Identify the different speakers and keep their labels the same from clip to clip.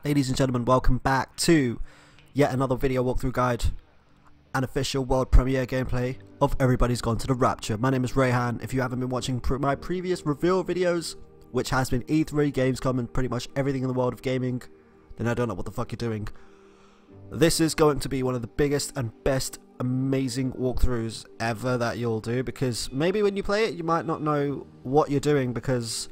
Speaker 1: Ladies and gentlemen, welcome back to yet another video walkthrough guide and official world premiere gameplay of Everybody's Gone to the Rapture. My name is Rayhaan. If you haven't been watching my previous reveal videos, which has been E3, Gamescom and pretty much everything in the world of gaming, then I don't know what the fuck you're doing. This is going to be one of the biggest and best amazing walkthroughs ever that you'll do, because maybe when you play it you might not know what you're doing, because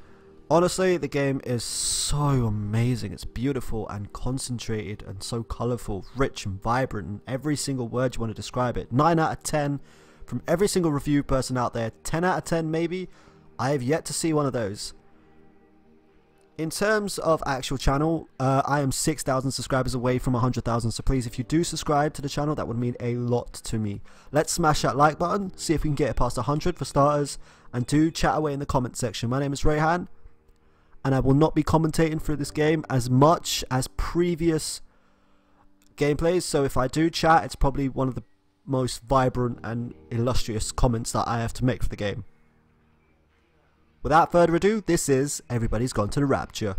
Speaker 1: honestly, the game is so amazing. It's beautiful and concentrated and so colourful, rich and vibrant, and every single word you want to describe it. 9 out of 10 from every single review person out there. 10 out of 10 maybe. I have yet to see one of those. In terms of actual channel, I am 6,000 subscribers away from 100,000, so please, if you do subscribe to the channel, that would mean a lot to me. Let's smash that like button, see if we can get it past 100 for starters, and do chat away in the comment section. My name is Rayhaan, and I will not be commentating through this game as much as previous gameplays, so if I do chat, it's probably one of the most vibrant and illustrious comments that I have to make for the game. Without further ado, this is Everybody's Gone to the Rapture.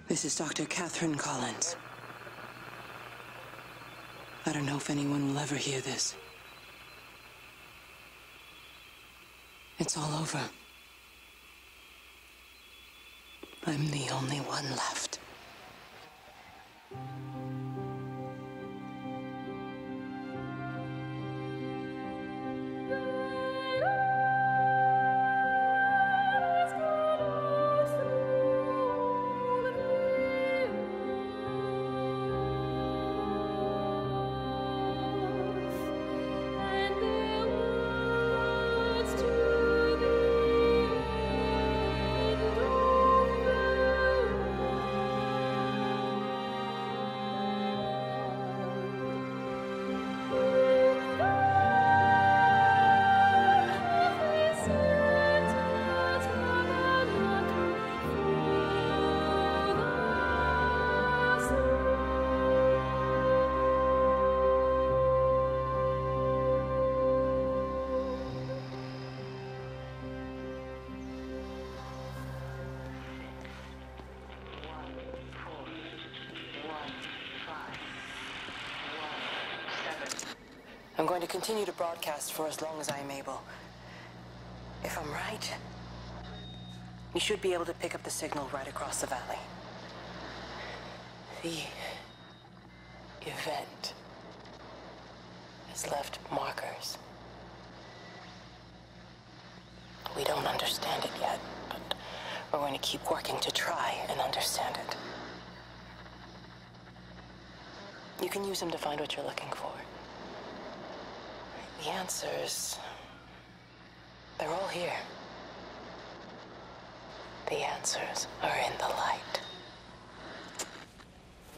Speaker 2: This is Dr. Catherine Collins. I don't know if anyone will ever hear this. It's all over. I'm the only one left. I'm going to continue to broadcast for as long as I am able. If I'm right, you should be able to pick up the signal right across the valley. The event has left markers. We don't understand it yet, but we're going to keep working to try and understand it. You can use them to find what you're looking for. The answers, they're all here. The answers are in the light.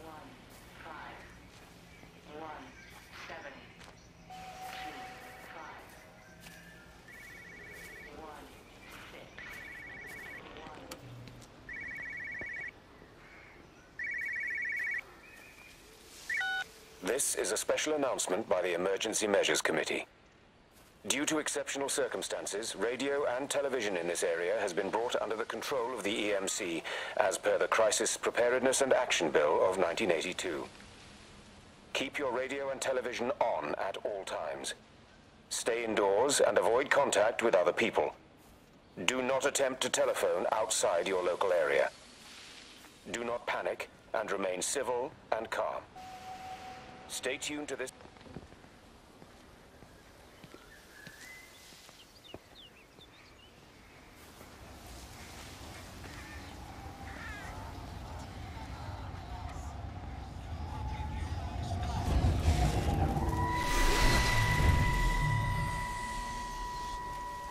Speaker 2: 1-5-1-7-2-5. 1
Speaker 3: This is a special announcement by the Emergency Measures Committee. Due to exceptional circumstances, radio and television in this area has been brought under the control of the EMC as per the Crisis Preparedness and Action Bill of 1982. Keep your radio and television on at all times. Stay indoors and avoid contact with other people. Do not attempt to telephone outside your local area. Do not panic and remain civil and calm. Stay tuned to this.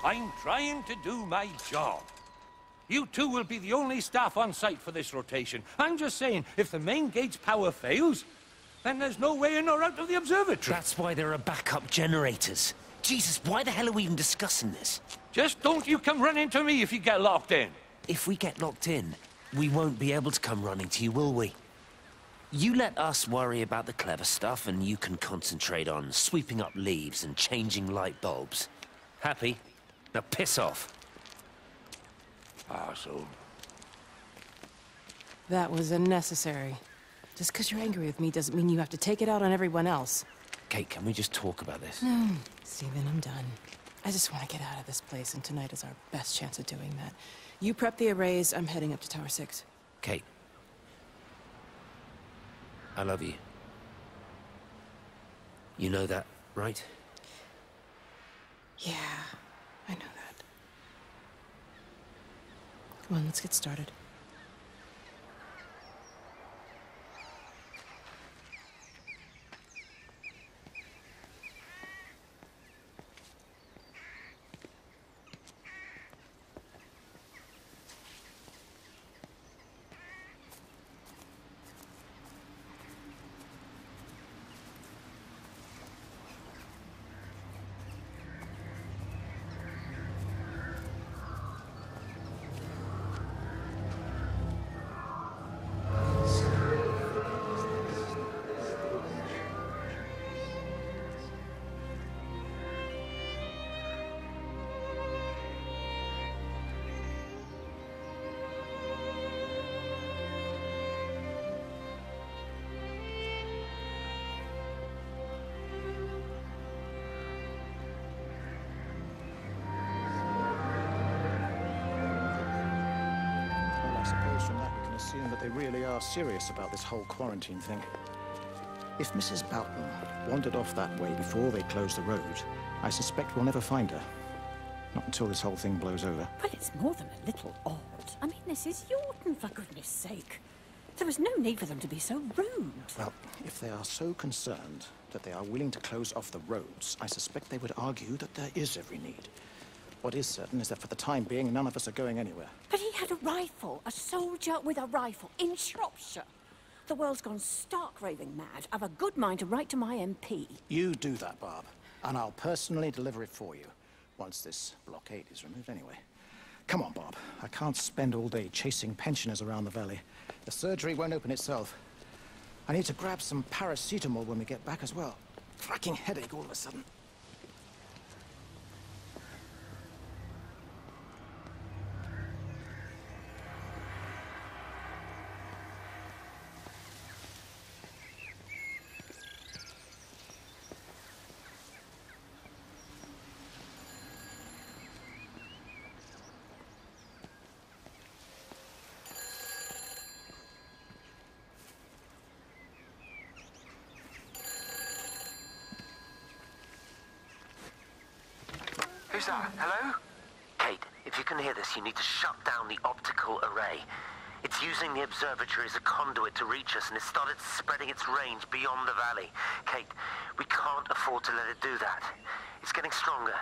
Speaker 4: I'm trying to do my job. You two will be the only staff on site for this rotation. I'm just saying, if the main gate's power fails, then there's no way in or out of the observatory.
Speaker 5: That's why there are backup generators. Jesus, why the hell are we even discussing this?
Speaker 4: Just don't you come running to me if you get locked in.
Speaker 5: If we get locked in, we won't be able to come running to you, will we? You let us worry about the clever stuff, and you can concentrate on sweeping up leaves and changing light bulbs. Happy? Now piss off.
Speaker 4: Arsehole.
Speaker 6: That was unnecessary. Just because you're angry with me doesn't mean you have to take it out on everyone else.
Speaker 5: Kate, can we just talk about this?
Speaker 6: No, Stephen, I'm done. I just want to get out of this place, and tonight is our best chance of doing that. You prep the arrays, I'm heading up to Tower 6.
Speaker 5: Kate. I love you. You know that, right?
Speaker 6: Yeah, I know that. Come on, let's get started.
Speaker 7: From that, we can assume that they really are serious about this whole quarantine thing. If Mrs. Boughton wandered off that way before they closed the road, I suspect we'll never find her. Not until this whole thing blows over.
Speaker 8: Well, it's more than a little odd. I mean, this is Yorton, for goodness sake. There was no need for them to be so rude.
Speaker 7: Well, if they are so concerned that they are willing to close off the roads, I suspect they would argue that there is every need. What is certain is that for the time being, none of us are going anywhere.
Speaker 8: But he had a rifle, a soldier with a rifle, in Shropshire. The world's gone stark raving mad. I've a good mind to write to my MP.
Speaker 7: You do that, Barb, and I'll personally deliver it for you, once this blockade is removed anyway. Come on, Bob. I can't spend all day chasing pensioners around the valley. The surgery won't open itself. I need to grab some paracetamol when we get back as well. Cracking headache all of a sudden.
Speaker 9: Who's that? Hello?
Speaker 5: Kate, if you can hear this, you need to shut down the optical array. It's using the observatory as a conduit to reach us, and it's started spreading its range beyond the valley. Kate, we can't afford to let it do that. It's getting stronger.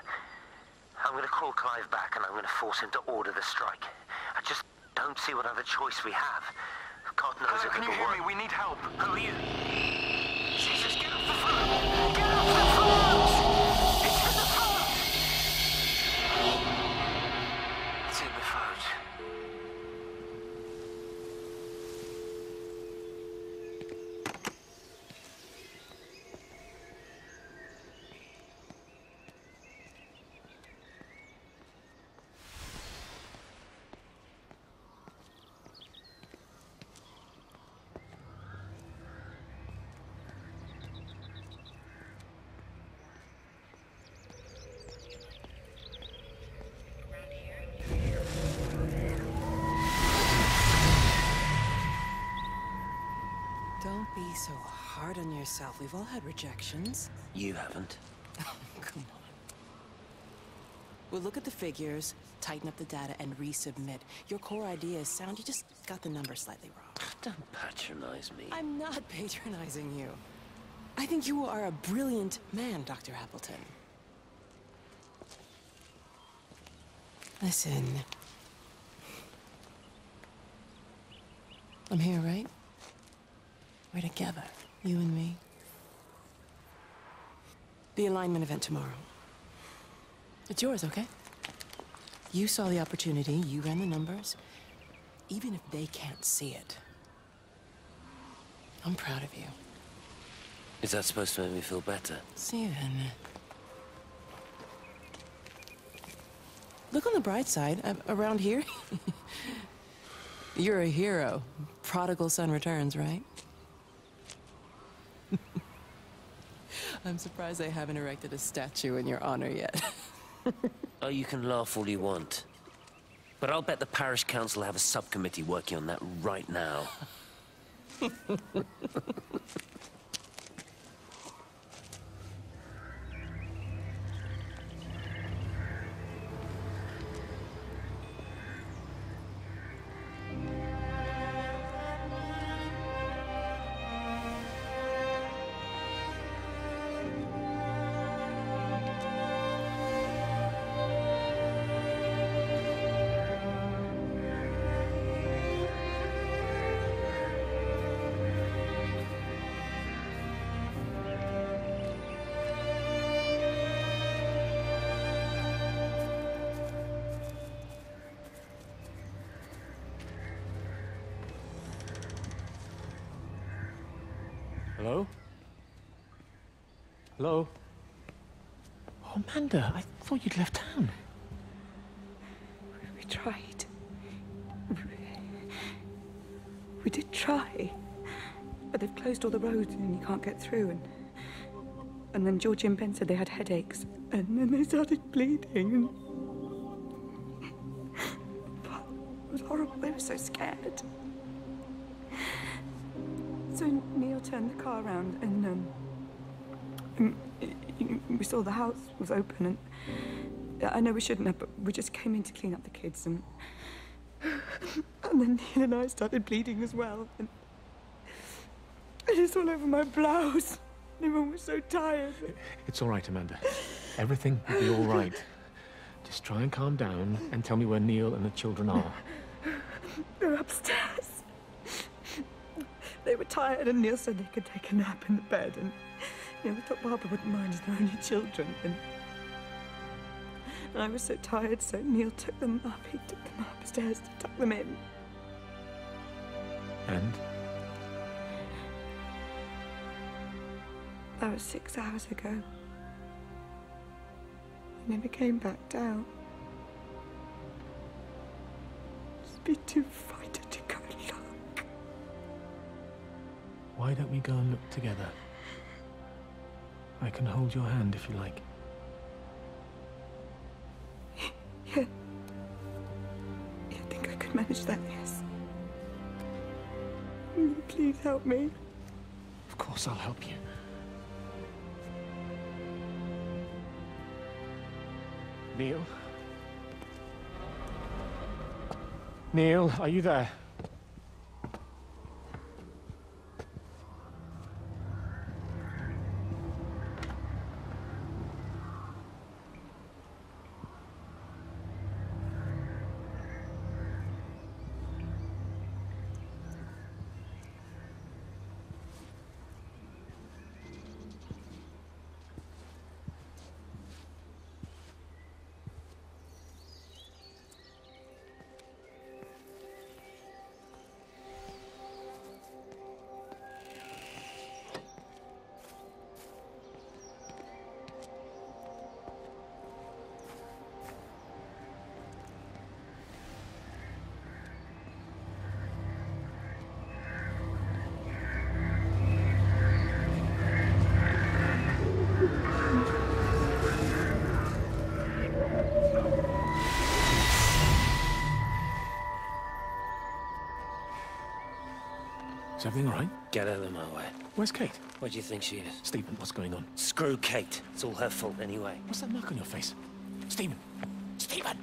Speaker 5: I'm going to call Clive back, and I'm going to force him to order the strike. I just don't see what other choice we have. God knows
Speaker 9: Hello,
Speaker 5: if
Speaker 9: can you hear me? We need help.
Speaker 5: Who are you? Jesus, get off the phone! Get off the phone! It's in the phone! It's in the phone.
Speaker 6: be so hard on yourself. We've all had rejections.
Speaker 5: You haven't.
Speaker 6: Come on. We'll look at the figures, tighten up the data, and resubmit. Your core idea is sound, you just got the numbers slightly wrong.
Speaker 5: Don't patronize me.
Speaker 6: I'm not patronizing you. I think you are a brilliant man, Dr. Appleton. Listen. I'm here, right? We're together, you and me. The alignment event tomorrow. It's yours, okay? You saw the opportunity, you ran the numbers. Even if they can't see it, I'm proud of you.
Speaker 5: Is that supposed to make me feel better?
Speaker 6: Steven. Look on the bright side. Around here, you're a hero. Prodigal son returns, right? I'm surprised they haven't erected a statue in your honor yet.
Speaker 5: Oh, you can laugh all you want. But I'll bet the parish council have a subcommittee working on that right now.
Speaker 10: Hello? Hello? Oh, Amanda, I thought you'd left town.
Speaker 11: We tried. We did try. But they've closed all the roads and you can't get through. And then Georgie and Ben said they had headaches. And then they started bleeding. It was horrible. They were so scared. So Neil turned the car around and we saw the house was open and I know we shouldn't have, but we just came in to clean up the kids and then Neil and I started bleeding as well and it's all over my blouse. Everyone was so tired.
Speaker 10: It's all right, Amanda. Everything will be all right. Just try and calm down and tell me where Neil and the children are.
Speaker 11: They're upstairs. They were tired and Neil said they could take a nap in the bed and we thought Barbara wouldn't mind as they're only children and I was so tired so Neil took them up. He took them upstairs to tuck them in.
Speaker 10: And?
Speaker 11: That was 6 hours ago. He never came back down. Just be too frightened to go look.
Speaker 10: Why don't we go and look together? I can hold your hand if you like.
Speaker 11: Yeah. Yeah, I think I could manage that, yes. Please help me.
Speaker 10: Of course I'll help you. Neil? Neil, are you there? Is everything all right?
Speaker 5: Get out of my way.
Speaker 10: Where's Kate?
Speaker 5: Where do you think she is?
Speaker 10: Stephen, what's going on?
Speaker 5: Screw Kate. It's all her fault anyway.
Speaker 10: What's that mark on your face? Stephen! Stephen!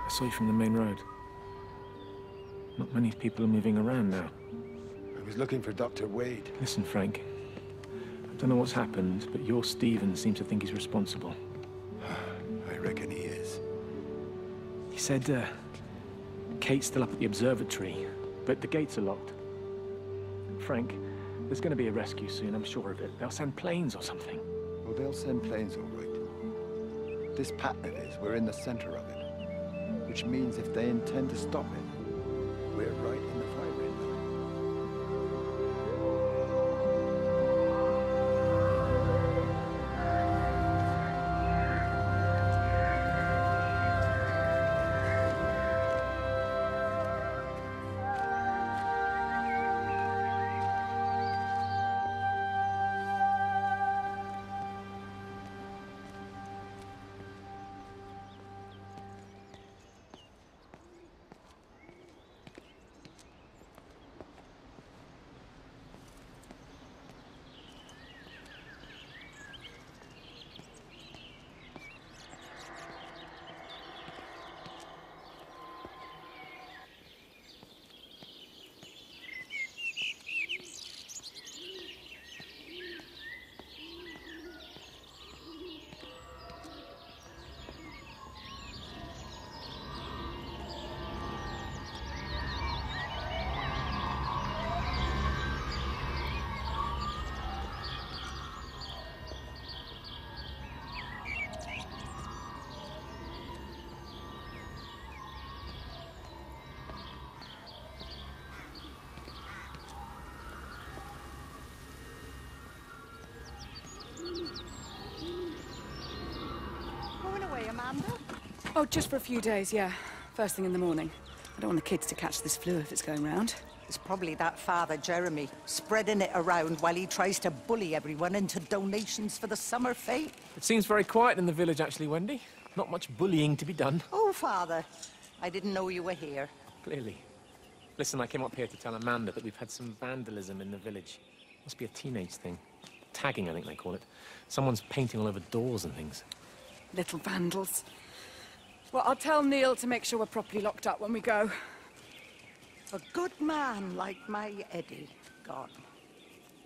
Speaker 10: I saw you from the main road. Not many people are moving around now.
Speaker 12: I was looking for Dr. Wade.
Speaker 10: Listen, Frank. I don't know what's happened, but your Stephen seems to think he's responsible.
Speaker 12: I reckon he is.
Speaker 10: He said, Kate's still up at the observatory, but the gates are locked. Frank, there's going to be a rescue soon, I'm sure of it. They'll send planes or something.
Speaker 12: Well, they'll send planes, all right. This pattern it is, we're in the center of it. Which means if they intend to stop it, we're right in the firing line.
Speaker 11: Oh, just for a few days, yeah. First thing in the morning. I don't want the kids to catch this flu if it's going round.
Speaker 13: It's probably that father, Jeremy, spreading it around while he tries to bully everyone into donations for the summer fete.
Speaker 10: It seems very quiet in the village, actually, Wendy. Not much bullying to be done.
Speaker 13: Oh, Father, I didn't know you were here.
Speaker 10: Clearly. Listen, I came up here to tell Amanda that we've had some vandalism in the village. Must be a teenage thing. Tagging, I think they call it. Someone's painting all over doors and things.
Speaker 11: Little vandals. Well, I'll tell Neil to make sure we're properly locked up when we go.
Speaker 13: A good man like my Eddie gone.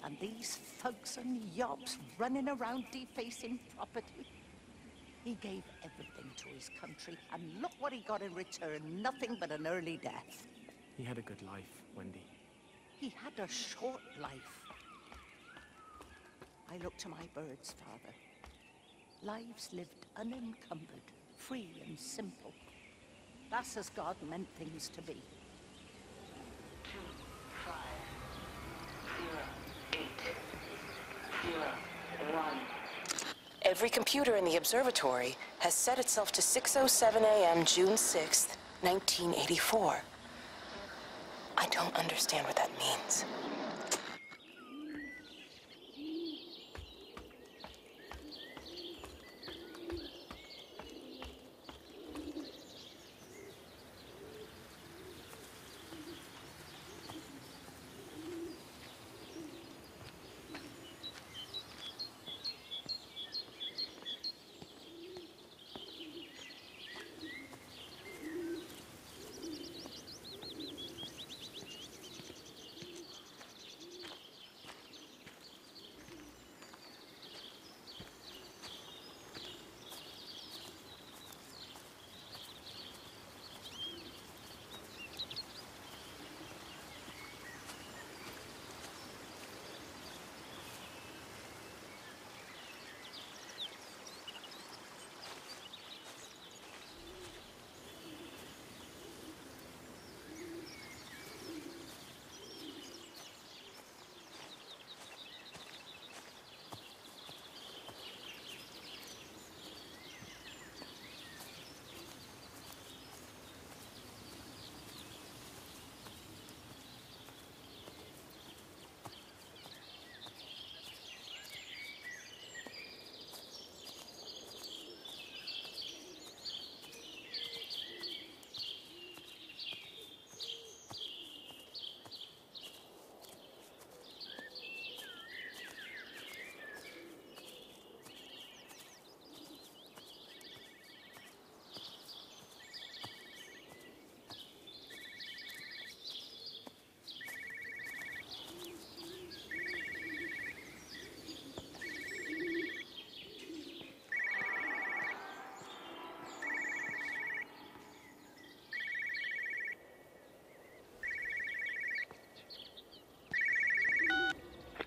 Speaker 13: And these thugs and yobs running around defacing property. He gave everything to his country, and look what he got in return. Nothing but an early death.
Speaker 10: He had a good life, Wendy.
Speaker 13: He had a short life. I look to my birds, Father. Lives lived unencumbered, free and simple. That's as God meant things to be.
Speaker 2: 250801. Every computer in the observatory has set itself to 6:07 a.m. June 6th, 1984. I don't understand what that means.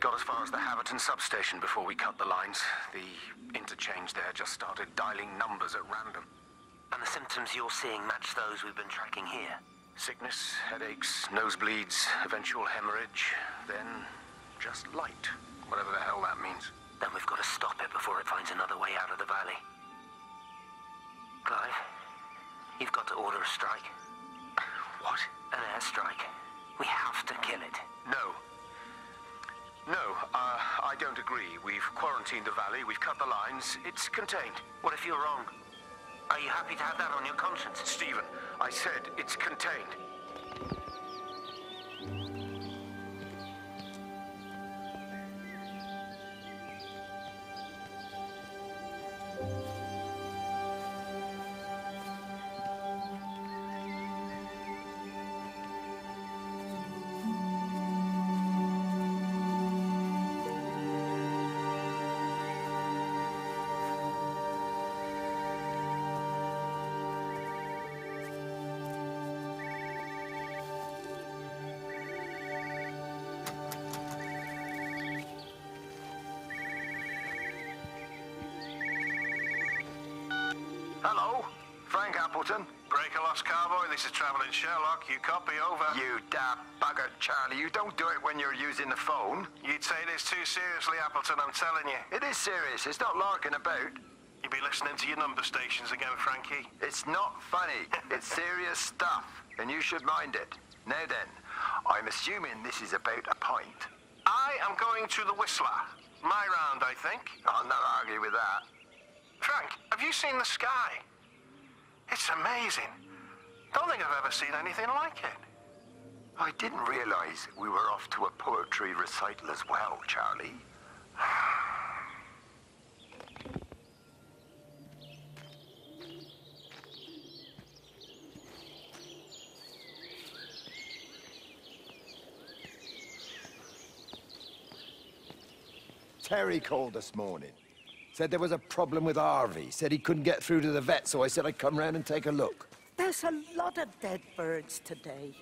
Speaker 3: got as far as the Haverton substation before we cut the lines. The interchange there just started dialing numbers at random.
Speaker 5: And the symptoms you're seeing match those we've been tracking here?
Speaker 3: Sickness, headaches, nosebleeds, eventual hemorrhage, then just light, whatever the hell that means.
Speaker 5: Then we've got to stop it before it finds another way out of the valley. Clive, you've got to order a strike.
Speaker 3: What?
Speaker 5: An airstrike. We have to kill it.
Speaker 3: No. No, I don't agree. We've quarantined the valley, we've cut the lines, it's contained.
Speaker 5: What if you're wrong? Are you happy to have that on your conscience?
Speaker 3: Stephen, I said it's contained.
Speaker 12: Hello, Frank Appleton.
Speaker 14: Break a lost cowboy, this is Traveling Sherlock. You copy, over.
Speaker 12: You daft bugger, Charlie. You don't do it when you're using the phone.
Speaker 14: You'd say this too seriously, Appleton, I'm telling you.
Speaker 12: It is serious. It's not larking about.
Speaker 14: You be listening to your number stations again, Frankie.
Speaker 12: It's not funny. It's serious stuff, and you should mind it. Now then, I'm assuming this is about a pint.
Speaker 14: I am going to the Whistler. My round, I think.
Speaker 12: I'll not argue with that.
Speaker 14: Frank, have you seen the sky? It's amazing. Don't think I've ever seen anything like it.
Speaker 12: I didn't realize we were off to a poetry recital as well, Charlie. Terry called this morning. Said there was a problem with Harvey. Said he couldn't get through to the vet, so I said I'd come round and take a look.
Speaker 13: There's a lot of dead birds today.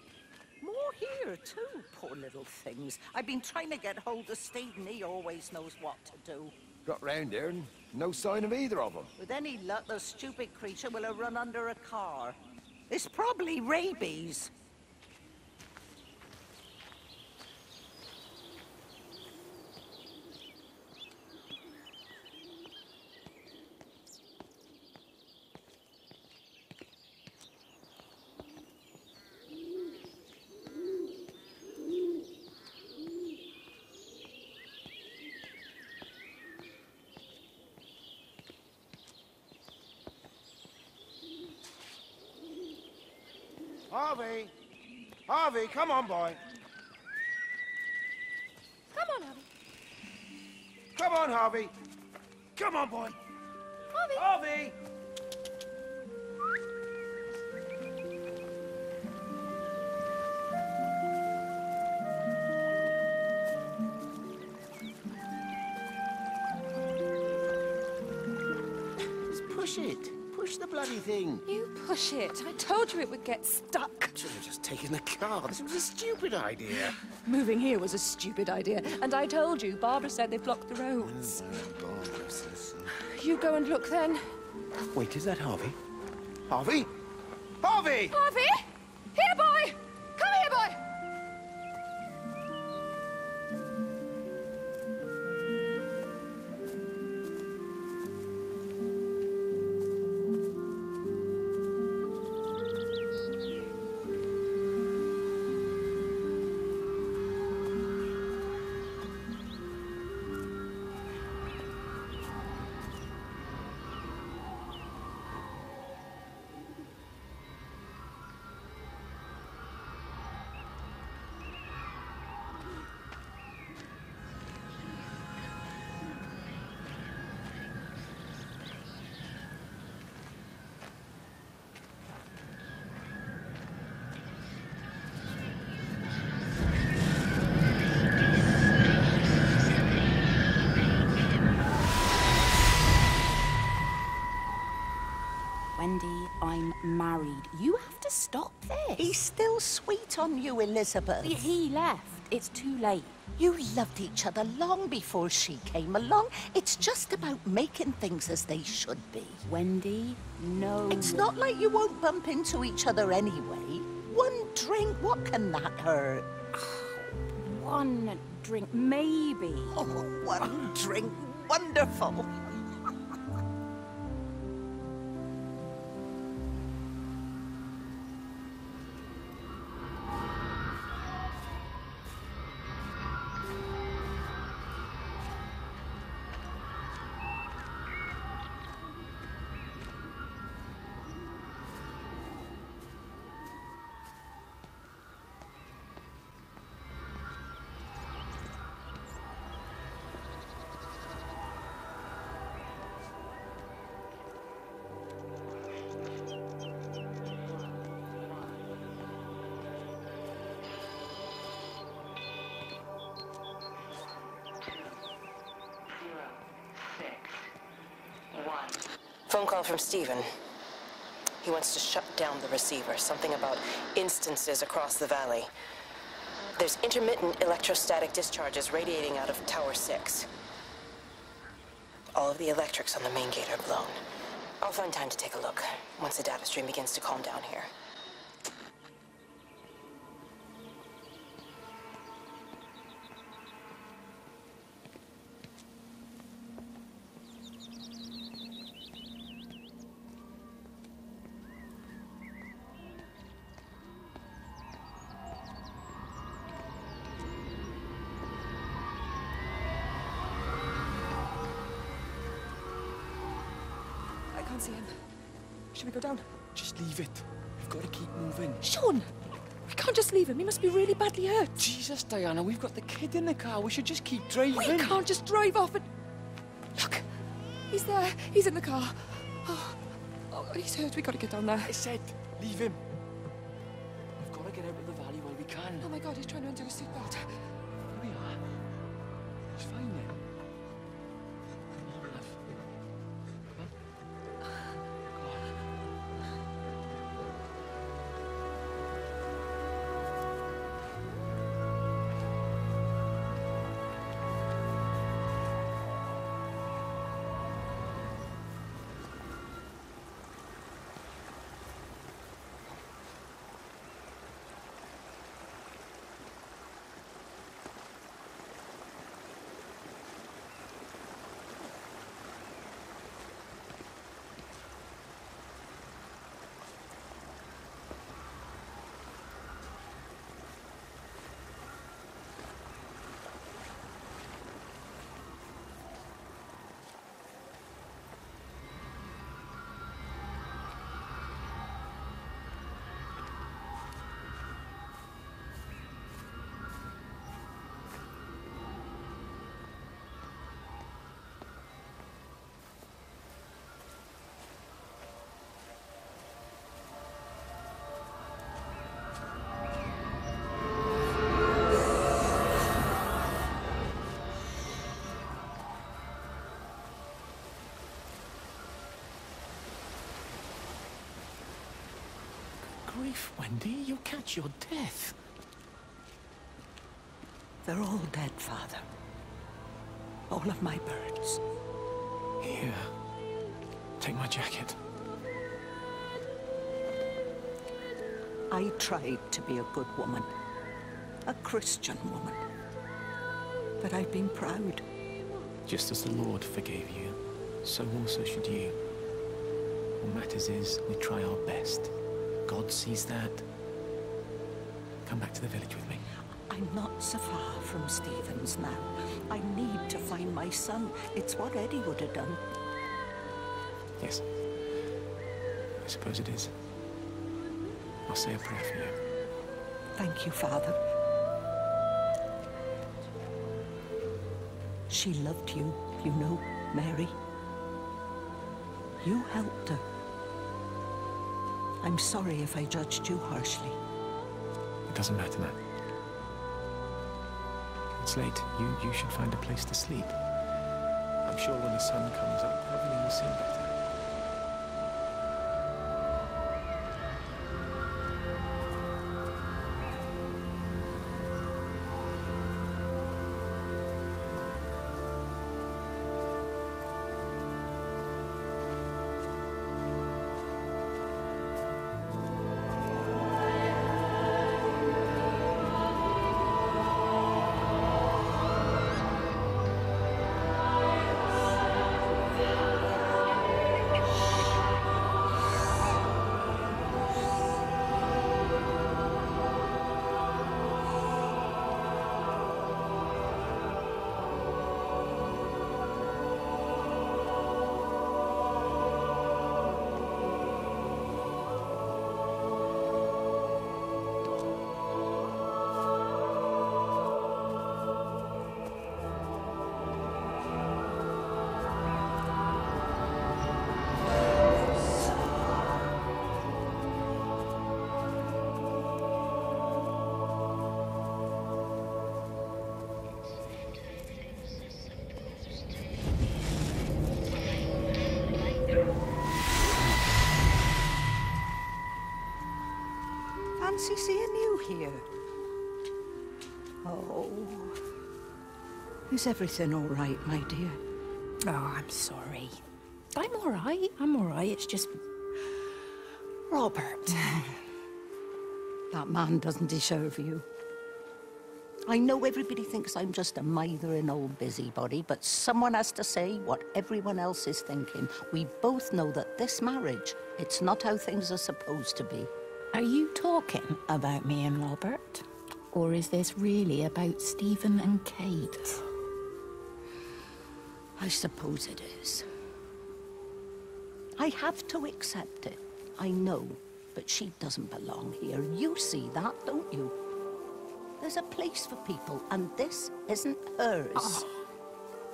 Speaker 13: More here, too, poor little things. I've been trying to get hold of Steve, and he always knows what to do.
Speaker 12: Got round here and no sign of either of them.
Speaker 13: With any luck, the stupid creature will have run under a car. It's probably rabies.
Speaker 15: Harvey! Harvey, come on, boy.
Speaker 16: Come on, Harvey.
Speaker 15: Come on, Harvey. Come on, boy.
Speaker 16: Harvey!
Speaker 15: Harvey!
Speaker 17: Just push it. Push the bloody thing.
Speaker 16: You push it. I told you it would get stuck.
Speaker 17: Should have just taken the car. This was a stupid idea.
Speaker 16: Moving here was a stupid idea. And I told you, Barbara said they blocked the roads.
Speaker 17: Barbara says so.
Speaker 16: You go and look then.
Speaker 17: Wait, is that Harvey? Harvey? Harvey!
Speaker 16: Harvey! Here, boy! Come here, boy!
Speaker 8: Wendy, I'm married. You have to stop this.
Speaker 13: He's still sweet on you, Elizabeth.
Speaker 8: He left. It's too late.
Speaker 13: You loved each other long before she came along. It's just about making things as they should be.
Speaker 8: Wendy, no.
Speaker 13: It's not like you won't bump into each other anyway. One drink, what can that hurt?
Speaker 8: One drink, maybe.
Speaker 13: Oh, one drink, wonderful.
Speaker 2: Phone call from Stephen. He wants to shut down the receiver. Something about instances across the valley. There's intermittent electrostatic discharges radiating out of Tower 6. All of the electrics on the main gate are blown. I'll find time to take a look once the data stream begins to calm down here.
Speaker 6: I can't see him. Should we go down?
Speaker 10: Just leave it. We've got to keep moving.
Speaker 6: Sean! We can't just leave him. He must be really badly hurt.
Speaker 10: Jesus, Diana, we've got the kid in the car. We should just keep driving.
Speaker 6: We can't just drive off and... Look! He's there. He's in the car. Oh, he's hurt. We've got to get down there.
Speaker 10: I said, leave him. We've got to get out of the valley while we can.
Speaker 6: Oh my God, he's trying to undo his seatbelt.
Speaker 10: Here we are. He's fine then.
Speaker 17: Grief, Wendy, you'll catch your death.
Speaker 13: They're all dead, Father. All of my birds.
Speaker 10: Here. Take my jacket.
Speaker 13: I tried to be a good woman. A Christian woman. But I've been proud.
Speaker 10: Just as the Lord forgave you, so also should you. What matters is we try our best. God sees that. Come back to the village with me.
Speaker 13: I'm not so far from Stevens now. I need to find my son. It's what Eddie would have done.
Speaker 10: Yes. I suppose it is. I'll say a prayer for you.
Speaker 13: Thank you, Father. She loved you, you know, Mary. You helped her. I'm sorry if I judged you harshly.
Speaker 10: It doesn't matter, Matt. It's late. You should find a place to sleep. I'm sure when the sun comes up, everything will seem better.
Speaker 13: fancy seeing you here. Oh. Is everything all right, my dear?
Speaker 8: Oh, I'm sorry. I'm all right. I'm all right. It's just... Robert.
Speaker 13: That man doesn't deserve you. I know everybody thinks I'm just a mithering old busybody, but someone has to say what everyone else is thinking. We both know that this marriage, it's not how things are supposed to be.
Speaker 8: Are you talking about me and Robert? Or is this really about Stephen and Kate?
Speaker 13: I suppose it is. I have to accept it. I know, but she doesn't belong here. You see that, don't you? There's a place for people, and this isn't hers.
Speaker 8: Oh.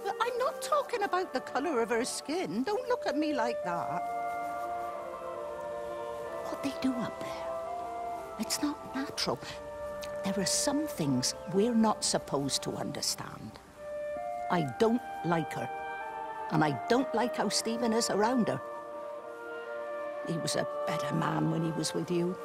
Speaker 13: But I'm not talking about the color of her skin. Don't look at me like that. What they do up there, it's not natural. There are some things we're not supposed to understand. I don't like her, and I don't like how Stephen is around her. He was a better man when he was with you.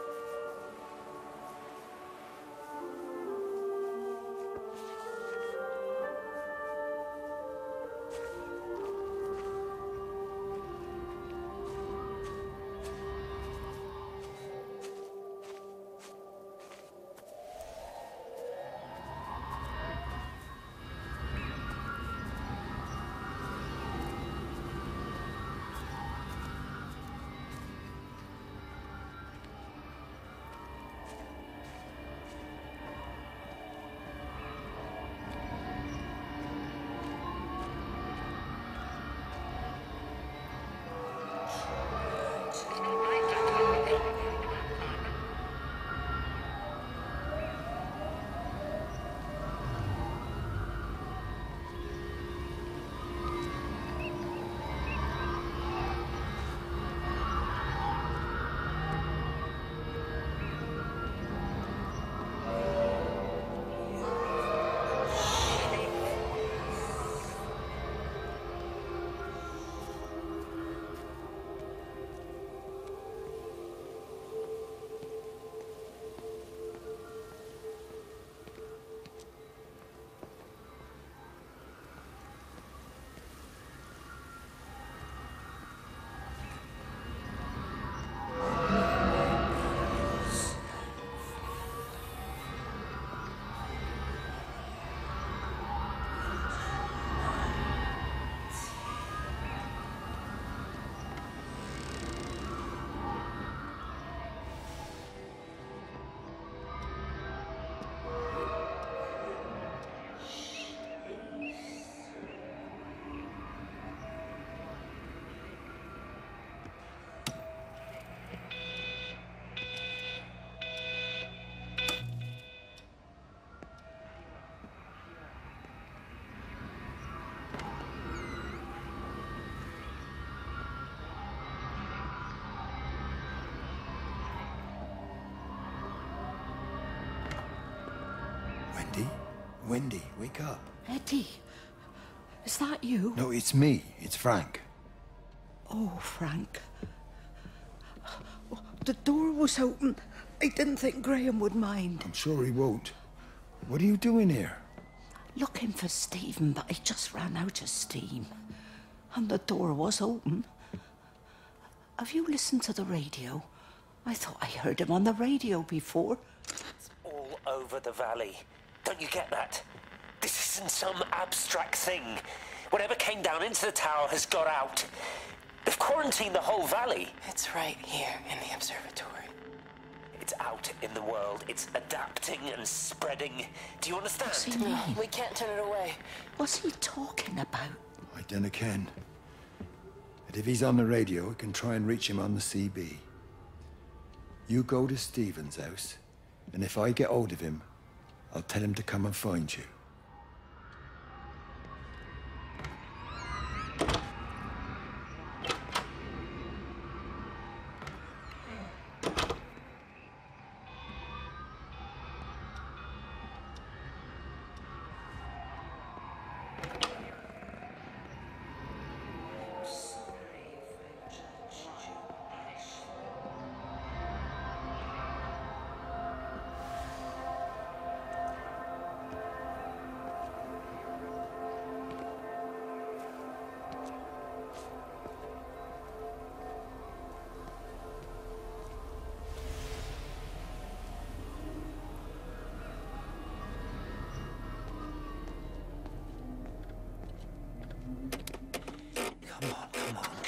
Speaker 12: Wendy, wake up.
Speaker 13: Eddie, is that you?
Speaker 12: No, it's me. It's Frank.
Speaker 13: Oh, Frank. The door was open. I didn't think Graham would mind.
Speaker 12: I'm sure he won't. What are you doing here?
Speaker 13: Looking for Stephen, but he just ran out of steam. And the door was open. Have you listened to the radio? I thought I heard him on the radio before.
Speaker 5: It's all over the valley. Don't you get that? This isn't some abstract thing. Whatever came down into the tower has got out. They've quarantined the whole valley.
Speaker 2: It's right here in the observatory.
Speaker 5: It's out in the world. It's adapting and spreading. Do you understand?
Speaker 13: What's he mean?
Speaker 2: We can't turn it away.
Speaker 13: What's he talking about?
Speaker 12: I dunno ken. But if he's on the radio, we can try and reach him on the CB. You go to Stephen's house, and if I get hold of him, I'll tell him to come and find you.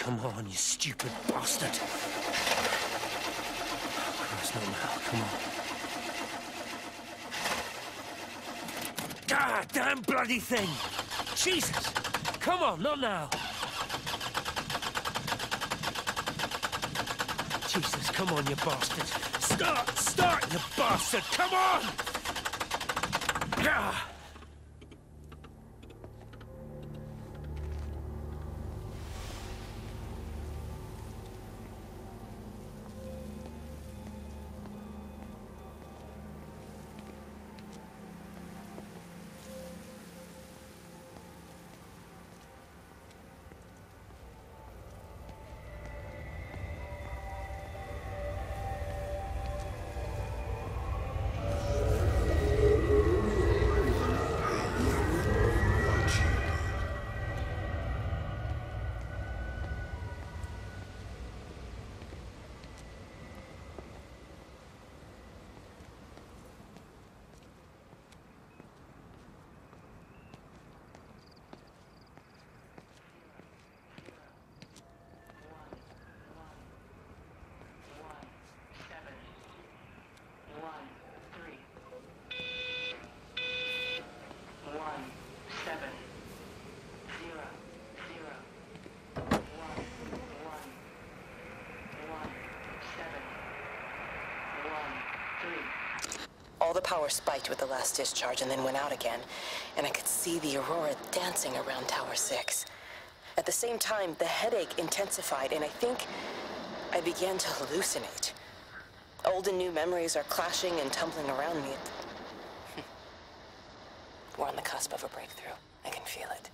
Speaker 17: Come on, you stupid bastard. Christ, not now. Come on. Ah, damn bloody thing! Jesus! Come on, not now! Jesus, come on, you bastard! Start, you bastard! Come on! Ah!
Speaker 2: All the power spiked with the last discharge and then went out again, and I could see the aurora dancing around Tower 6. At the same time, the headache intensified, and I think I began to hallucinate. Old and new memories are clashing and tumbling around me. We're on the cusp of a breakthrough. I can feel it.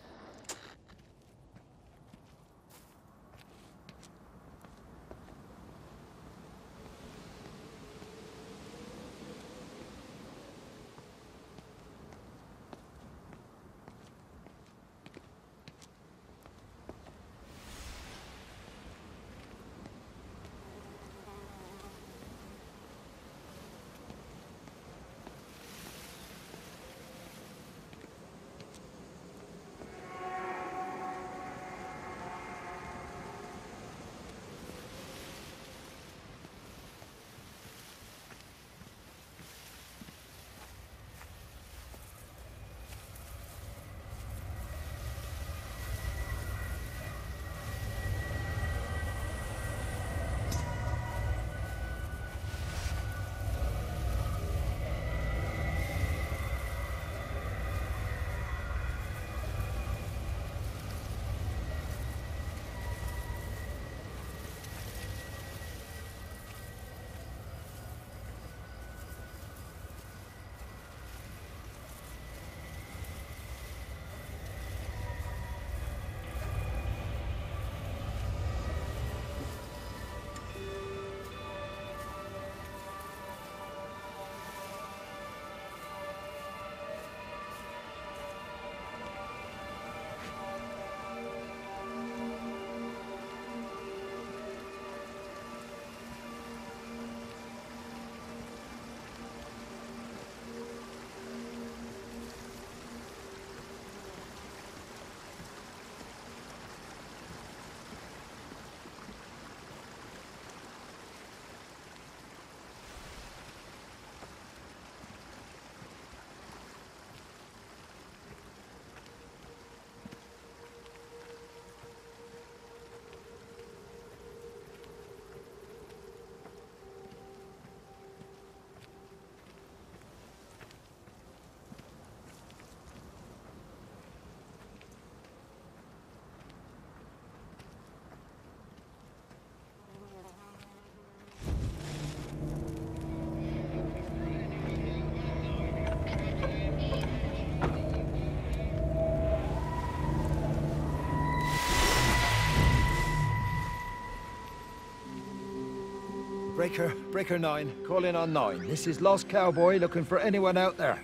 Speaker 15: Breaker 9, call in on 9. This is Lost Cowboy looking for anyone out there.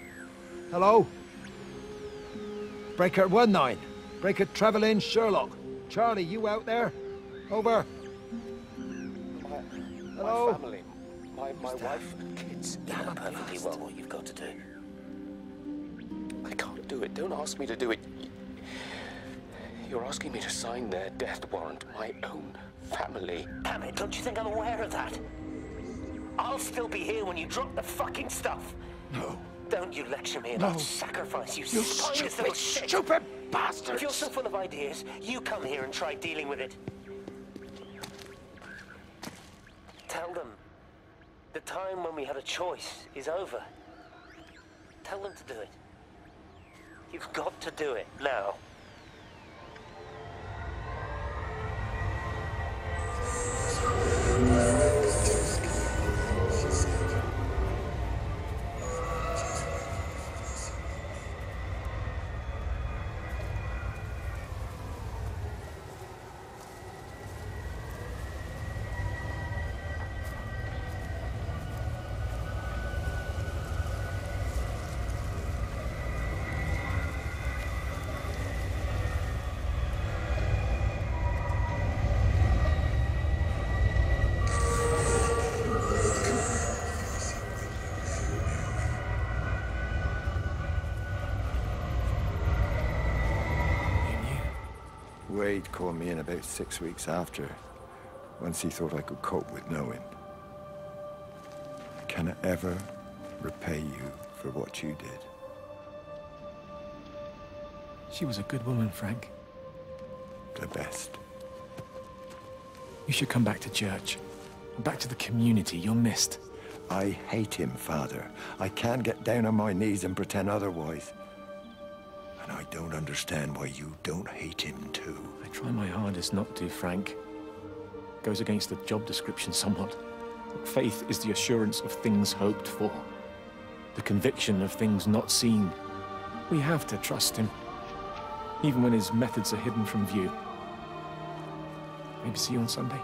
Speaker 15: Hello? Breaker 19. Breaker Travelin' Sherlock. Charlie, you out there? Over. Hello?
Speaker 3: My family, my wife and kids.
Speaker 5: You know perfectly well what you've got to do.
Speaker 3: I can't do it. Don't ask me to do it. You're asking me to sign their death warrant, my own family.
Speaker 5: Damn it, don't you think I'm aware of that? I'll still be here when you drop the fucking stuff.
Speaker 12: No.
Speaker 5: Don't you lecture me about sacrifice, you spineless little shit.
Speaker 12: Stupid bastard!
Speaker 5: If you're so full of ideas, you come here and try dealing with it. Tell them the time when we had a choice is over. Tell them to do it. You've got to do it now.
Speaker 12: Wade called me in about 6 weeks after, once he thought I could cope with knowing. Can I ever repay you for what you did?
Speaker 10: She was a good woman, Frank.
Speaker 12: The best.
Speaker 10: You should come back to church. Back to the community. You're missed.
Speaker 12: I hate him, Father. I can't get down on my knees and pretend otherwise. And I don't understand why you don't hate him too.
Speaker 10: I try my hardest not to, Frank. Goes against the job description somewhat. Faith is the assurance of things hoped for. The conviction of things not seen. We have to trust him, even when his methods are hidden from view. Maybe see you on Sunday.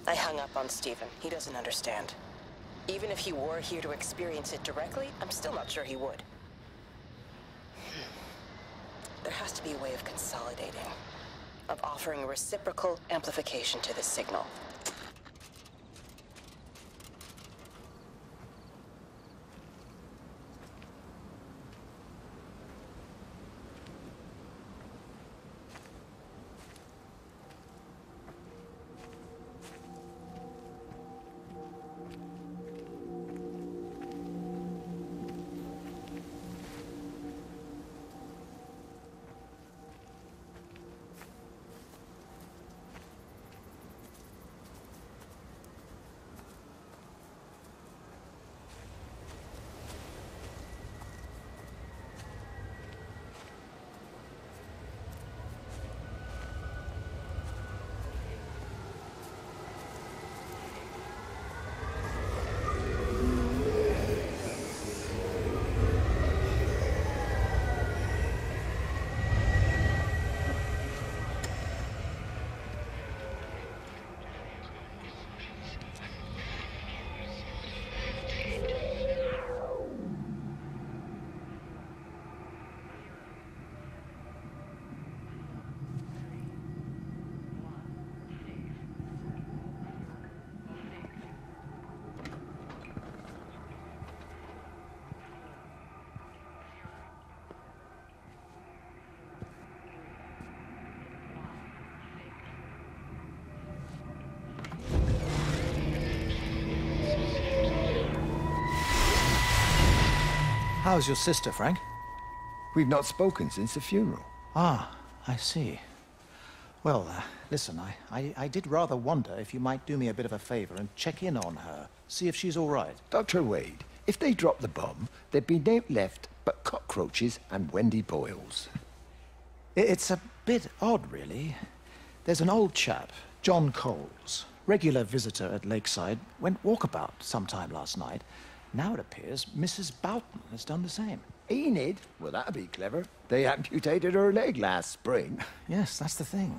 Speaker 2: I hung up on Stephen. He doesn't understand. Even if he were here to experience it directly, I'm still not sure he would. There has to be a way of consolidating, of offering reciprocal amplification to this signal.
Speaker 7: How's your sister, Frank?
Speaker 12: We've not spoken since the funeral.
Speaker 7: Ah, I see. Well, listen, I did rather wonder if you might do me a bit of a favor and check in on her, see if she's all right.
Speaker 12: Dr. Wade, if they dropped the bomb, there'd be no left but cockroaches and Wendy Boyles.
Speaker 7: It's a bit odd, really. There's an old chap, John Coles, regular visitor at Lakeside, went walkabout sometime last night. Now it appears Mrs. Boughton has done the same.
Speaker 12: Enid? Well, that'd be clever. They amputated her leg last spring.
Speaker 7: Yes, that's the thing.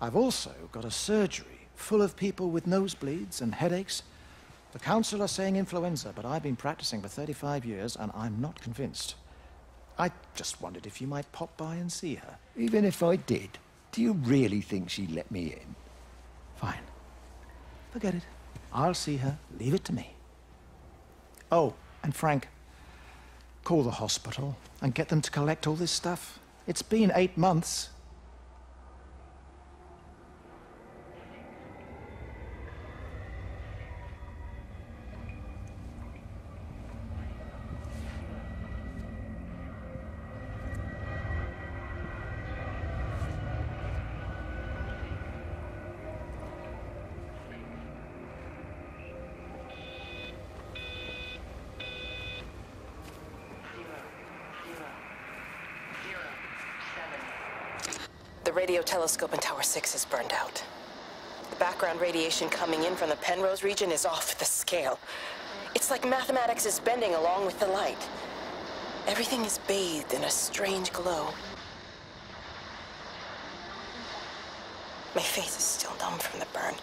Speaker 7: I've also got a surgery full of people with nosebleeds and headaches. The council are saying influenza, but I've been practicing for 35 years and I'm not convinced. I just wondered if you might pop by and see her.
Speaker 12: Even if I did, do you really think she'd let me in?
Speaker 7: Fine. Forget it. I'll see her. Leave it to me. Oh, and Frank, call the hospital and get them to collect all this stuff. It's been 8 months.
Speaker 2: The radio telescope in Tower 6 is burned out. The background radiation coming in from the Penrose region is off the scale. It's like mathematics is bending along with the light. Everything is bathed in a strange glow. My face is still numb from the burn.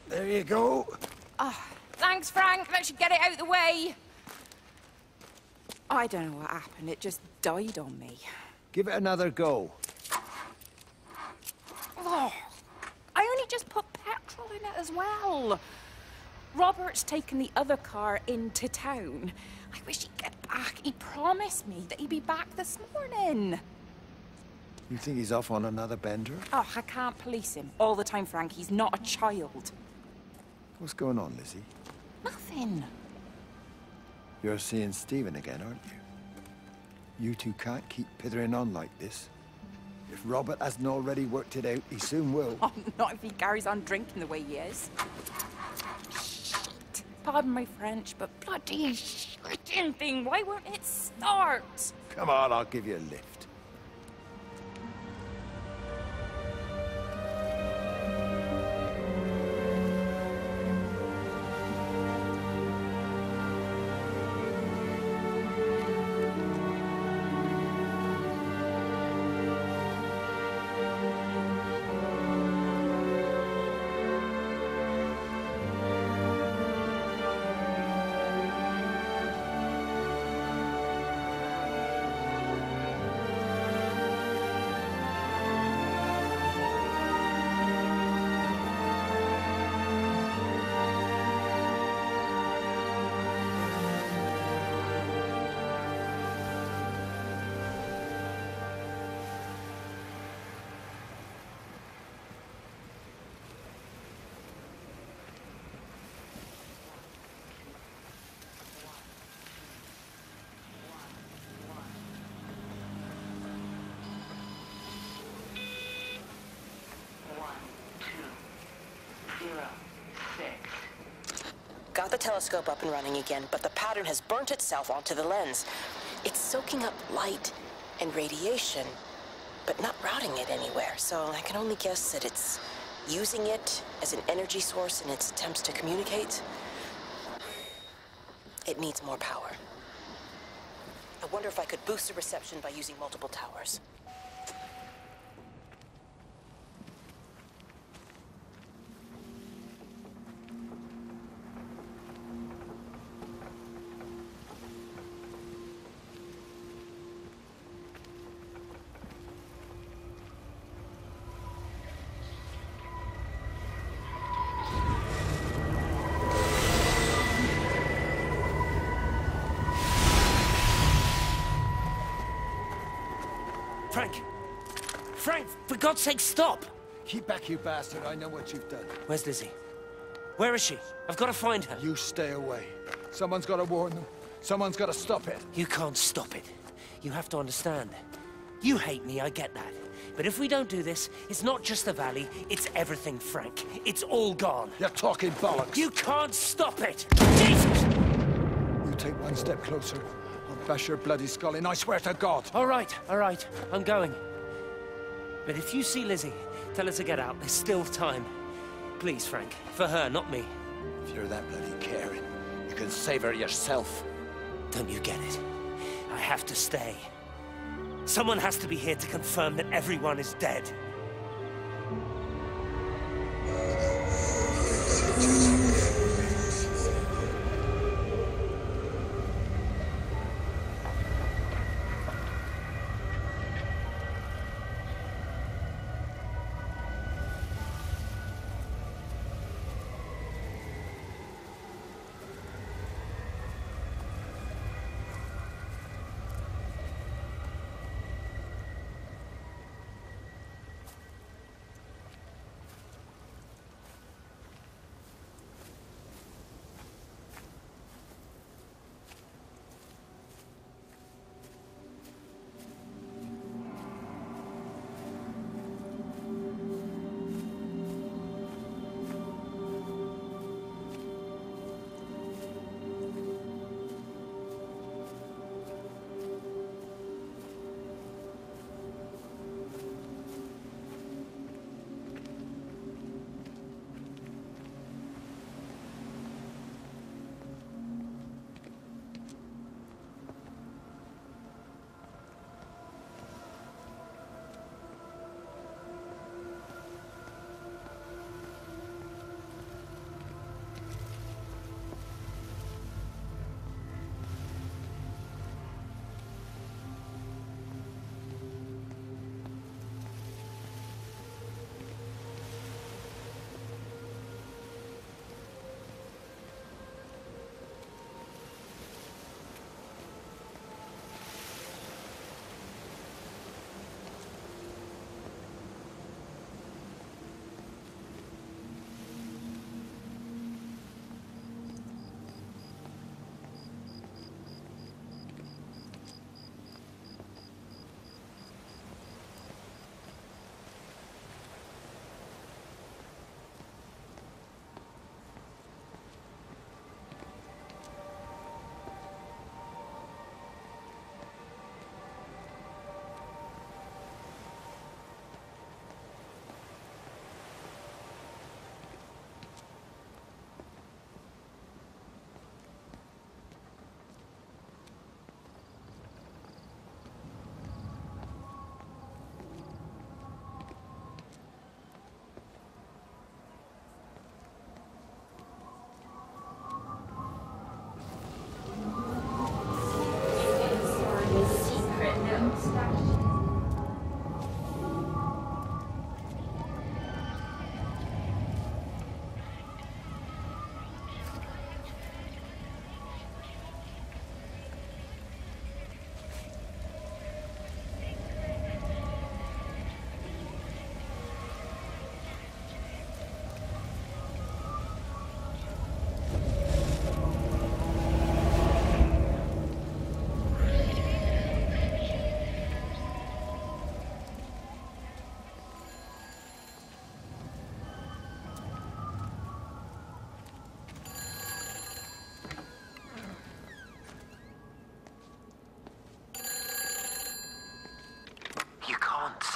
Speaker 12: There you go.
Speaker 18: Oh, thanks, Frank. That should get it out of the way. I don't know what happened. It just died on me.
Speaker 12: Give it another go.
Speaker 18: Oh, I only just put petrol in it as well. Robert's taken the other car into town. I wish he'd get back. He promised me that he'd be back this morning.
Speaker 12: You think he's off on another bender?
Speaker 18: Oh, I can't police him all the time, Frank. He's not a child.
Speaker 12: What's going on, Lizzie?
Speaker 18: Nothing.
Speaker 12: You're seeing Stephen again, aren't you? You two can't keep pithering on like this. If Robert hasn't already worked it out, he soon will.
Speaker 18: Oh, not if he carries on drinking the way he is. Shit. Pardon my French, but bloody shitting thing, why won't it start?
Speaker 12: Come on, I'll give you a lift.
Speaker 2: telescope up and running again, but the pattern has burnt itself onto the lens. It's soaking up light and radiation, but not routing it anywhere, so I can only guess that it's using it as an energy source in its attempts to communicate. It needs more power. I wonder if I could boost the reception by using multiple towers.
Speaker 19: Frank! Frank, for God's sake, stop!
Speaker 15: Keep back, you bastard. I know what you've done.
Speaker 19: Where's Lizzie? Where is she? I've got to find her.
Speaker 15: You stay away. Someone's got to warn them. Someone's got to stop it.
Speaker 19: You can't stop it. You have to understand. You hate me, I get that. But if we don't do this, it's not just the valley, it's everything, Frank. It's all gone.
Speaker 15: You're talking bollocks.
Speaker 19: You can't stop it! Jesus!
Speaker 15: You take one step closer, I'll bash your bloody skull in, I swear to God.
Speaker 19: All right, I'm going. But if you see Lizzie, tell her to get out. There's still time. Please, Frank. For her, not me.
Speaker 15: If you're that bloody caring, you can save her yourself.
Speaker 19: Don't you get it? I have to stay. Someone has to be here to confirm that everyone is dead.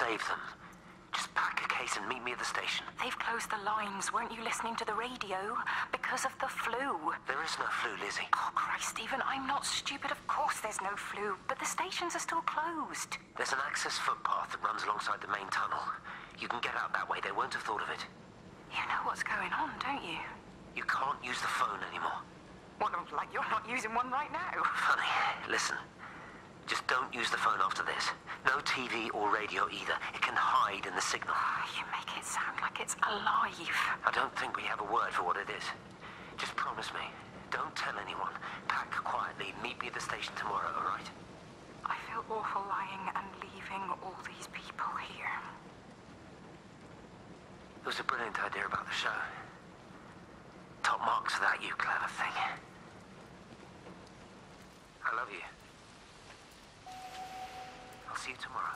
Speaker 5: save them. Just pack a case and meet me at the station.
Speaker 18: They've closed the lines. Weren't you listening to the radio? Because of the flu.
Speaker 5: There is no flu, Lizzie.
Speaker 18: Oh, Christ, Stephen, I'm not stupid. Of course there's no flu. But the stations are still closed.
Speaker 5: There's an access footpath that runs alongside the main tunnel. You can get out that way. They won't have thought of it.
Speaker 18: You know what's going on, don't you?
Speaker 5: You can't use the phone anymore.
Speaker 18: What, like you're not using one right now?
Speaker 5: Funny. Listen. Just don't use the phone after this. No TV or radio either. It can hide in the signal.
Speaker 18: You make it sound like it's alive.
Speaker 5: I don't think we have a word for what it is. Just promise me. Don't tell anyone. Pack quietly. Meet me at the station tomorrow, all right?
Speaker 18: I feel awful lying and leaving all these people here.
Speaker 5: It was a brilliant idea about the show. Top marks for that, you clever thing. I love you. I'll see you tomorrow.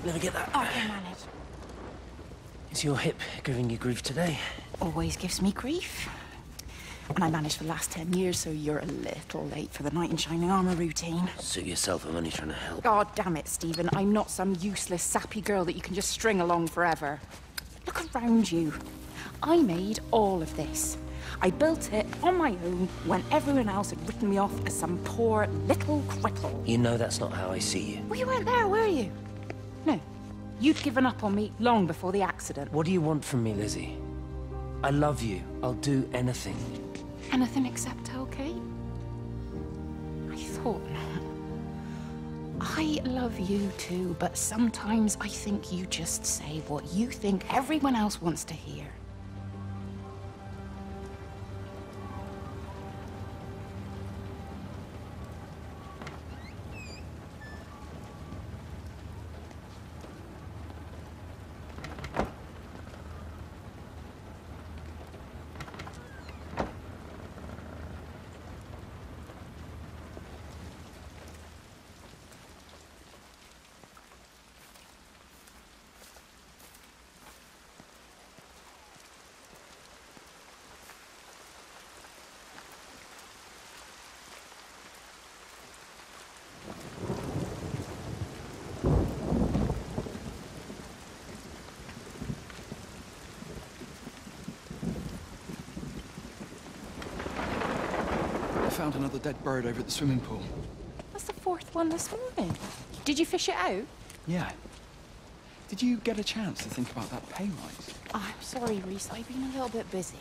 Speaker 19: Let me get that.
Speaker 18: I can manage.
Speaker 19: Is your hip giving you grief today?
Speaker 18: Always gives me grief. And I managed for the last 10 years, so you're a little late for the knight in shining armor routine.
Speaker 19: Suit yourself, I'm only trying to help.
Speaker 18: God damn it, Stephen. I'm not some useless, sappy girl that you can just string along forever. Look around you. I made all of this. I built it on my own when everyone else had written me off as some poor little cripple.
Speaker 19: You know that's not how I see you.
Speaker 18: Well, you weren't there, were you? No. You'd given up on me long before the accident.
Speaker 19: What do you want from me, Lizzie? I love you. I'll do anything.
Speaker 18: Anything except tell Kate? I thought not. I love you too, but sometimes I think you just say what you think everyone else wants to hear.
Speaker 20: I found another dead bird over at the swimming pool.
Speaker 18: That's the fourth one this morning. Did you fish it out?
Speaker 20: Yeah. Did you get a chance to think about that pay rise?
Speaker 18: Oh, I'm sorry, Reese. I've been a little bit busy.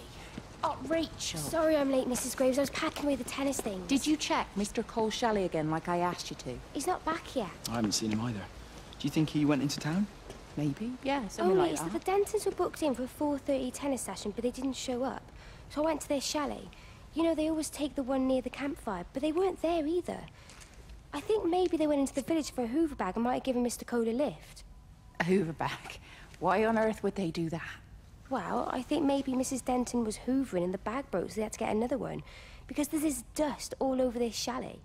Speaker 18: Oh, Rachel.
Speaker 21: Sorry I'm late, Mrs. Graves. I was packing away the tennis things.
Speaker 18: Did you check Mr. Cole's chalet again like I asked you to?
Speaker 21: He's not back yet.
Speaker 20: I haven't seen him either. Do you think he went into town?
Speaker 18: Maybe, yeah, something like
Speaker 21: so
Speaker 18: that.
Speaker 21: the Dentons were booked in for a 4:30 tennis session, but they didn't show up. So I went to their chalet. You know, they always take the one near the campfire, but they weren't there either. I think maybe they went into the village for a hoover bag and might have given Mr. Cole a lift.
Speaker 18: A hoover bag? Why on earth would they do that?
Speaker 21: Well, I think maybe Mrs. Denton was hoovering and the bag broke, so they had to get another one. Because there's this dust all over this chalet.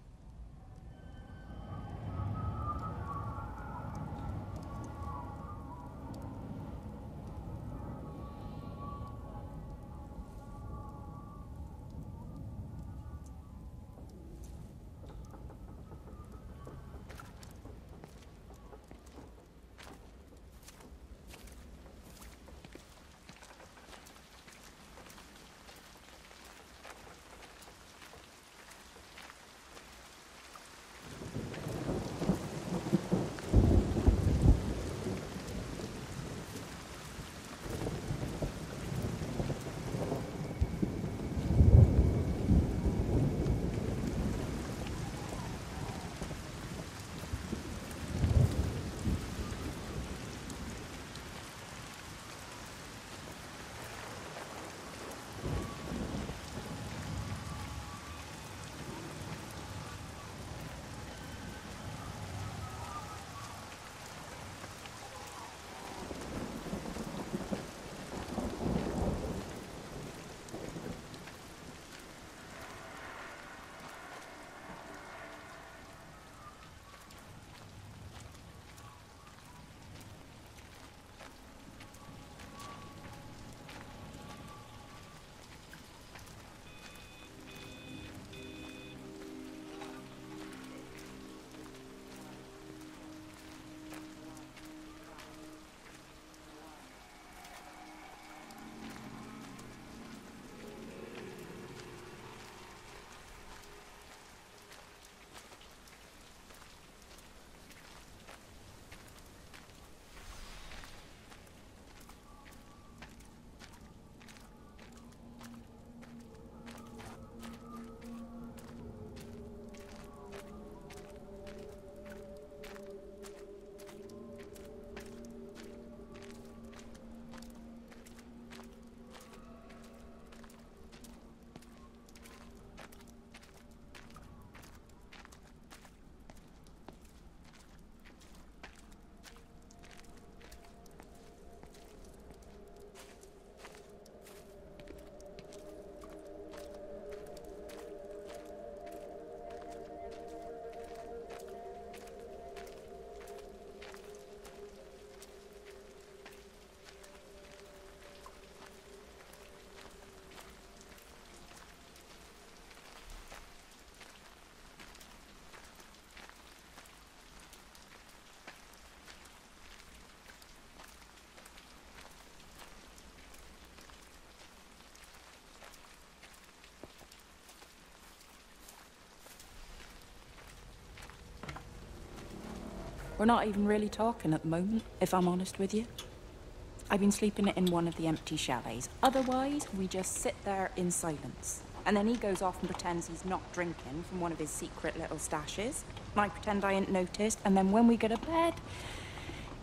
Speaker 18: We're not even really talking at the moment, if I'm honest with you. I've been sleeping in one of the empty chalets. Otherwise, we just sit there in silence. And then he goes off and pretends he's not drinking from one of his secret little stashes. And I pretend I ain't noticed. And then when we go to bed,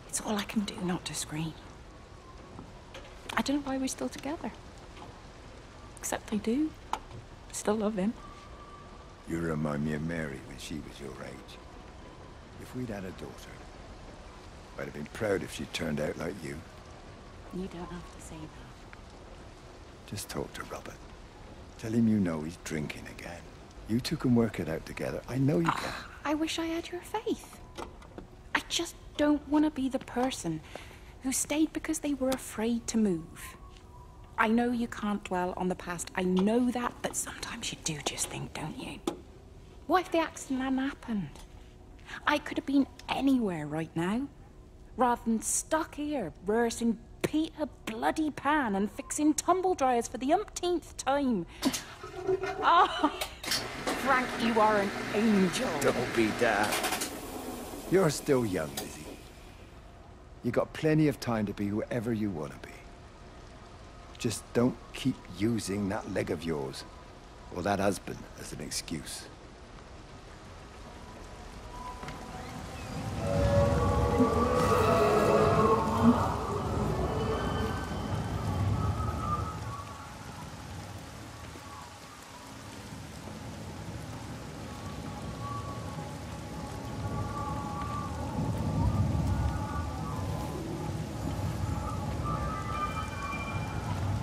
Speaker 18: it's all I can do not to scream. I don't know why we're still together. Except I do. Still love him.
Speaker 12: You remind me of Mary when she was your age. If we'd had a daughter, I'd have been proud if she turned out like you.
Speaker 18: You don't have to say that.
Speaker 12: Just talk to Robert. Tell him you know he's drinking again. You two can work it out together. I know you can.
Speaker 18: I wish I had your faith. I just don't want to be the person who stayed because they were afraid to move. I know you can't dwell on the past. I know that, but sometimes you do just think, don't you? What if the accident hadn't happened? I could have been anywhere right now, rather than stuck here, rehearsing Peter Bloody Pan and fixing tumble dryers for the umpteenth time. Oh, Frank, you are an angel.
Speaker 12: Don't be daft. You're still young, Lizzie. You got plenty of time to be whoever you want to be. Just don't keep using that leg of yours, or that husband, as an excuse.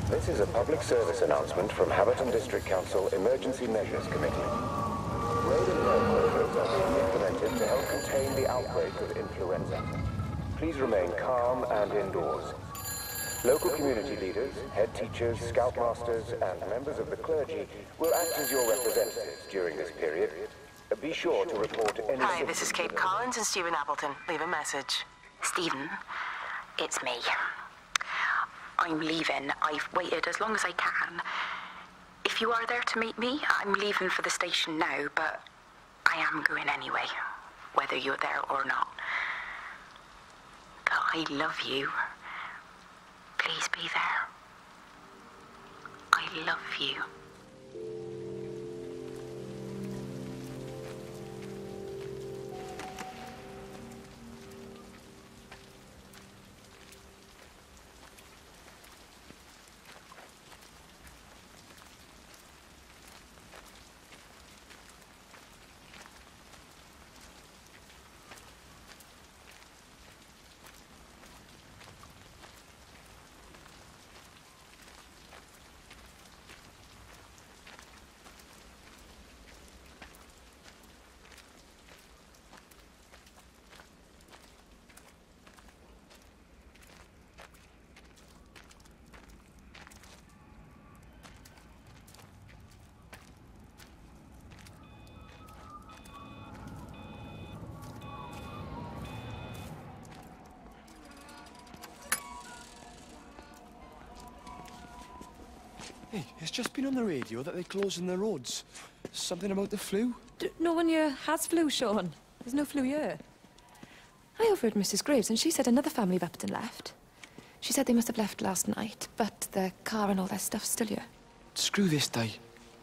Speaker 3: This is a public service announcement from Haverton District Council Emergency Measures Committee. Road and rail closures are being implemented to help contain the outbreak of influenza. Please remain calm and indoors. Local community leaders, head teachers, scoutmasters, and members of the clergy will act as your representatives during this period. Be sure to report any...
Speaker 2: Hi, this is Kate Collins and Stephen Appleton. Leave a message.
Speaker 1: Stephen, it's me. I'm leaving. I've waited as long as I can. If you are there to meet me, I'm leaving for the station now, but I am going anyway, whether you're there or not. But I love you. Please be there. I love you.
Speaker 20: Hey, it's just been on the radio that they're closing the roads. Something about the flu?
Speaker 16: No one here has flu, Sean. There's no flu here. I overheard Mrs. Graves, and she said another family of Upton left. She said they must have left last night, but their car and all their stuff's still here.
Speaker 20: Screw this, Di.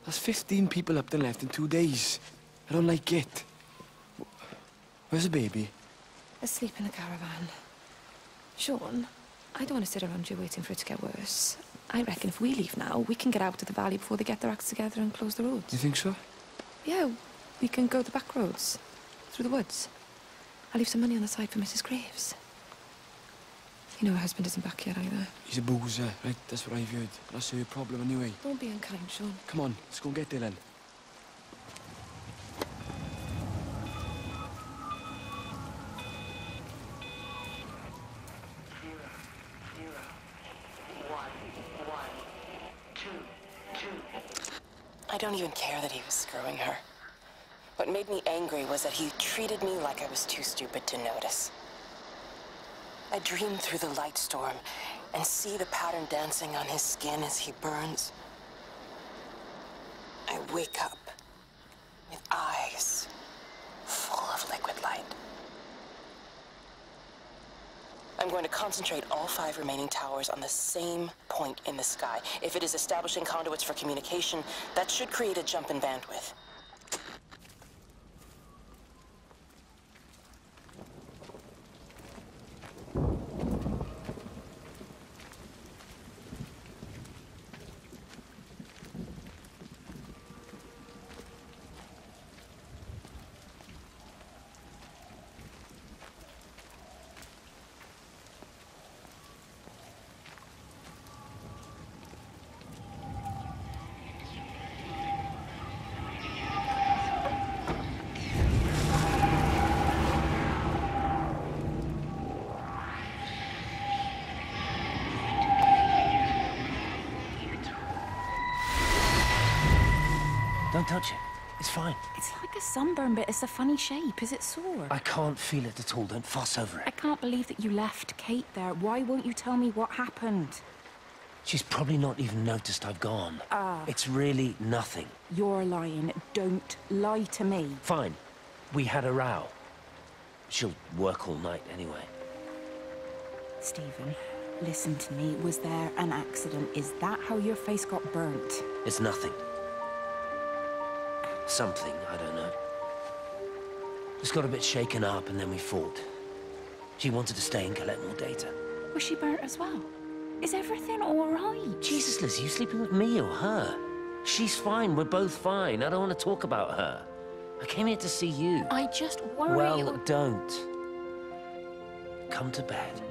Speaker 20: There's 15 people Upton left in 2 days. I don't like it. Where's the baby?
Speaker 16: Asleep in the caravan. Sean, I don't want to sit around here waiting for it to get worse. I reckon if we leave now, we can get out of the valley before they get their acts together and close the roads.
Speaker 20: You think so?
Speaker 16: Yeah, we can go the back roads, through the woods. I'll leave some money on the side for Mrs. Graves. You know her husband isn't back yet either.
Speaker 20: He's a boozer, right? That's what I've heard. That's your problem anyway.
Speaker 16: Don't be unkind, Sean.
Speaker 20: Come on, let's go and get Dylan.
Speaker 2: I don't even care that he was screwing her. What made me angry was that he treated me like I was too stupid to notice. I dream through the light storm and see the pattern dancing on his skin as he burns. I wake up with eyes full of liquid light. I'm going to concentrate all 5 remaining towers on the same point in the sky. If it is establishing conduits for communication, that should create a jump in bandwidth.
Speaker 19: Don't touch it. It's fine.
Speaker 18: It's like a sunburn, but it's a funny shape. Is it sore?
Speaker 19: I can't feel it at all. Don't fuss over
Speaker 18: I
Speaker 19: it.
Speaker 18: can't believe that you left Kate there. Why won't you tell me what happened?
Speaker 19: She's probably not even noticed I've gone.
Speaker 18: Ah.
Speaker 19: It's really nothing.
Speaker 18: You're lying. Don't lie to me.
Speaker 19: Fine. We had a row. She'll work all night anyway.
Speaker 18: Stephen, listen to me. Was there an accident? Is that how your face got burnt?
Speaker 19: It's nothing. Something, I don't know. Just got a bit shaken up and then we fought. She wanted to stay and collect more data.
Speaker 18: Was she burnt as well? Is everything all right?
Speaker 19: Jesus, Liz, are you sleeping with me or her? She's fine, we're both fine. I don't want to talk about her. I came here to see you.
Speaker 18: I just worry.
Speaker 19: Well, don't. Come to bed.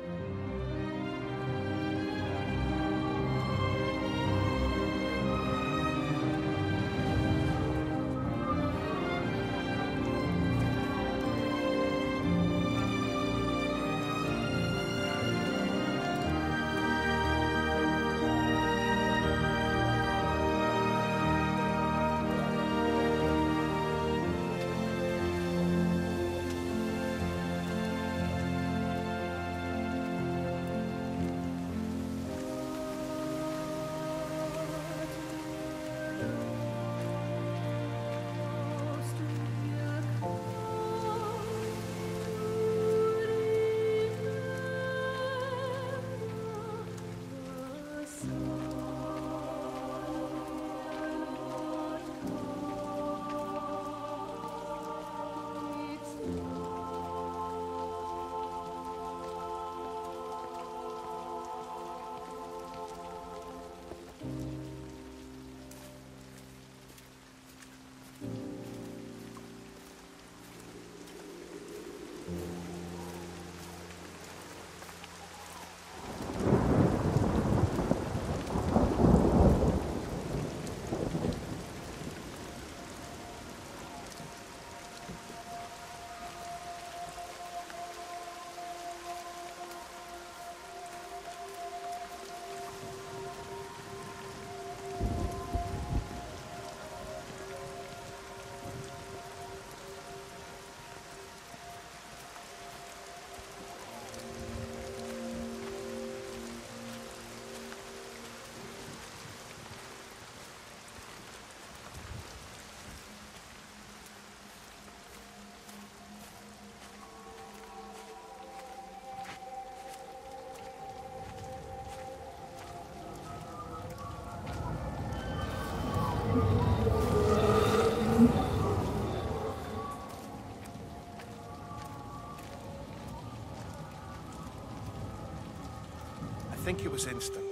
Speaker 14: think it was instant.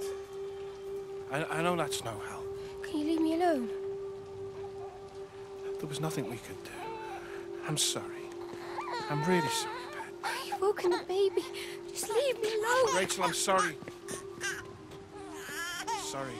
Speaker 14: I know that's no help.
Speaker 21: Can you leave me alone?
Speaker 14: There was nothing we could do. I'm sorry. I'm really sorry, Pet.
Speaker 21: You've woken the baby. Just leave me alone.
Speaker 14: Rachel, I'm sorry. Sorry.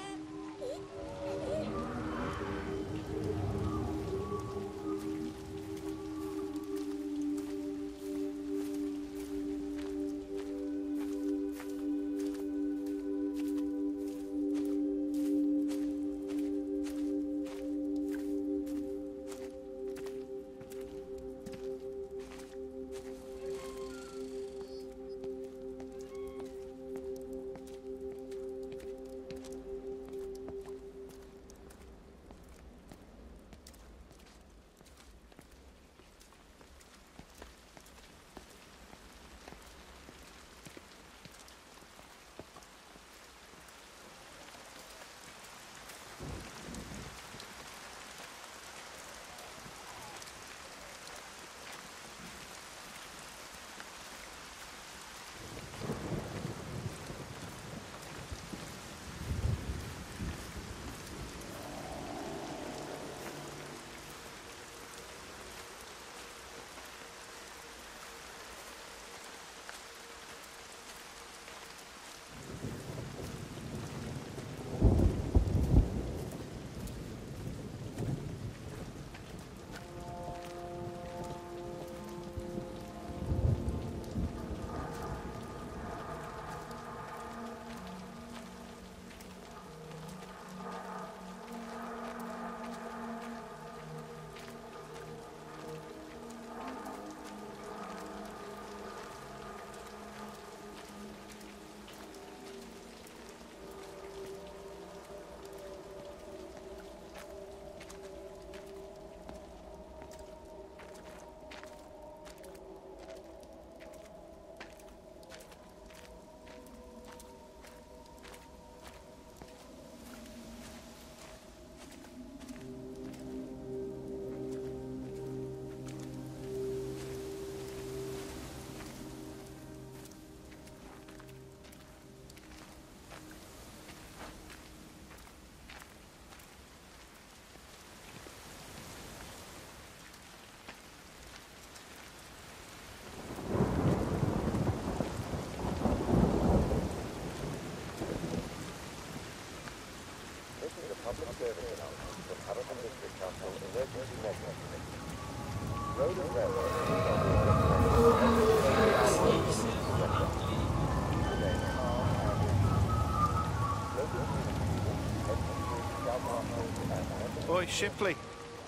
Speaker 14: Oi, Shipley,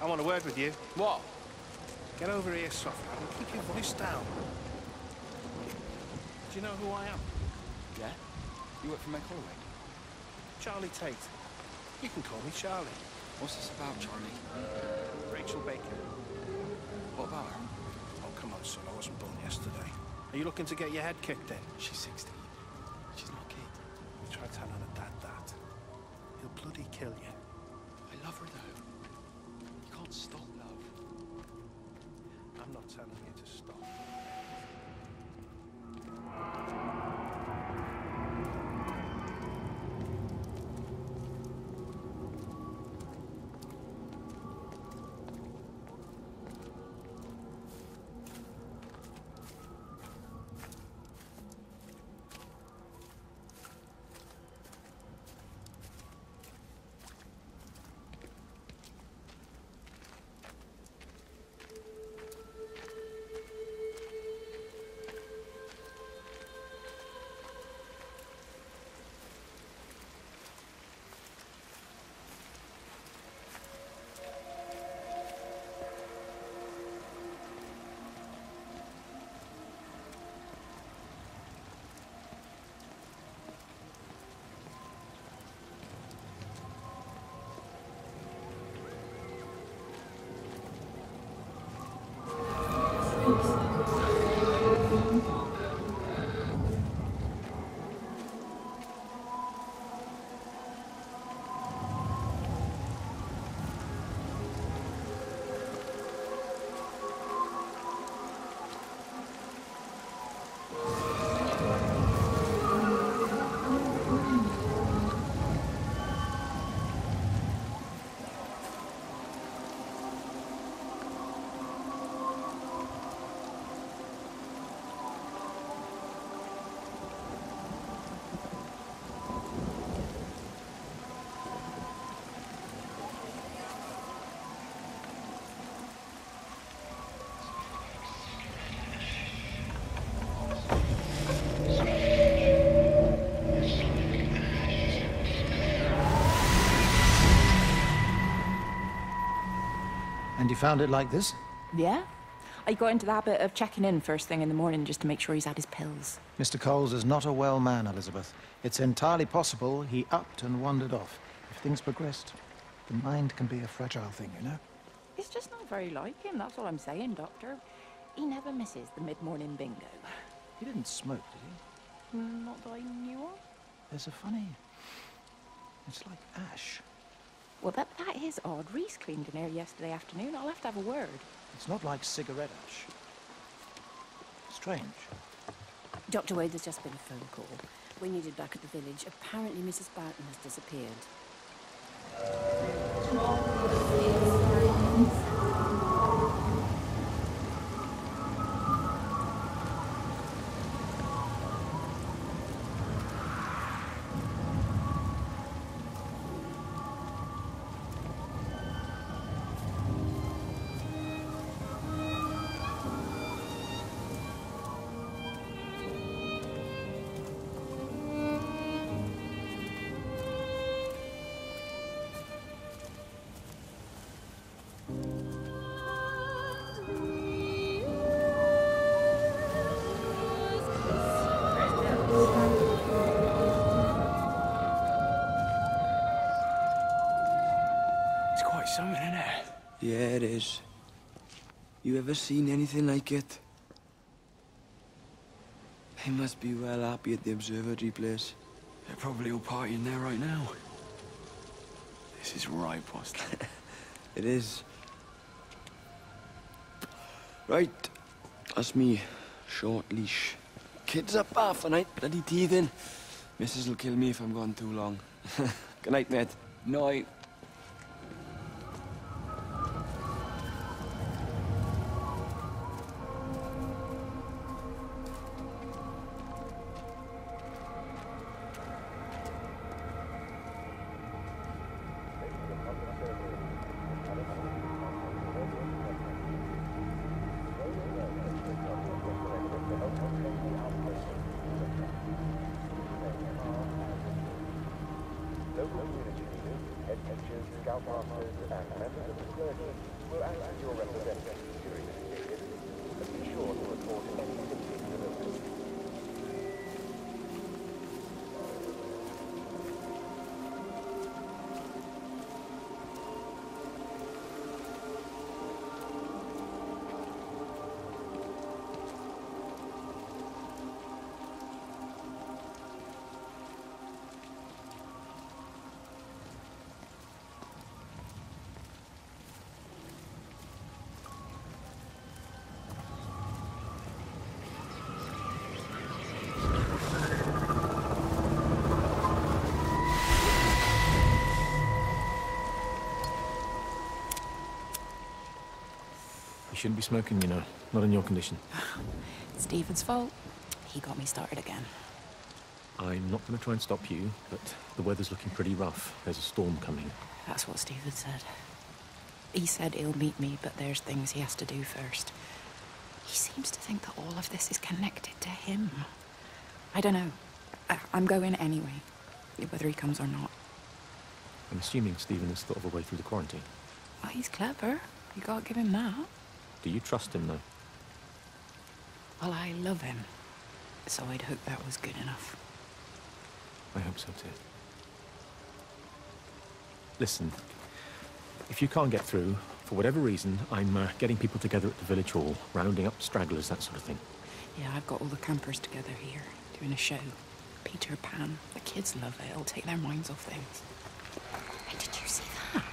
Speaker 14: I want a word with you.
Speaker 20: What?
Speaker 14: Get over here, soft lad, and keep your voice down. Do you know who I am?
Speaker 20: Yeah? You work for McCollway?
Speaker 14: Charlie Tate. You can call me Charlie.
Speaker 20: What's this about, Charlie?
Speaker 14: Rachel Baker.
Speaker 20: What about her?
Speaker 14: Oh, come on, son, I wasn't born yesterday. Are you looking to get your head kicked in?
Speaker 20: She's 16. She's not a kid.
Speaker 14: You try telling her dad that. He'll bloody kill you.
Speaker 20: I love her, though. You can't stop love.
Speaker 14: I'm not telling you to stop.
Speaker 7: And you found it like this?
Speaker 18: Yeah. I got into the habit of checking in first thing in the morning just to make sure he's had his pills.
Speaker 7: Mr. Coles is not a well man, Elizabeth. It's entirely possible he upped and wandered off. If things progressed, the mind can be a fragile thing, you know?
Speaker 18: It's just not very like him, that's all I'm saying, Doctor. He never misses the mid-morning bingo.
Speaker 7: He didn't smoke, did he?
Speaker 18: Not that I knew of.
Speaker 7: There's a funny... It's like ash.
Speaker 18: Well, that is odd. Reese cleaned in here yesterday afternoon. I'll have to have a word.
Speaker 7: It's not like cigarette ash. Strange.
Speaker 8: Dr. Wade, there's just been a phone call. We needed back at the village. Apparently Mrs. Barton has disappeared.
Speaker 20: Something in there. Yeah, it is. You ever seen anything like it? They must be well happy at the observatory place. They're probably all partying there right now. This is right, boss. It is. Right. That's me. Short leash. Kids up half a night, bloody teething. Missus will kill me if I'm gone too long. Good night, mate. Night.
Speaker 10: You shouldn't be smoking, you know. Not in your condition.
Speaker 18: It's Stephen's fault. He got me started again.
Speaker 10: I'm not going to try and stop you, but the weather's looking pretty rough. There's a storm coming.
Speaker 18: That's what Stephen said. He said he'll meet me, but there's things he has to do first. He seems to think that all of this is connected to him. I don't know. I'm going anyway, whether he comes or not.
Speaker 10: I'm assuming Stephen has thought of a way through the quarantine.
Speaker 18: Well, he's clever. You can't give him that.
Speaker 10: Do you trust him, though?
Speaker 18: Well, I love him. So I'd hope that was good enough.
Speaker 10: I hope so, too. Listen, if you can't get through, for whatever reason, I'm getting people together at the village hall, rounding up stragglers, that sort of thing.
Speaker 18: Yeah, I've got all the campers together here, doing a show. Peter Pan. The kids love it. It'll take their minds off things. Hey, did you see that?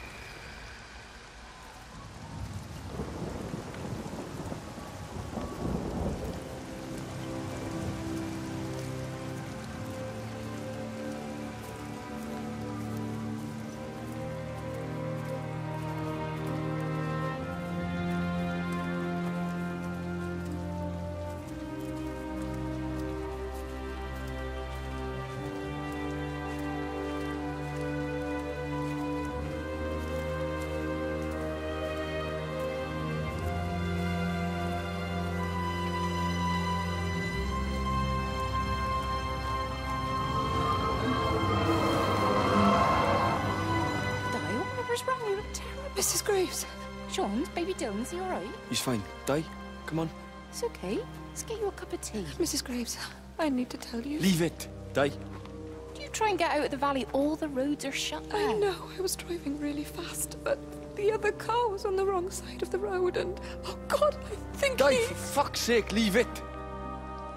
Speaker 16: What's wrong? You look terrible. Mrs. Graves.
Speaker 18: Sean, baby Dylan, is he all right?
Speaker 20: He's fine. Di, come on.
Speaker 18: It's okay. Let's get you a cup of tea.
Speaker 16: Mrs. Graves, I need to tell you.
Speaker 20: Leave it, Di.
Speaker 18: Do you try and get out of the valley? All the roads are shut now.
Speaker 16: I know. I was driving really fast, but the other car was on the wrong side of the road, and oh God, I think
Speaker 20: Di, for fuck's sake, leave it.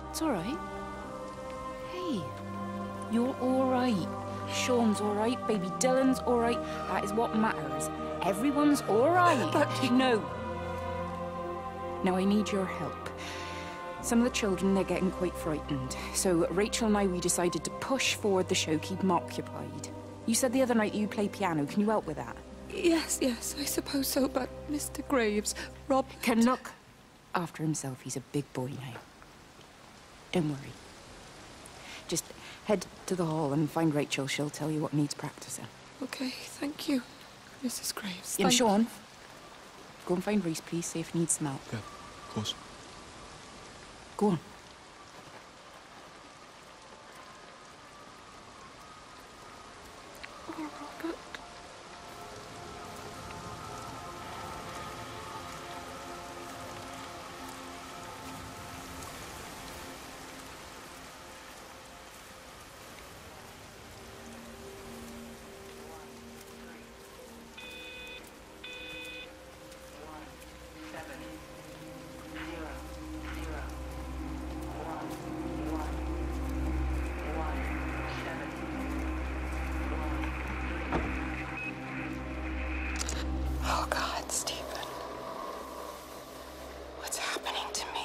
Speaker 18: It's all right. Hey, you're all right. Sean's all right. Baby Dylan's all right. That is what matters. Everyone's all right.
Speaker 16: But
Speaker 18: no. Now I need your help. Some of the children, they're getting quite frightened. So Rachel and I, we decided to push forward the show, keep them occupied. You said the other night you play piano. Can you help with that?
Speaker 16: Yes, I suppose so, but Mr. Graves, Rob
Speaker 18: can look after himself. He's a big boy now. Don't worry. Just head to the hall and find Rachel. She'll tell you what needs practicing.
Speaker 16: Okay, thank you, Mrs. Graves.
Speaker 18: And Sean, go and find Reese, please. See if he needs some help.
Speaker 20: Yeah, of course.
Speaker 18: Go on.
Speaker 16: Oh, Robert.
Speaker 2: Oh, God, Stephen. What's happening to me?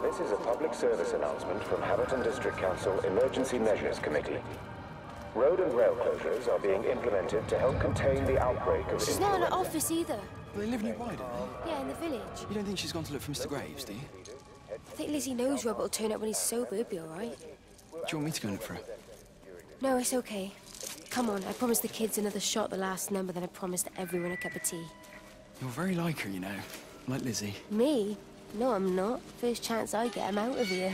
Speaker 3: This is a public service announcement from Haverton District Council Emergency Measures Committee. Road and rail closures are being implemented to help contain the outbreak of
Speaker 21: She's not in her office either.
Speaker 20: They live nearby, don't they?
Speaker 21: Yeah, in the village.
Speaker 20: You don't think she's gone to look for Mr. Graves, do you?
Speaker 21: I think Lizzie knows Robert will turn up when he's sober. He'll be all right.
Speaker 20: Do you want me to go and look for her?
Speaker 21: No, it's okay. Come on, I promised the kids another shot the last number, then I promised everyone a cup of tea.
Speaker 20: You're very like her, you know. Like Lizzie.
Speaker 21: Me? No, I'm not. First chance I get, I'm out of here.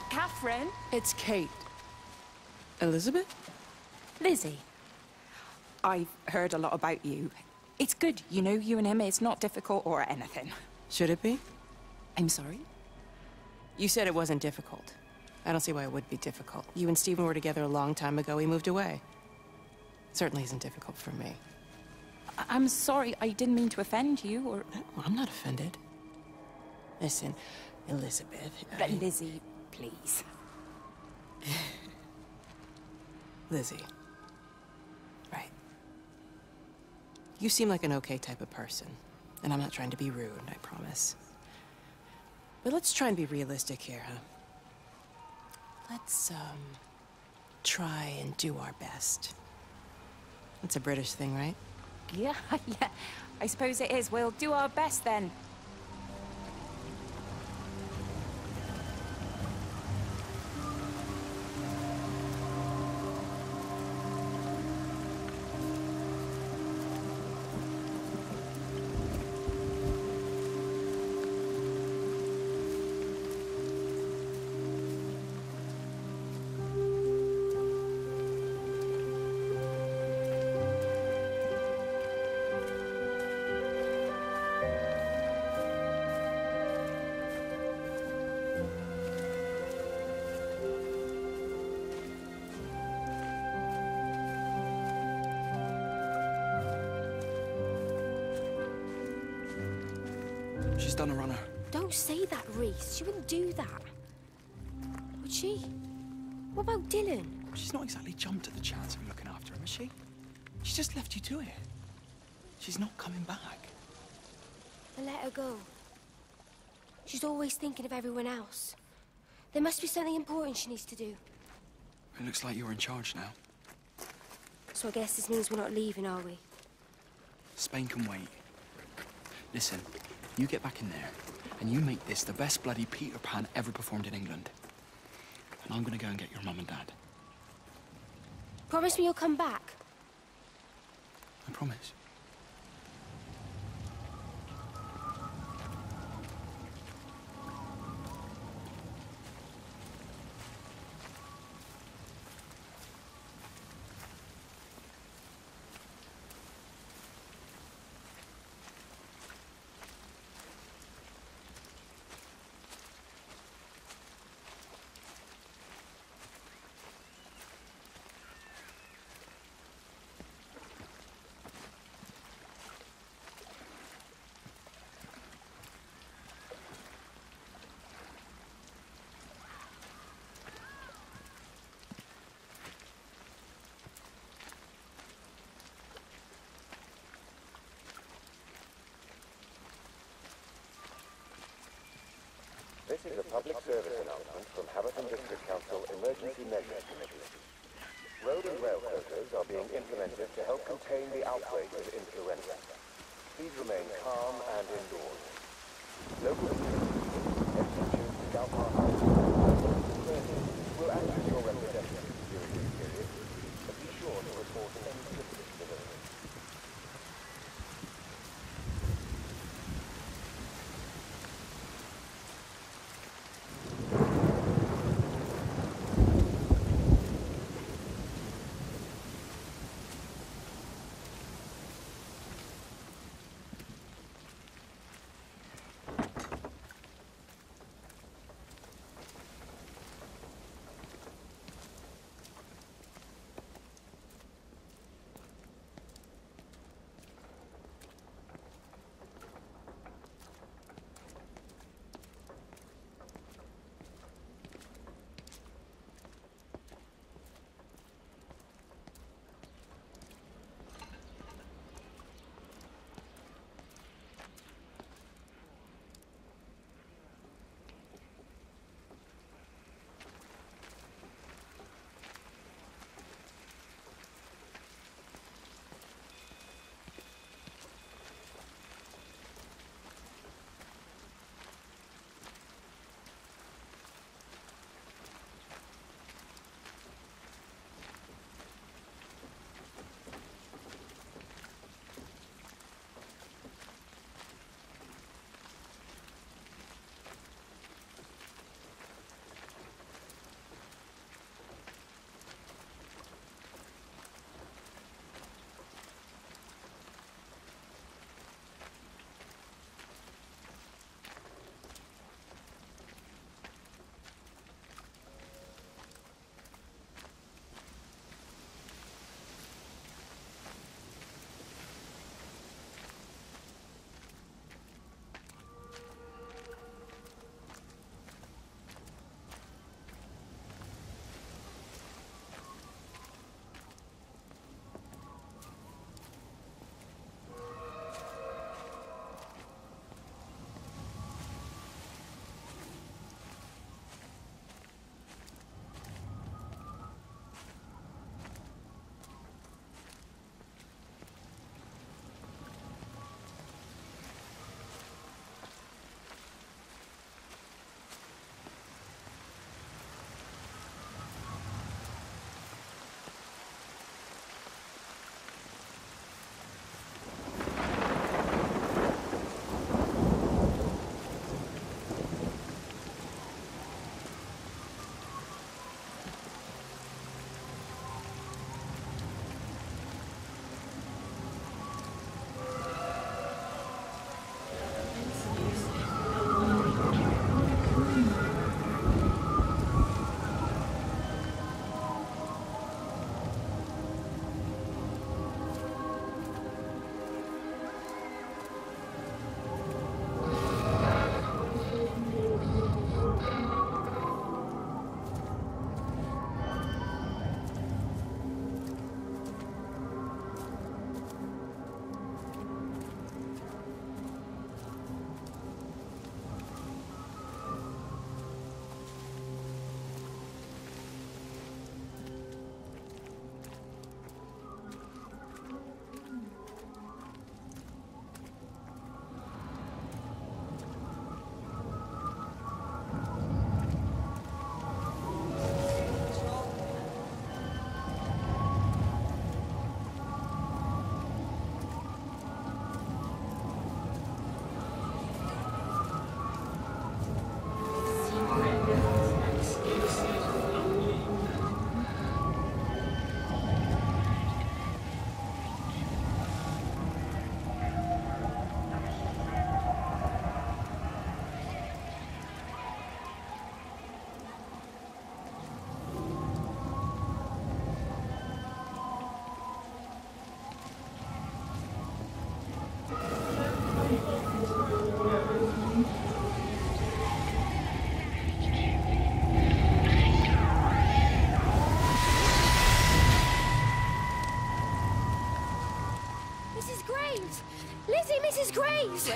Speaker 18: Catherine.
Speaker 6: It's Kate. Elizabeth?
Speaker 18: Lizzie. I've heard a lot about you. It's good, you know, you and him. It's not difficult or anything.
Speaker 6: Should it be?
Speaker 18: I'm sorry?
Speaker 6: You said it wasn't difficult. I don't see why it would be difficult. You and Stephen were together a long time ago. He moved away. Certainly isn't difficult for me.
Speaker 18: I'm sorry. I didn't mean to offend you, or...
Speaker 6: Well, I'm not offended. Listen, Elizabeth...
Speaker 18: Lizzie, please.
Speaker 6: Lizzie. Right. You seem like an okay type of person. And I'm not trying to be rude, I promise. But let's try and be realistic here, huh? Let's, try and do our best. That's a British thing, right?
Speaker 18: Yeah, yeah. I suppose it is. We'll do our best then.
Speaker 20: just done a runner.
Speaker 21: Don't say that, Reese. She wouldn't do that. Would she? What about Dylan?
Speaker 20: She's not exactly jumped at the chance of looking after him, has she? She's just left you to it. She's not coming back.
Speaker 21: Then let her go. She's always thinking of everyone else. There must be something important she needs to do.
Speaker 20: It looks like you're in charge now.
Speaker 21: So I guess this means we're not leaving, are we?
Speaker 20: Spain can wait. Listen, you get back in there, and you make this the best bloody Peter Pan ever performed in England. And I'm gonna go and get your mum and dad.
Speaker 21: Promise me you'll come back.
Speaker 20: I promise.
Speaker 3: This is a public service announcement from Haverton District Council Emergency Measures Committee. Road and rail closures are being implemented to help contain the outbreak of influenza. Please remain calm and indoors. Local head teachers, scout masters, will act as your representatives during this period, but be sure to report any symptoms of illness.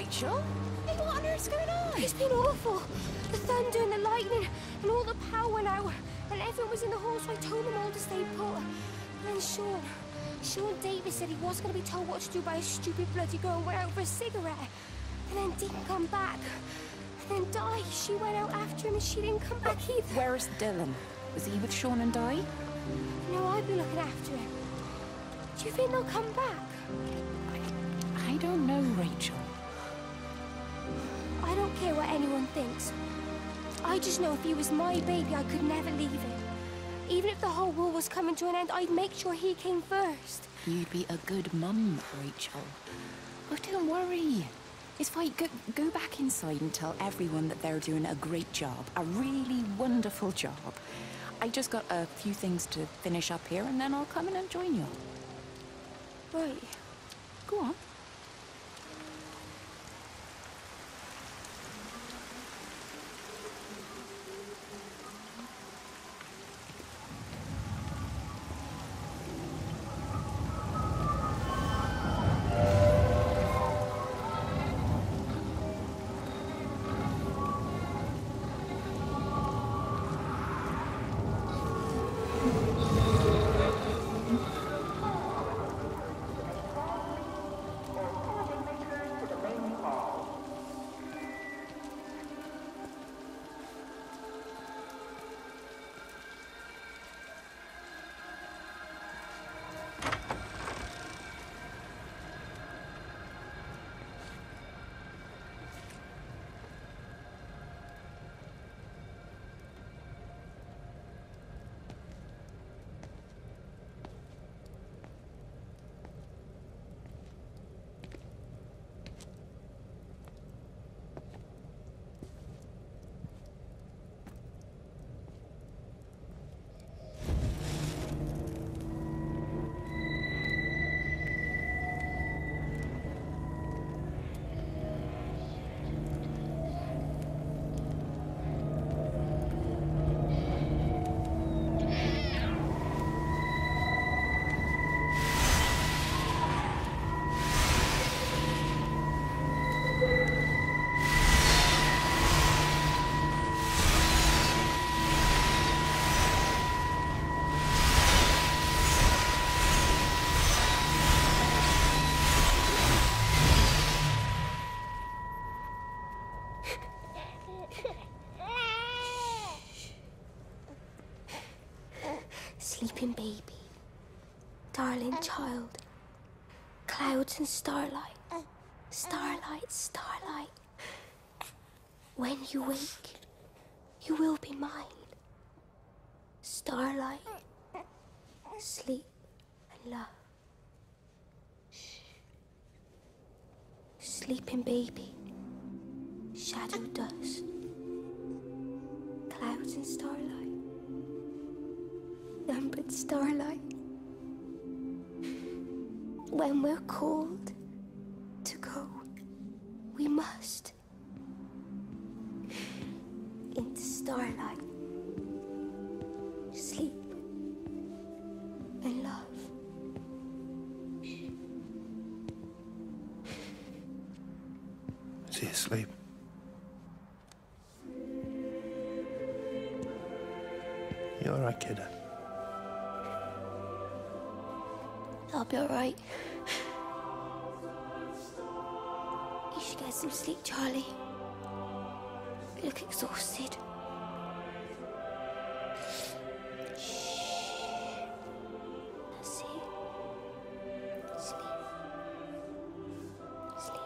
Speaker 18: Rachel? Hey, what on earth's going on?
Speaker 21: It's been awful. The thunder and the lightning and all the power went out. And everyone was in the hall, so I told them all to stay put. And then Sean Davis said he wasn't going to be told what to do by a stupid bloody girl and went out for a cigarette. And then didn't come back. And then Di, she went out after him and she didn't come back either.
Speaker 18: Where's Dylan? Was he with Sean and Di?
Speaker 21: No, I've been looking after him. Do you think they'll come back?
Speaker 18: I don't know, Rachel.
Speaker 21: I don't care what anyone thinks. I just know if he was my baby, I could never leave him. Even if the whole world was coming to an end, I'd make sure he came first.
Speaker 18: You'd be a good mum, Rachel. Oh, don't worry. It's fine. Go back inside and tell everyone that they're doing a great job. A really wonderful job. I just got a few things to finish up here, and then I'll come in and join you.
Speaker 21: Right.
Speaker 18: Go on.
Speaker 21: Sleeping baby, darling child, clouds and starlight, starlight, starlight. When you wake, you will be mine. Starlight, sleep and love. Sleeping baby, shadow dust, clouds and starlight. Numbered starlight. When we're called to go, we must. Into starlight. Sleep and love.
Speaker 12: Is he asleep? You all right, kid?
Speaker 21: I'll be all right. You should get some sleep, Charlie. You look exhausted. Shh. That's it. Sleep. Sleep.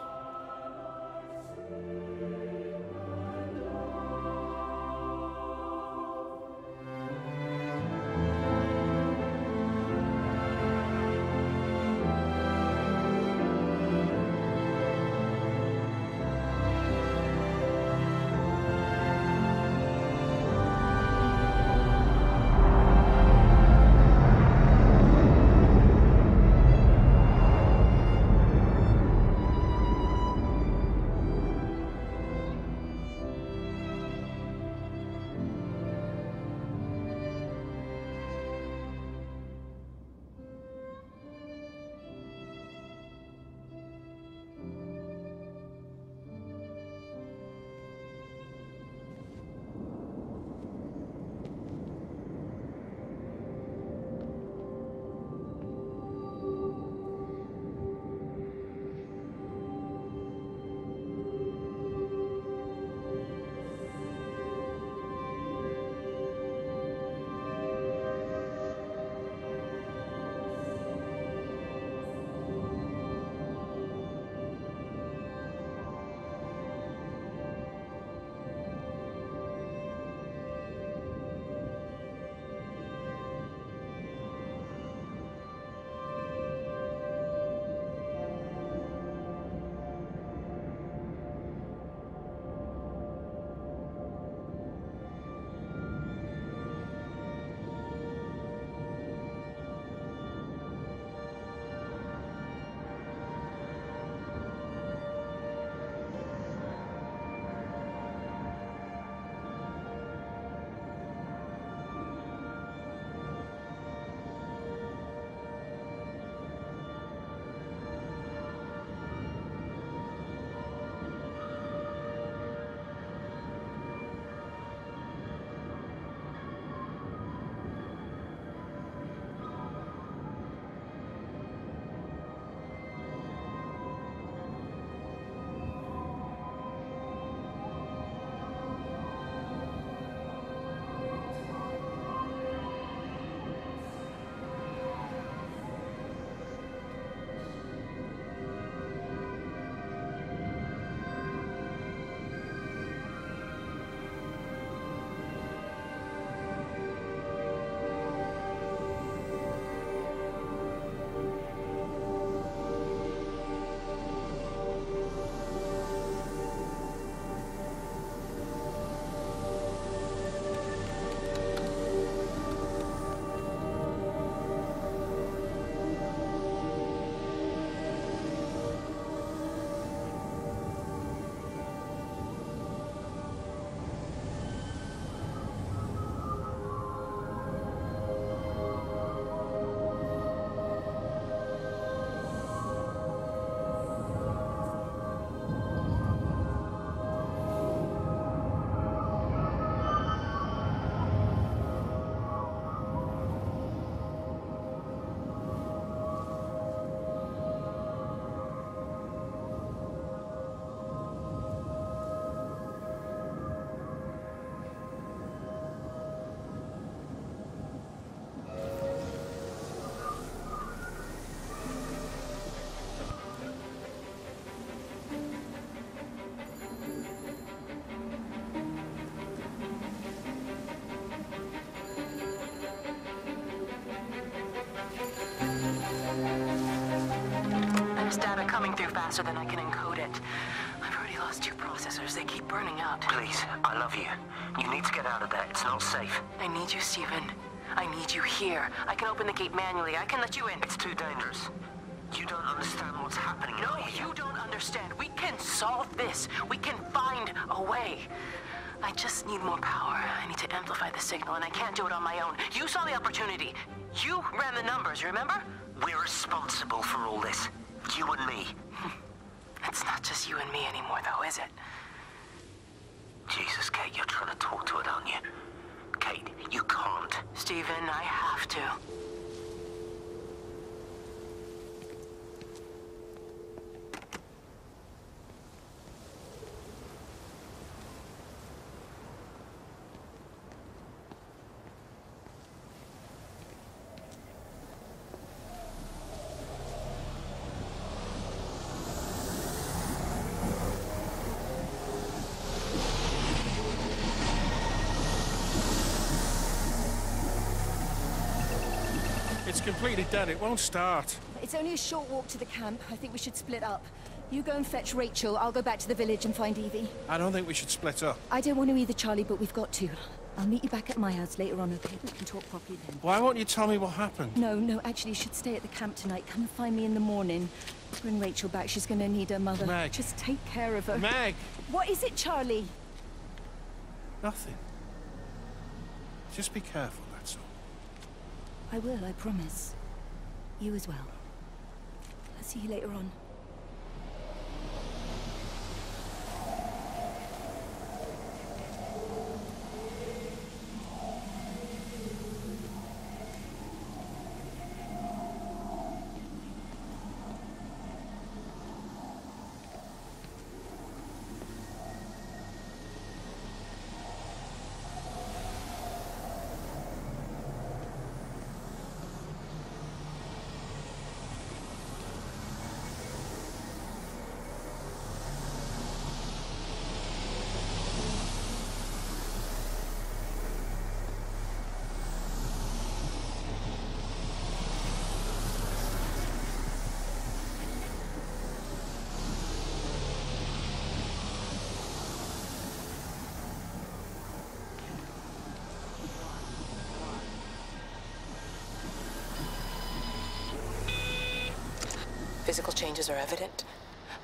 Speaker 2: faster than I can encode it. I've already lost 2 processors. They keep burning out.
Speaker 5: Please, I love you. You need to get out of there. It's not safe.
Speaker 2: I need you, Stephen. I need you here. I can open the gate manually. I can let you in.
Speaker 5: It's too dangerous. You don't understand what's happening.
Speaker 2: No, you don't understand. We can solve this. We can find a way. I just need more power. I need to amplify the signal, and I can't do it on my own. You saw the opportunity. You ran the numbers, remember?
Speaker 5: We're responsible for all this. You and me.
Speaker 2: It's not just you and me anymore, though, is it?
Speaker 5: Jesus, Kate, you're trying to talk to it, aren't you? Kate, you can't.
Speaker 2: Stephen, I have to.
Speaker 14: It's completely dead. It won't start.
Speaker 8: It's only a short walk to the camp. I think we should split up. You go and fetch Rachel. I'll go back to the village and find Evie.
Speaker 14: I don't think we should split up.
Speaker 8: I don't want to either, Charlie, but we've got to. I'll meet you back at my house later on, okay? We can talk properly then.
Speaker 14: Why won't you tell me what happened?
Speaker 8: No, actually, you should stay at the camp tonight. Come and find me in the morning. Bring Rachel back. She's going to need her mother.
Speaker 14: Meg.
Speaker 8: Just take care of her.
Speaker 14: Meg!
Speaker 8: What is it, Charlie?
Speaker 14: Nothing. Just be careful, that's all.
Speaker 8: I will, I promise. You as well. I'll see you later on.
Speaker 2: Physical changes are evident.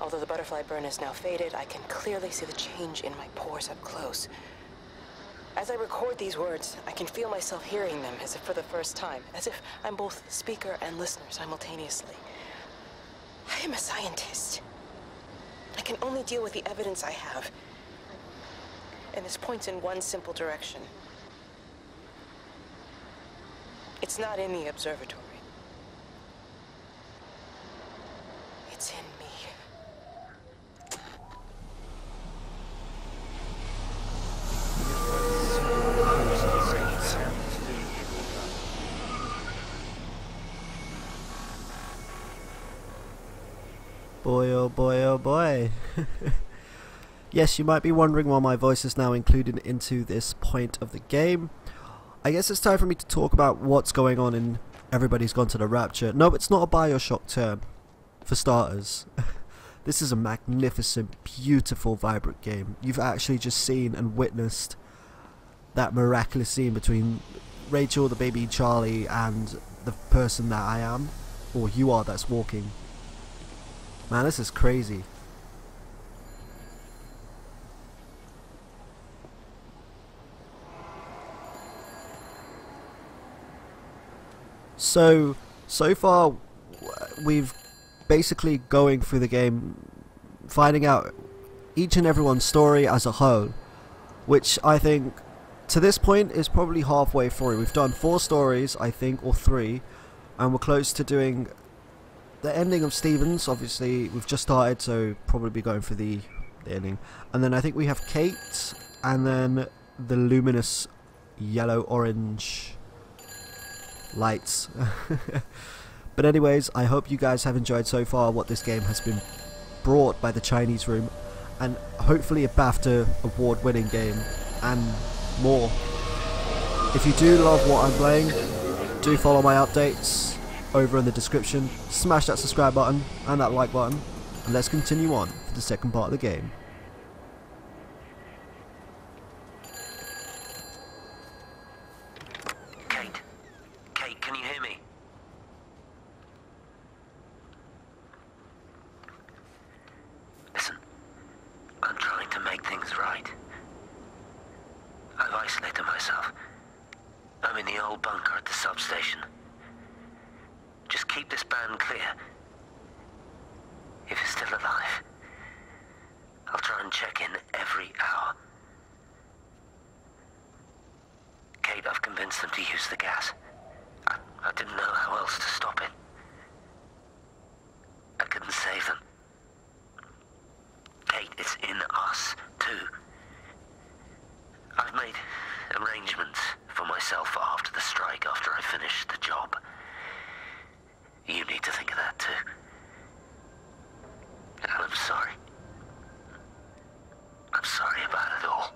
Speaker 2: Although the butterfly burn is now faded, I can clearly see the change in my pores up close. As I record these words, I can feel myself hearing them as if for the first time, as if I'm both speaker and listener simultaneously. I am a scientist. I can only deal with the evidence I have. And this points in one simple direction. It's not in the observatory. It's in me.
Speaker 4: Boy, oh boy, oh boy. Yes, you might be wondering why my voice is now included into this point of the game. I guess it's time for me to talk about what's going on in Everybody's Gone to the Rapture. No, it's not a Bioshock term. For starters, this is a magnificent, beautiful, vibrant game. You've actually just seen and witnessed that miraculous scene between Rachel, the baby Charlie, and the person that I am, or you are, that's walking. Man, this is crazy. So far, we've basically going through the game, finding out each and everyone's story as a whole, which I think to this point is probably halfway through. We've done 4 stories, I think, or 3, and we're close to doing the ending of Stevens. Obviously we've just started, so probably be going for the ending, and then I think we have Kate, and then the luminous yellow orange lights. But anyways, I hope you guys have enjoyed so far what this game has been brought by the Chinese Room, and hopefully a BAFTA award winning game and more. If you do love what I'm playing, do follow my updates over in the description, smash that subscribe button and that like button, and let's continue on for the second part of the game.
Speaker 5: Kate? Kate, can you hear me? Listen, I'm trying to make things right. I've isolated myself. I'm in the old bunker at the substation. Just keep this band clear. If it's still alive, I'll try and check in every hour. Kate, I've convinced them to use the gas. I didn't know how else to stop it. I couldn't save them. Kate, it's in us, too. I've made arrangements for myself after the strike, after I finish the job. You need to think of that, too. And I'm sorry. I'm sorry about it all.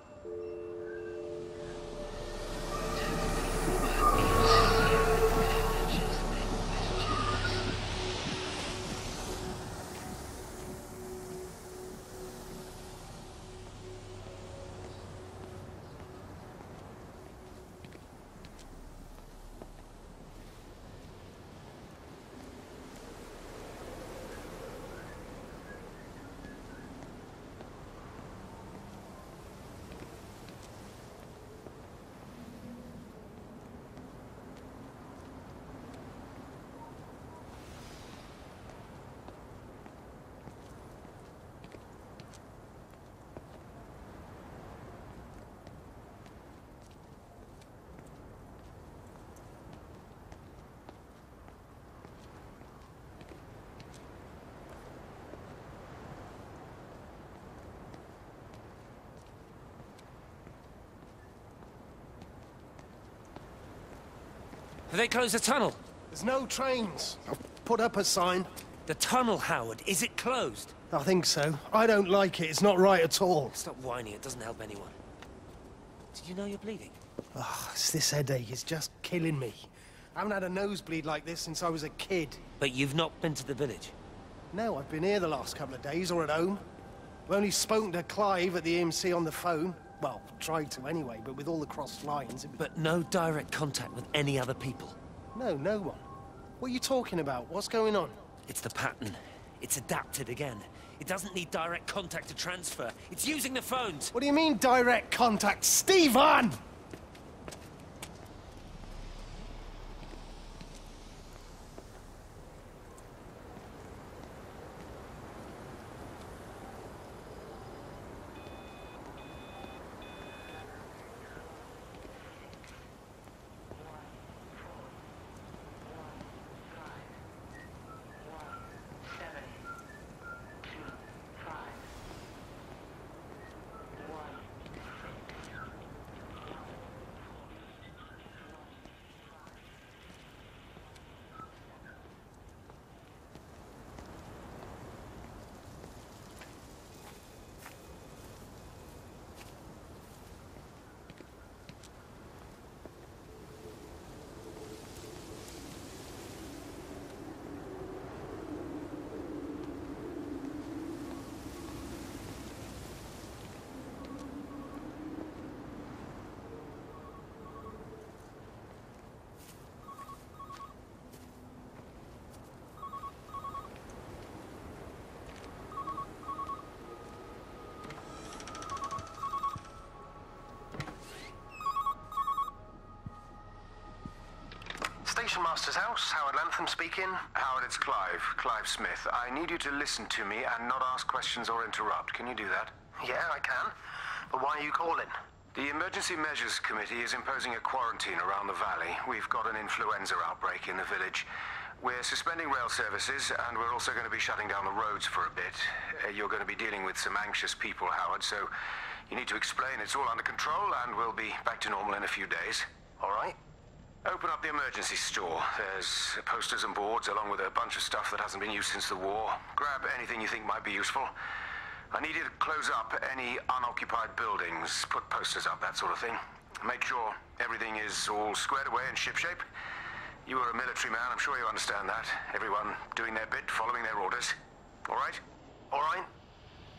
Speaker 19: Have they closed the tunnel?
Speaker 17: There's no trains. I've put up a sign.
Speaker 19: The tunnel, Howard, is it closed?
Speaker 17: I think so. I don't like it. It's not right at all.
Speaker 19: Stop whining, it doesn't help anyone. Did you know you're bleeding?
Speaker 17: Oh, it's this headache. It's just killing me. I haven't had a nosebleed like this since I was a kid.
Speaker 19: But you've not been to the village?
Speaker 17: No, I've been here the last couple of days, or at home. I've only spoken to Clive at the EMC on the phone. Well, tried to anyway, but with all the crossed lines...
Speaker 19: But no direct contact with any other people?
Speaker 17: No, no one. What are you talking about? What's going on?
Speaker 19: It's the pattern. It's adapted again. It doesn't need direct contact to transfer. It's using the phones.
Speaker 17: What do you mean, direct contact? Stephen!
Speaker 14: Station Master's house, Howard Lantham speaking. Howard, it's Clive. Clive Smith. I need you to listen to me and not ask questions or interrupt. Can you do that?
Speaker 17: Yeah, I can. But why are you calling?
Speaker 14: The Emergency Measures Committee is imposing a quarantine around the valley. We've got an influenza outbreak in the village. We're suspending rail services, and we're also going to be shutting down the roads for a bit. You're going to be dealing with some anxious people, Howard, so you need to explain it's all under control, and we'll be back to normal in a few days. All right? Open up the emergency store. There's posters and boards, along with a bunch of stuff that hasn't been used since the war. Grab anything you think might be useful. I need you to close up any unoccupied buildings, put posters up, that sort of thing. Make sure everything is all squared away and shipshape. You are a military man, I'm sure you understand that. Everyone doing their bit, following their orders. All right?
Speaker 5: All right?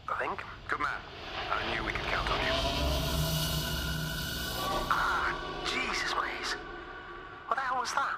Speaker 5: I think.
Speaker 14: Good man. I knew we could count on you.
Speaker 5: Ah, Jesus, Maze. What the hell was that?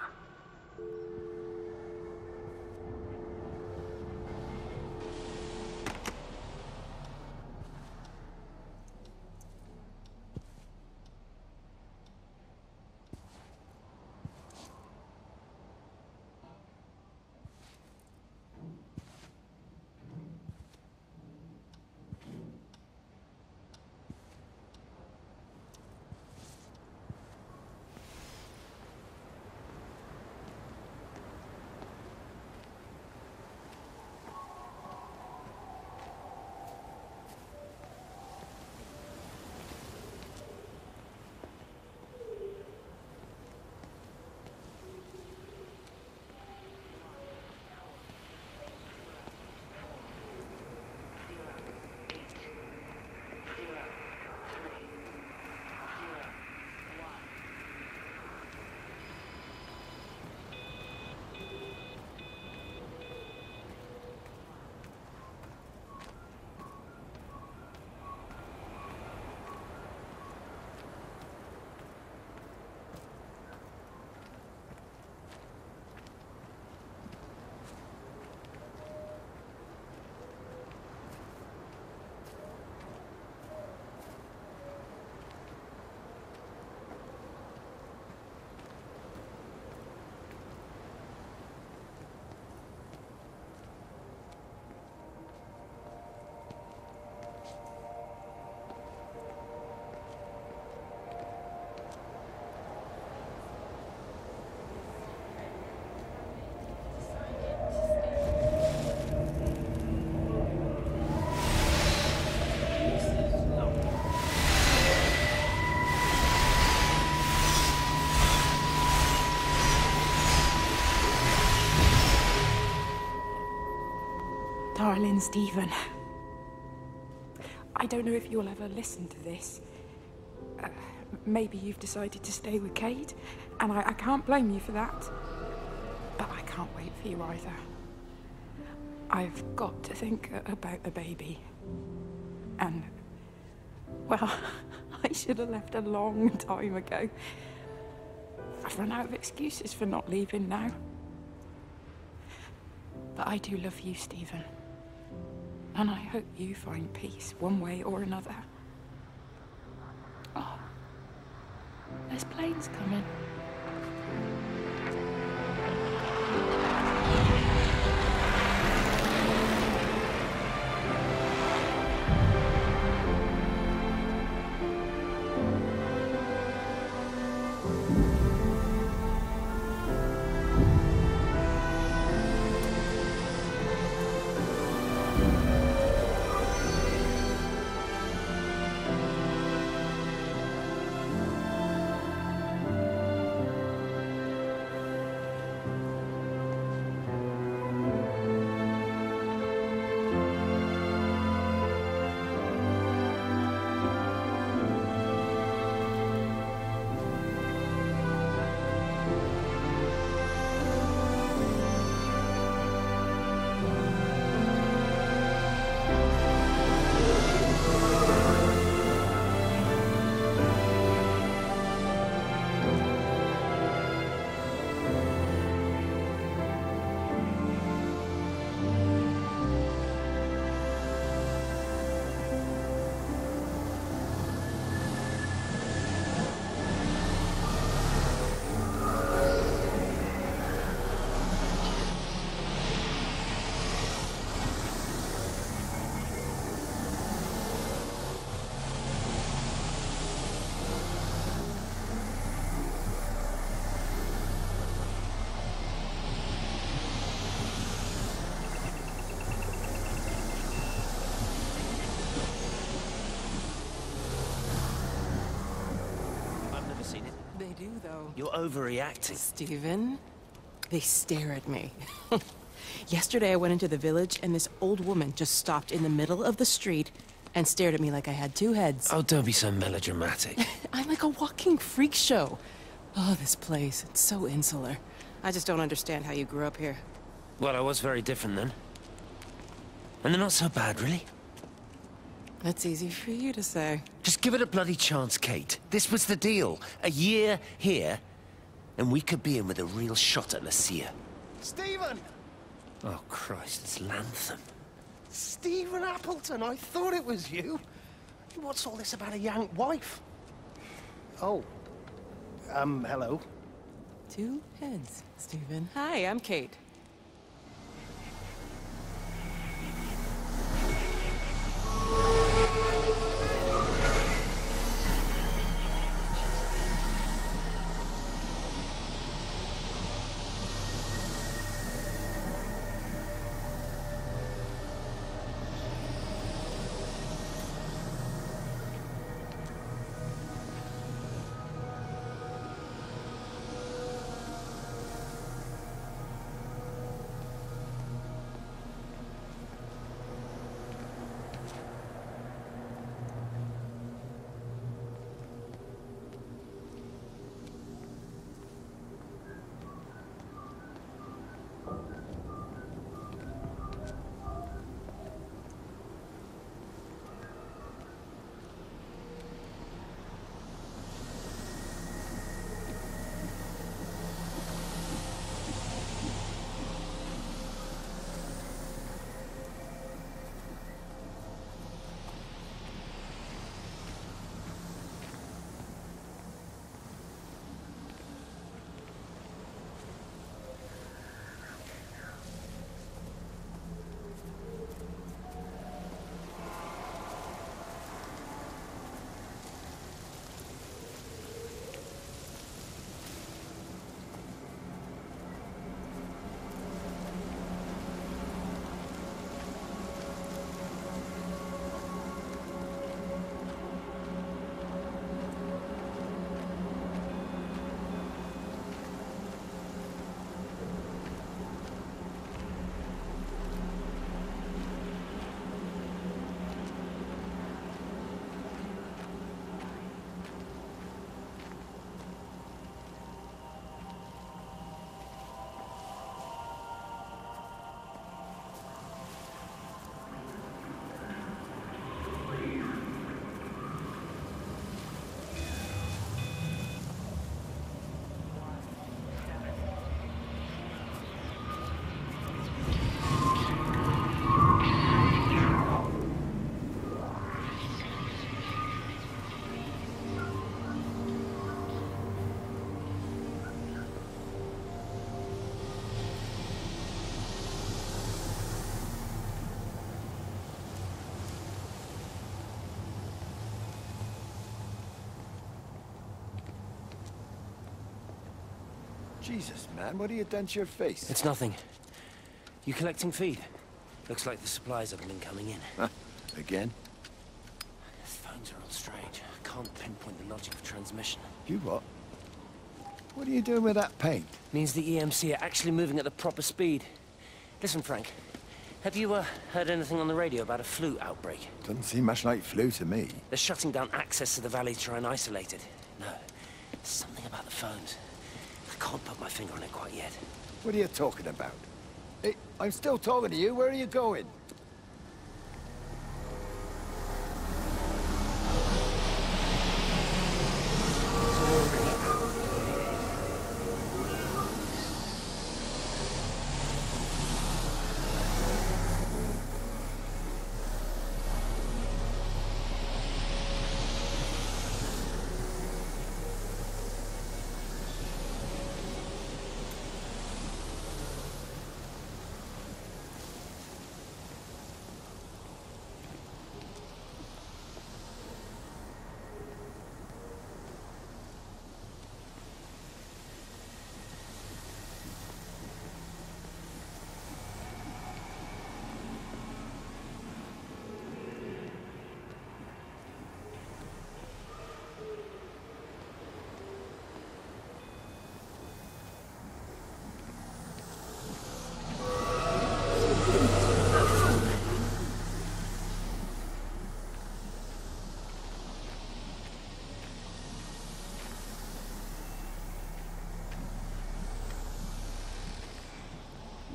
Speaker 11: Darling Stephen, I don't know if you'll ever listen to this. Maybe you've decided to stay with Kate, and I can't blame you for that. But I can't wait for you either. I've got to think about the baby. And, well, I should have left a long time ago. I've run out of excuses for not leaving now. But I do love you, Stephen. And I hope you find peace one way or another. Oh, there's planes coming.
Speaker 19: You're overreacting.
Speaker 6: Stephen, they stare at me. Yesterday I went into the village and this old woman just stopped in the middle of the street and stared at me like I had two heads.
Speaker 19: Oh, don't be so melodramatic.
Speaker 6: I'm like a walking freak show. Oh, this place, it's so insular. I just don't understand how you grew up here.
Speaker 19: Well, I was very different then. And they're not so bad, really.
Speaker 6: That's easy for you to say.
Speaker 19: Just give it a bloody chance, Kate. This was the deal. A year here, and we could be in with a real shot at Lucia.
Speaker 17: Stephen!
Speaker 19: Oh, Christ, it's Lantham.
Speaker 17: Stephen Appleton, I thought it was you. What's all this about a Yank wife? Oh. Hello.
Speaker 6: Two heads, Stephen. Hi, I'm Kate.
Speaker 12: Jesus, man, what have you done to your face?
Speaker 19: It's nothing. You collecting feed? Looks like the supplies haven't been coming in.
Speaker 12: Huh? Again?
Speaker 19: The phones are all strange. I can't pinpoint the logic of transmission.
Speaker 12: You what? What are you doing with that paint?
Speaker 19: Means the EMC are actually moving at the proper speed. Listen, Frank. Have you heard anything on the radio about a flu outbreak?
Speaker 12: Doesn't seem much like flu to me.
Speaker 19: They're shutting down access to the valley to try and isolate it. No, there's something about the phones. I can't put my finger on it quite yet.
Speaker 12: What are you talking about? Hey, I'm still talking to you. Where are you going?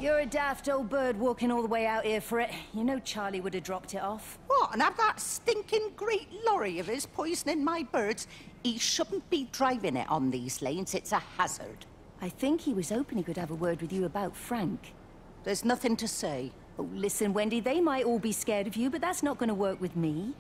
Speaker 9: You're a daft old bird walking all the way out here for it. You know Charlie would have dropped it off.
Speaker 13: What, and have that stinking great lorry of his poisoning my birds? He shouldn't be driving it on these lanes. It's a hazard.
Speaker 9: I think he was hoping he could have a word with you about Frank.
Speaker 13: There's nothing to say.
Speaker 9: Oh, listen, Wendy, they might all be scared of you, but that's not going to work with me.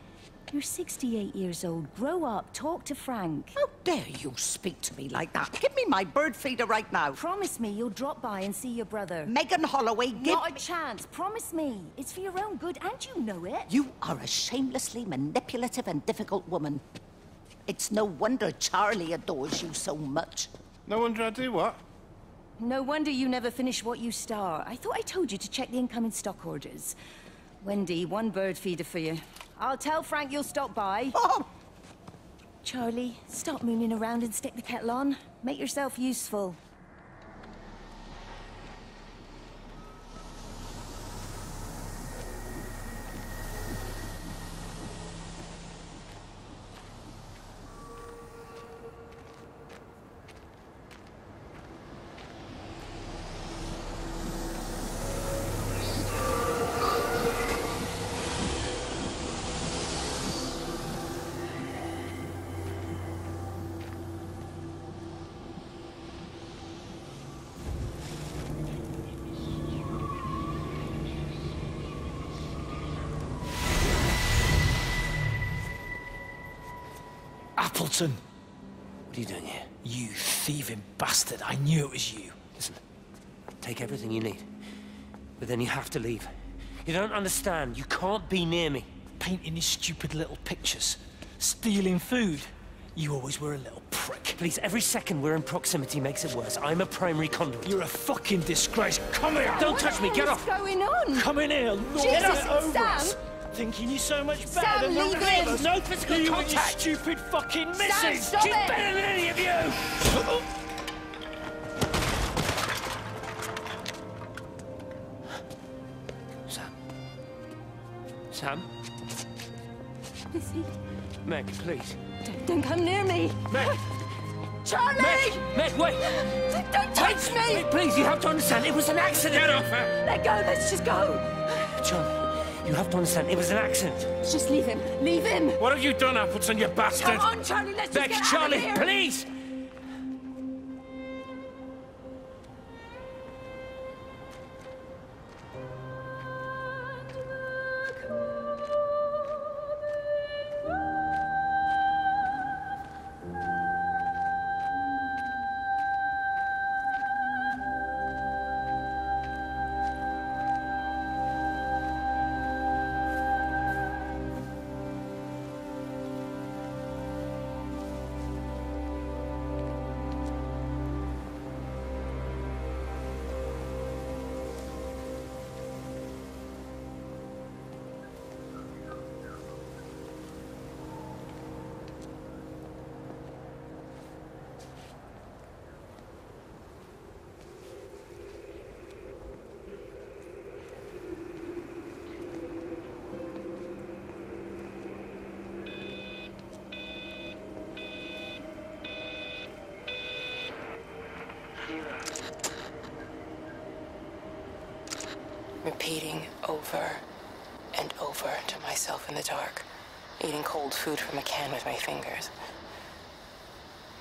Speaker 9: You're 68 years old. Grow up. Talk to Frank.
Speaker 13: How dare you speak to me like that? Give me my bird feeder right now.
Speaker 9: Promise me you'll drop by and see your brother.
Speaker 13: Megan Holloway, give
Speaker 9: Not a chance. Promise me. It's for your own good, and you know it.
Speaker 13: You are a shamelessly manipulative and difficult woman. It's no wonder Charlie adores you so much.
Speaker 22: No wonder I do what?
Speaker 9: No wonder you never finish what you start. I thought I told you to check the incoming stock orders. Wendy, one bird feeder for you. I'll tell Frank you'll stop by.
Speaker 13: Oh!
Speaker 9: Charlie, stop mooning around and stick the kettle on. Make yourself useful.
Speaker 15: Appleton!
Speaker 19: What are you doing here?
Speaker 15: You thieving bastard. I knew it was you.
Speaker 19: Listen, take everything you need. But then you have to leave. You don't understand. You can't be near me.
Speaker 15: Painting these stupid little pictures. Stealing food. You always were a little prick.
Speaker 19: Please, every second we're in proximity makes it worse. I'm a primary conduit.
Speaker 15: You're a fucking disgrace. Come here!
Speaker 19: Don't touch me, get off!
Speaker 9: What's going on?
Speaker 15: Come in here, Lord.
Speaker 9: Jesus,
Speaker 15: Get over
Speaker 9: Sam!
Speaker 15: us. Thinking you're so much better
Speaker 9: Sam,
Speaker 15: than the
Speaker 9: leave
Speaker 15: rest of
Speaker 9: him.
Speaker 15: us.
Speaker 19: No physical
Speaker 15: you
Speaker 19: contact.
Speaker 15: and your stupid fucking missus.
Speaker 9: Sam, stop
Speaker 15: She's
Speaker 9: it.
Speaker 15: better than any of you.
Speaker 19: Sam?
Speaker 9: Lizzie,
Speaker 19: Meg, please.
Speaker 9: don't come near me.
Speaker 19: Meg!
Speaker 9: Charlie!
Speaker 19: Meg, wait!
Speaker 9: Don't touch me!
Speaker 19: Meg, please, you have to understand, it was an accident!
Speaker 22: Get off her!
Speaker 9: Let go, let's just go.
Speaker 19: Charlie, you have to understand, it was an accident.
Speaker 9: Just leave him. Leave him.
Speaker 22: What have you done, Appleton, you bastard?
Speaker 9: Come on, Charlie, let's just
Speaker 19: Meg,
Speaker 9: get
Speaker 19: Charlie,
Speaker 9: out of here.
Speaker 19: please!
Speaker 2: Repeating over and over to myself in the dark, eating cold food from a can with my fingers.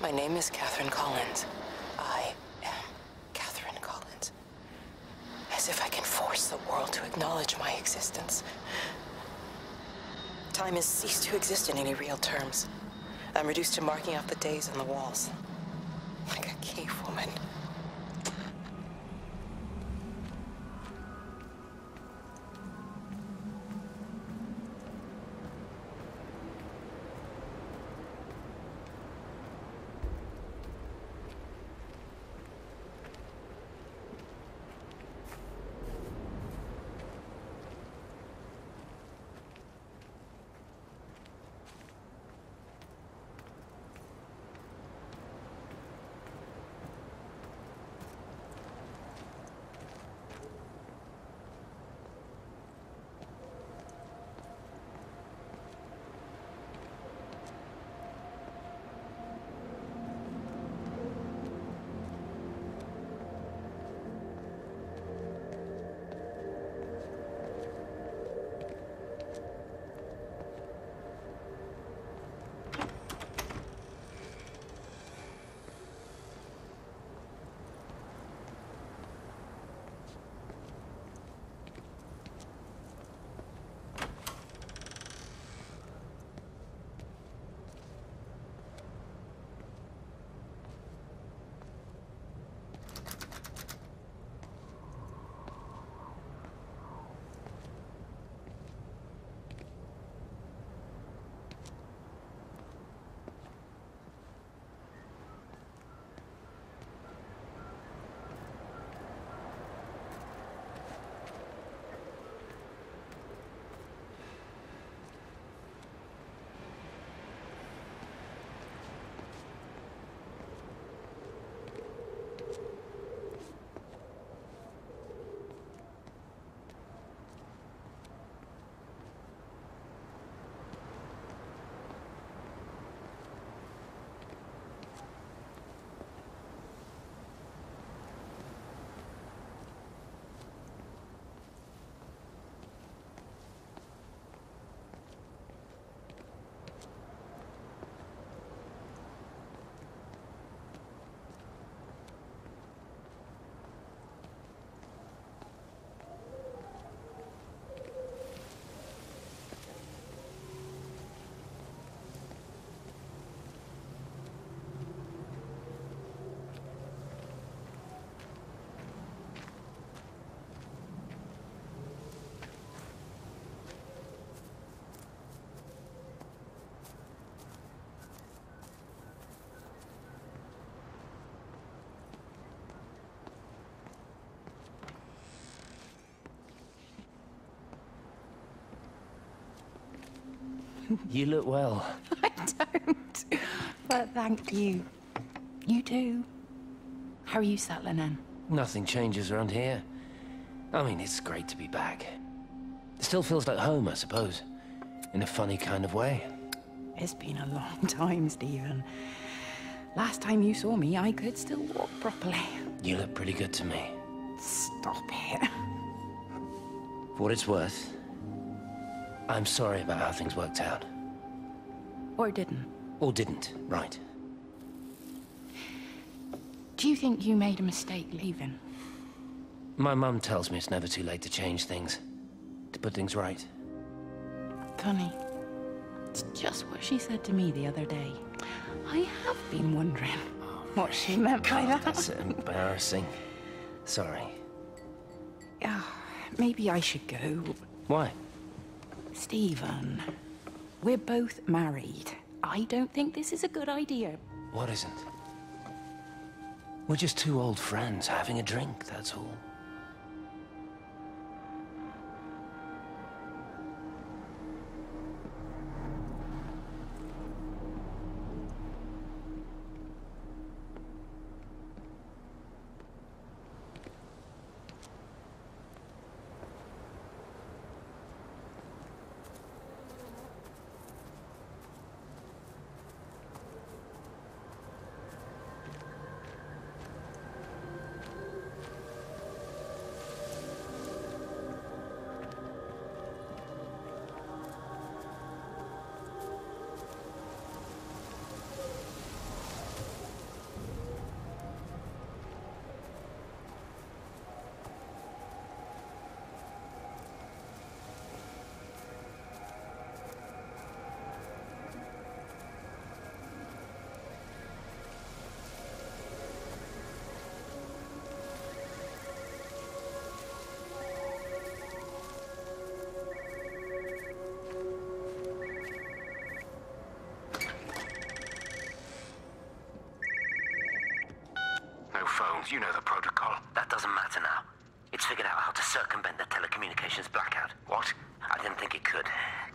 Speaker 2: My name is Catherine Collins. I am Catherine Collins. As if I can force the world to acknowledge my existence. Time has ceased to exist in any real terms. I'm reduced to marking off the days on the walls. Like a cave woman.
Speaker 19: You look well.
Speaker 18: I don't. But thank you. You do. How are you settling in?
Speaker 19: Nothing changes around here. I mean, it's great to be back. It still feels like home, I suppose. In a funny kind of way.
Speaker 18: It's been a long time, Stephen. Last time you saw me, I could still walk properly.
Speaker 19: You look pretty good to me.
Speaker 18: Stop it.
Speaker 19: For what it's worth, I'm sorry about how things worked out.
Speaker 18: Or didn't.
Speaker 19: Or didn't, right.
Speaker 18: Do you think you made a mistake leaving?
Speaker 19: My mum tells me it's never too late to change things. To put things right.
Speaker 18: Funny. It's just what she said to me the other day. I have been wondering what she meant by that.
Speaker 19: That's embarrassing. Sorry.
Speaker 18: Yeah, maybe I should go.
Speaker 19: Why?
Speaker 18: Stephen, we're both married. I don't think this is a good idea.
Speaker 19: What isn't? We're just two old friends having a drink, that's all.
Speaker 5: You know the protocol. That doesn't matter now. It's figured out how to circumvent the telecommunications blackout. What? I didn't think it could.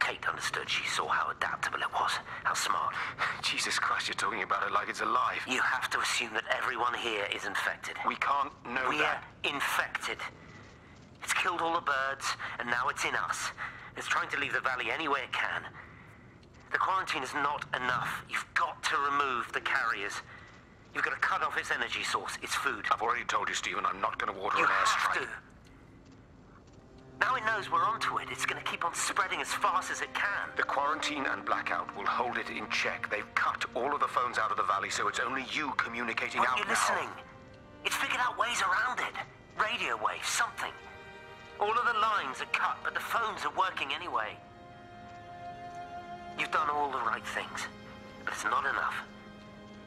Speaker 5: Kate understood. She saw how adaptable it was. How smart.
Speaker 14: Jesus Christ, you're talking about it like it's alive.
Speaker 5: You have to assume that everyone here is infected.
Speaker 14: We can't know that.
Speaker 5: We're infected. It's killed all the birds, and now it's in us. It's trying to leave the valley any way it can. The quarantine is not enough. You've got to remove the carriers. You've got to cut off its energy source, its food.
Speaker 14: I've already told you, Stephen, I'm not going to water
Speaker 5: an
Speaker 14: airstrike.
Speaker 5: You have to. Now it knows we're onto it. It's going to keep on spreading as fast as it can.
Speaker 14: The quarantine and blackout will hold it in check. They've cut all of the phones out of the valley, so it's only you communicating out now.
Speaker 5: Aren't you listening? It's figured out ways around it. Radio waves, something. All of the lines are cut, but the phones are working anyway. You've done all the right things, but it's not enough.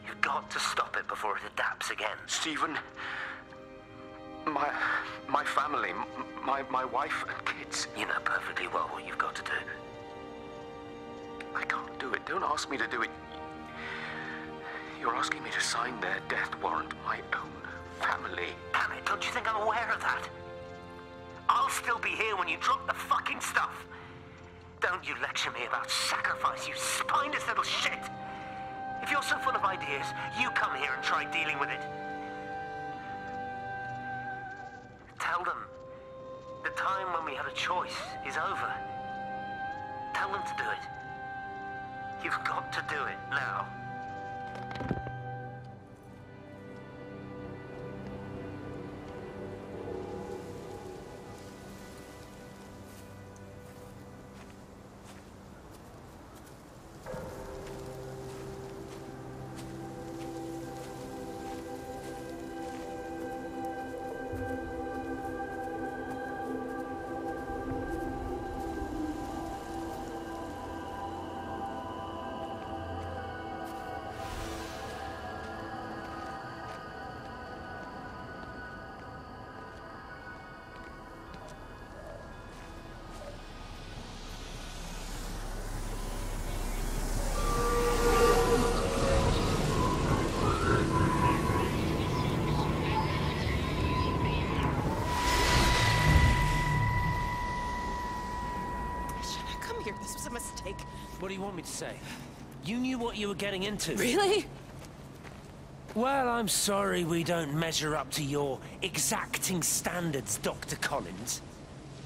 Speaker 5: You've got to stop it before it adapts again.
Speaker 14: Stephen, my family, my wife and kids.
Speaker 5: You know perfectly well what you've got to do.
Speaker 14: I can't do it. Don't ask me to do it. You're asking me to sign their death warrant, my own family.
Speaker 5: Damn it, don't you think I'm aware of that? I'll still be here when you drop the fucking stuff. Don't you lecture me about sacrifice, you spineless little shit. If you're so full of ideas, you come here and try dealing with it. Tell them the time when we had a choice is over. Tell them to do it. You've got to do it now.
Speaker 6: This was a mistake.
Speaker 19: What do you want me to say? You knew what you were getting into.
Speaker 6: Really?
Speaker 19: Well, I'm sorry we don't measure up to your exacting standards, Dr. Collins.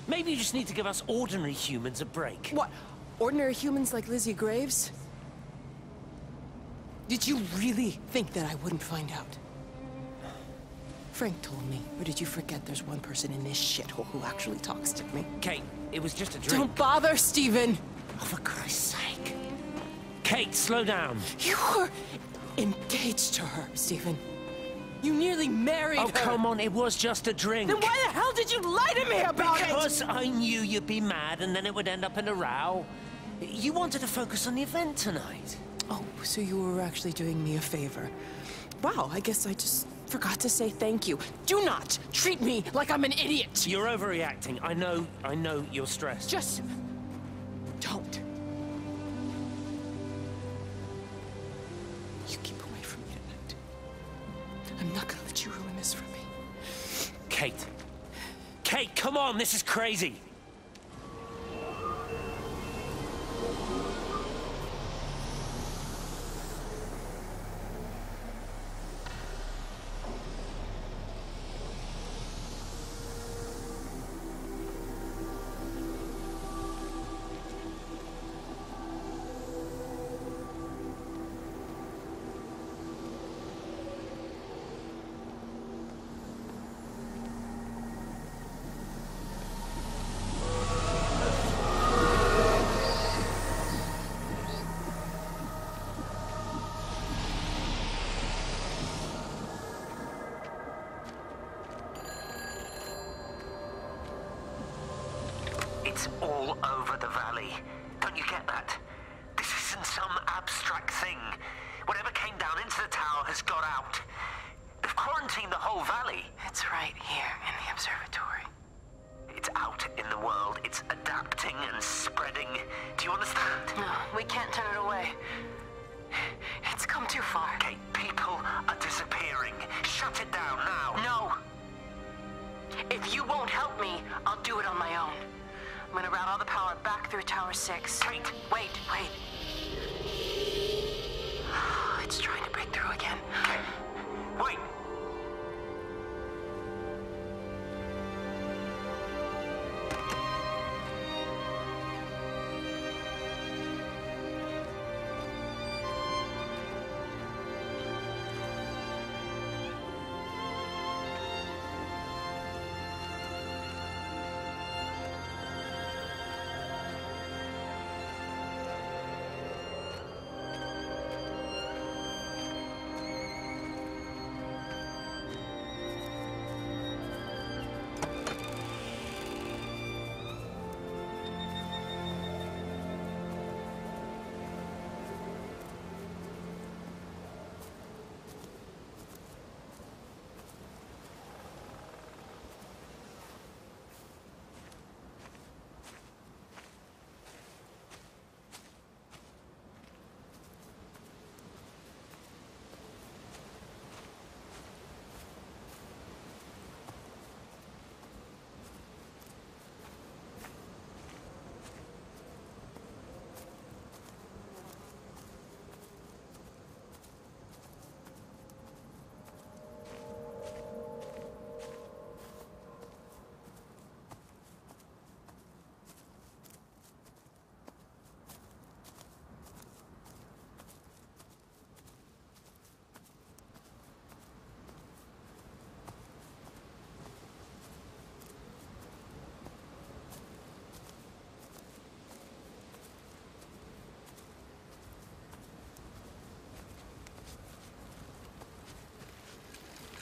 Speaker 19: Maybe you just need to give us ordinary humans a break.
Speaker 6: What? Ordinary humans like Lizzie Graves? Did you really think that I wouldn't find out? Frank told me, or did you forget there's one person in this shithole who actually talks to me?
Speaker 19: Kate, it was just a drink.
Speaker 6: Don't bother, Stephen!
Speaker 19: Oh, for Christ's sake. Kate, slow down.
Speaker 6: You were engaged to her, Stephen. You nearly married her.
Speaker 19: Oh, come on, it was just a drink.
Speaker 6: Then why the hell did you lie to me about it?
Speaker 19: Because I knew you'd be mad and then it would end up in a row. You wanted to focus on the event tonight.
Speaker 6: Oh, so you were actually doing me a favor. Wow, I guess I just forgot to say thank you. Do not treat me like I'm an idiot.
Speaker 19: You're overreacting. I know you're stressed.
Speaker 6: Just don't. You keep away from me tonight. I'm not gonna let you ruin this for me.
Speaker 19: Kate. Kate, come on, this is crazy. It's all over the valley. Don't you get that? This isn't some abstract thing. Whatever came down into the tower has got out. They've quarantined the whole valley.
Speaker 2: It's right here in the observatory.
Speaker 19: It's out in the world. It's adapting and spreading. Do you understand?
Speaker 2: No, we can't turn it away. It's come too far.
Speaker 19: Okay, people are disappearing. Shut it down now.
Speaker 2: No. If you won't help me, I'll do it on my own. I'm gonna route all the power back through Tower 6.
Speaker 19: Kate!
Speaker 2: Wait. It's trying to break through again.
Speaker 19: Kate! Wait!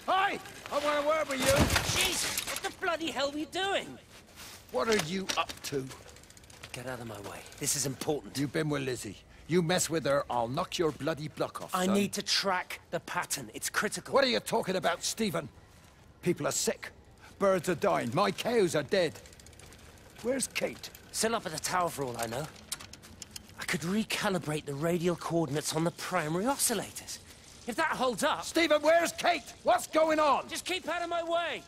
Speaker 15: Hi! I want to word with you!
Speaker 19: Jesus! What the bloody hell are you doing?
Speaker 15: What are you up to?
Speaker 19: Get out of my way. This is important.
Speaker 15: You've been with Lizzie. You mess with her, I'll knock your bloody block off,
Speaker 19: I
Speaker 15: son.
Speaker 19: need to track the pattern. It's critical.
Speaker 15: What are you talking about, Stephen? People are sick. Birds are dying. My cows are dead. Where's Kate?
Speaker 19: Still up at the tower for all I know. I could recalibrate the radial coordinates on the primary oscillators. If that holds up...
Speaker 15: Stephen, where's Kate? What's going on?
Speaker 19: Just keep out of my way!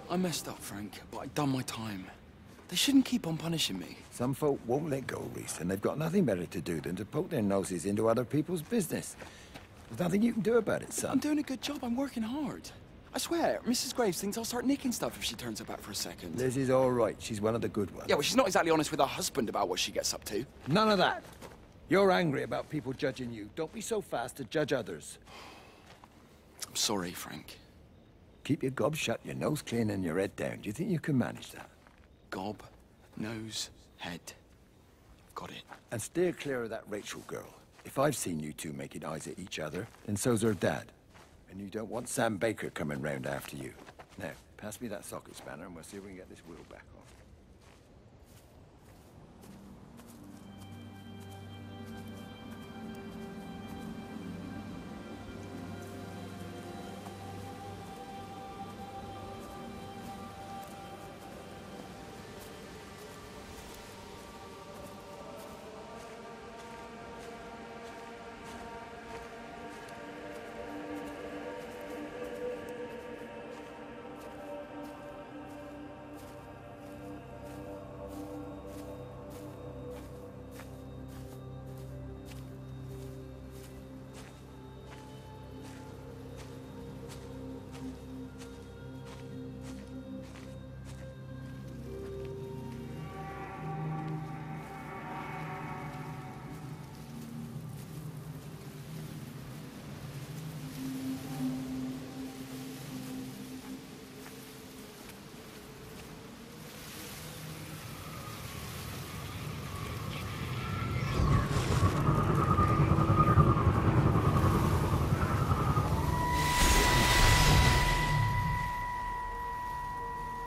Speaker 20: I messed up, Frank, but I'd done my time. They shouldn't keep on punishing me.
Speaker 12: Some folk won't let go, Reese, and they've got nothing better to do than to poke their noses into other people's business. There's nothing you can do about it, son.
Speaker 20: I'm doing a good job. I'm working hard. I swear, Mrs. Graves thinks I'll start nicking stuff if she turns her back for a second.
Speaker 12: Liz is all right. She's one of the good ones.
Speaker 20: Yeah, well, she's not exactly honest with her husband about what she gets up to.
Speaker 12: None of that. You're angry about people judging you. Don't be so fast to judge others.
Speaker 20: I'm sorry, Frank.
Speaker 12: Keep your gob shut, your nose clean, and your head down. Do you think you can manage that?
Speaker 20: Gob, nose, head. Got it.
Speaker 12: And steer clear of that Rachel girl. If I've seen you two making eyes at each other, then so's her dad. And you don't want Sam Baker coming round after you. Now, pass me that socket spanner and we'll see if we can get this wheel back on.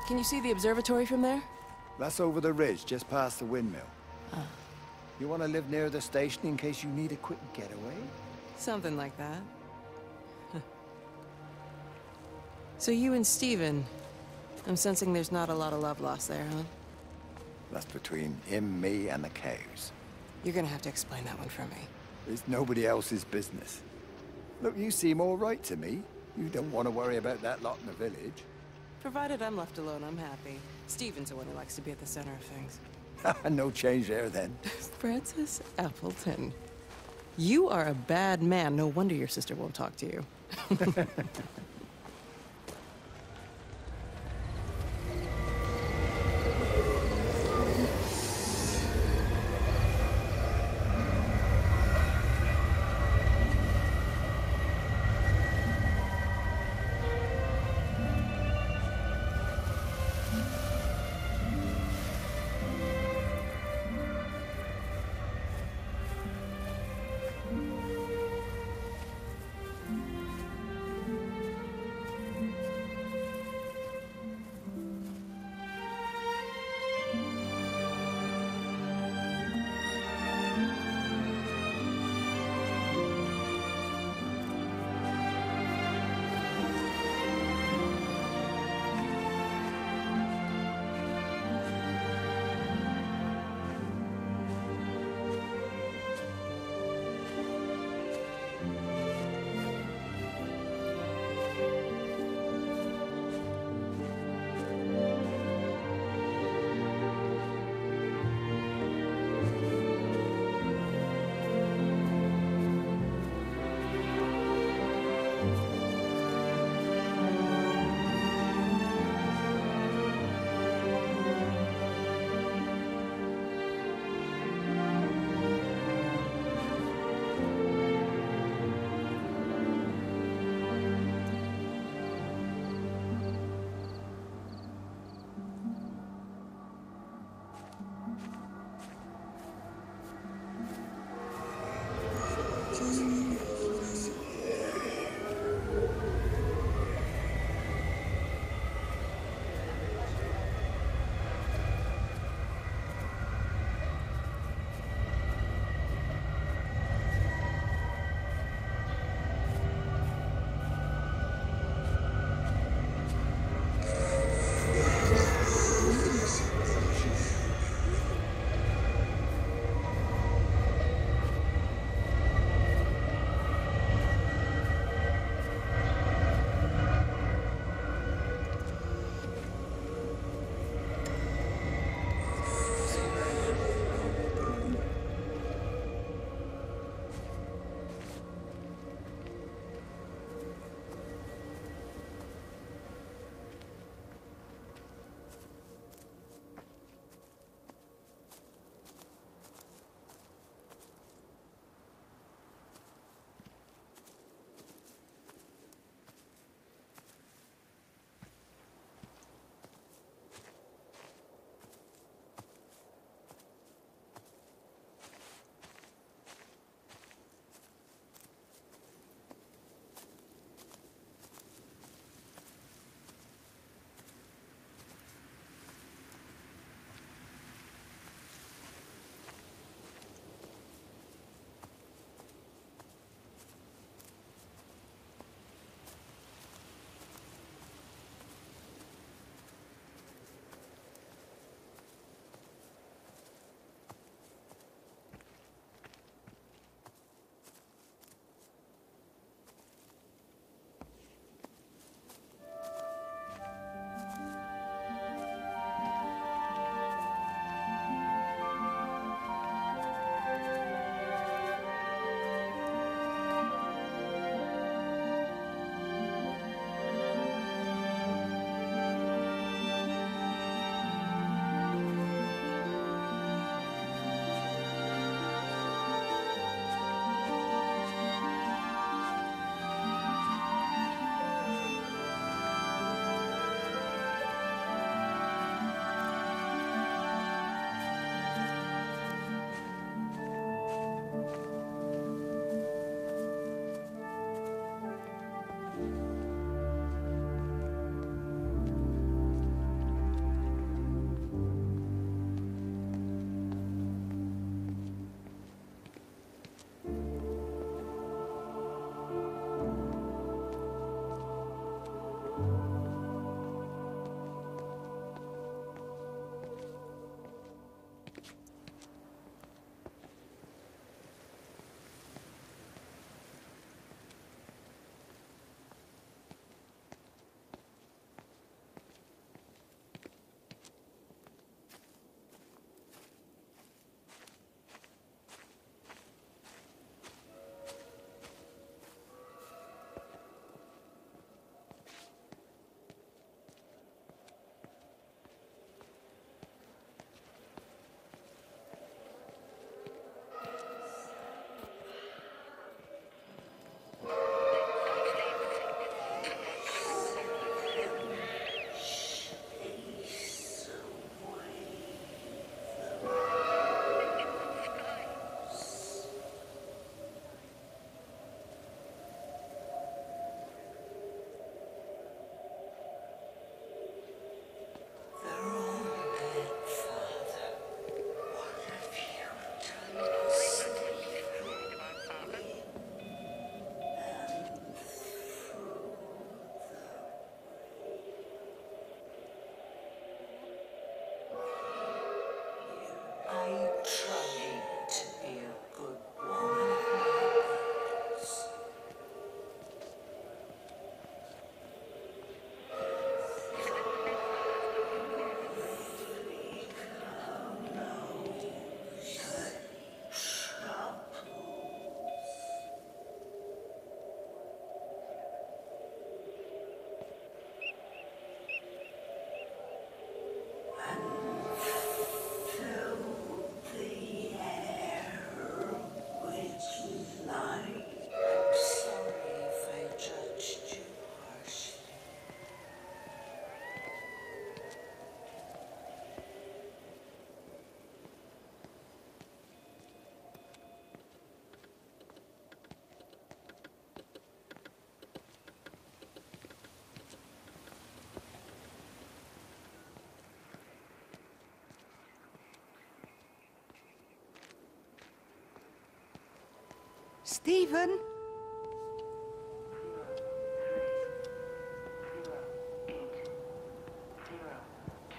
Speaker 6: Can you see the observatory from there?
Speaker 12: That's over the ridge, just past the windmill. You want to live near the station in case you need a quick getaway?
Speaker 6: Something like that. So you and Steven, I'm sensing there's not a lot of love lost there, huh?
Speaker 12: That's between him, me, and the cows.
Speaker 6: You're gonna have to explain that one for me.
Speaker 12: It's nobody else's business. Look, you seem all right to me. You don't want to worry about that lot in the village.
Speaker 6: Provided I'm left alone, I'm happy. Steven's the one who likes to be at the center of things.
Speaker 12: No change there, then.
Speaker 6: Francis Appleton. You are a bad man. No wonder your sister won't talk to you.
Speaker 13: Stephen?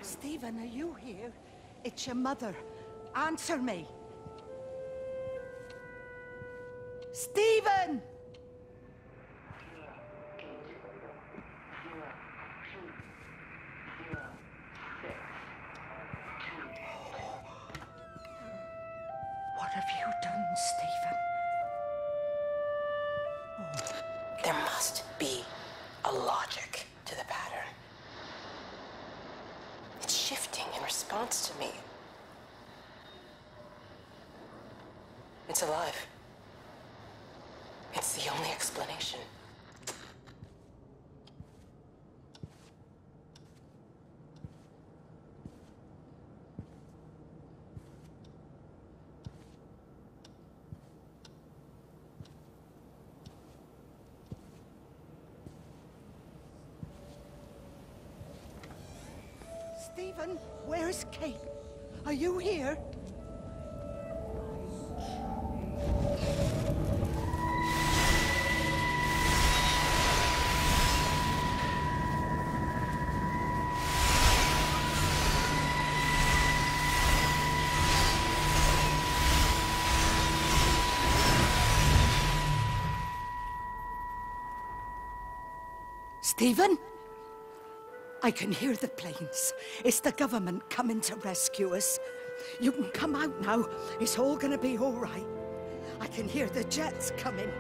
Speaker 13: Stephen, are you here? It's your mother. Answer me. Stephen! What have you done, Stephen?
Speaker 2: There must be a logic to the pattern. It's shifting in response to me. It's alive. It's the only explanation.
Speaker 13: Stephen, where's Kate? Are you here? Stephen? I can hear the planes. It's the government coming to rescue us. You can come out now. It's all gonna be all right. I can hear the jets coming.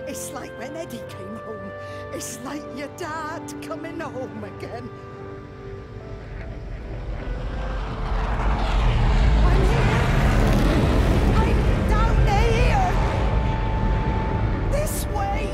Speaker 13: It's like when Eddie came home. It's like your dad coming home again. I'm here. I'm down here. This way.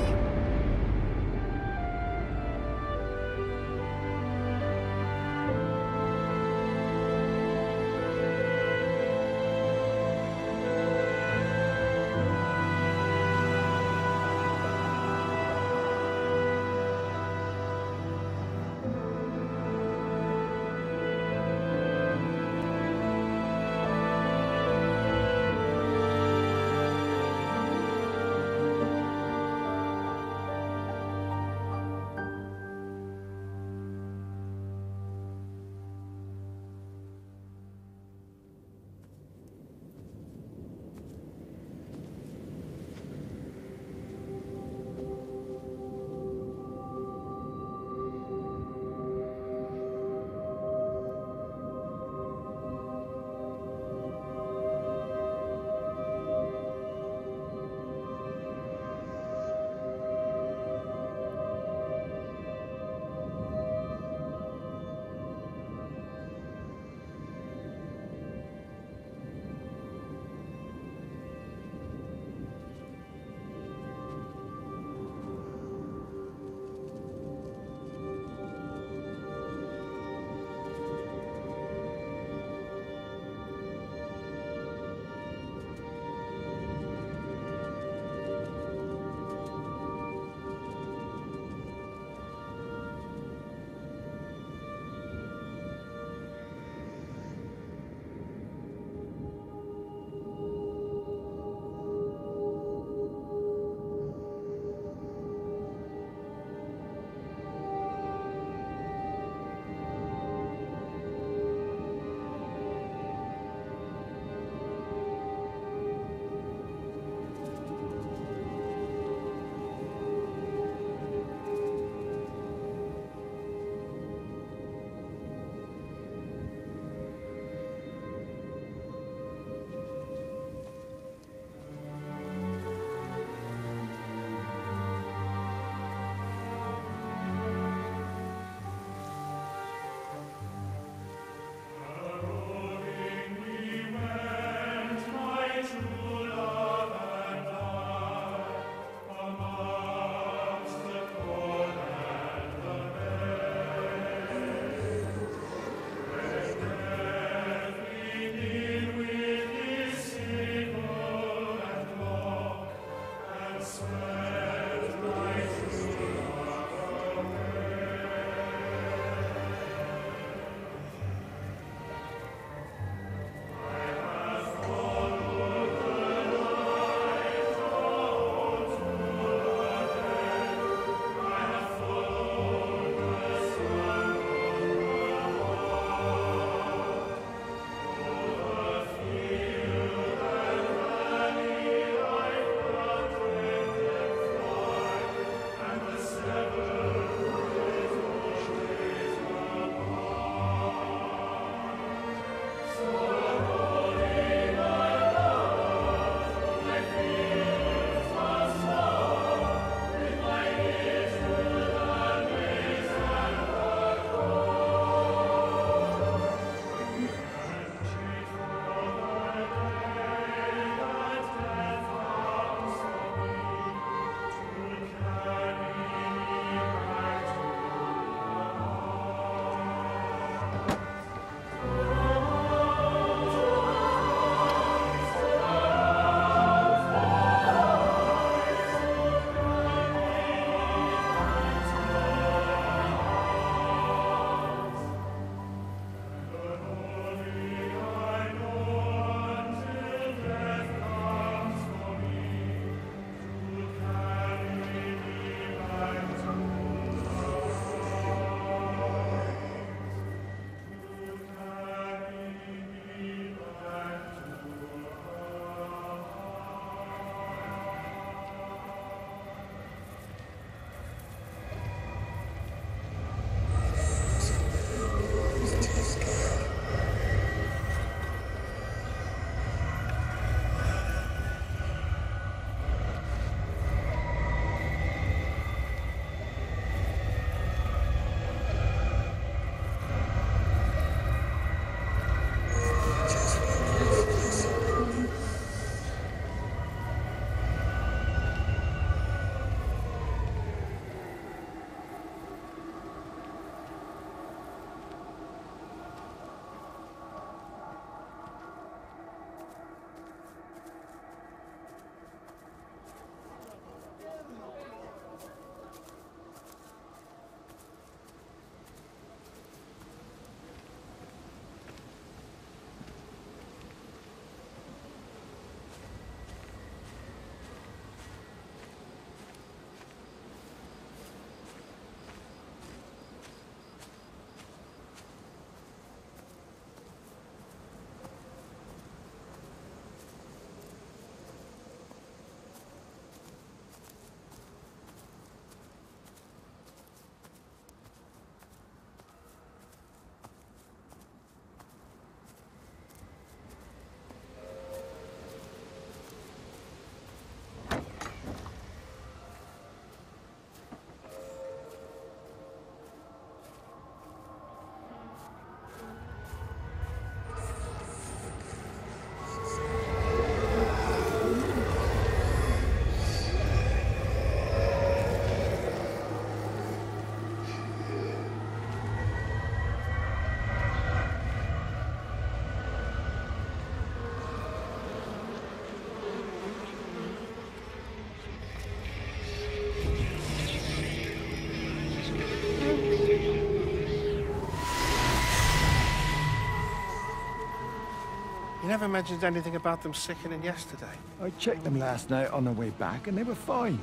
Speaker 22: You never mentioned anything about them sickening yesterday.
Speaker 15: I checked them last night on the way back and they were fine.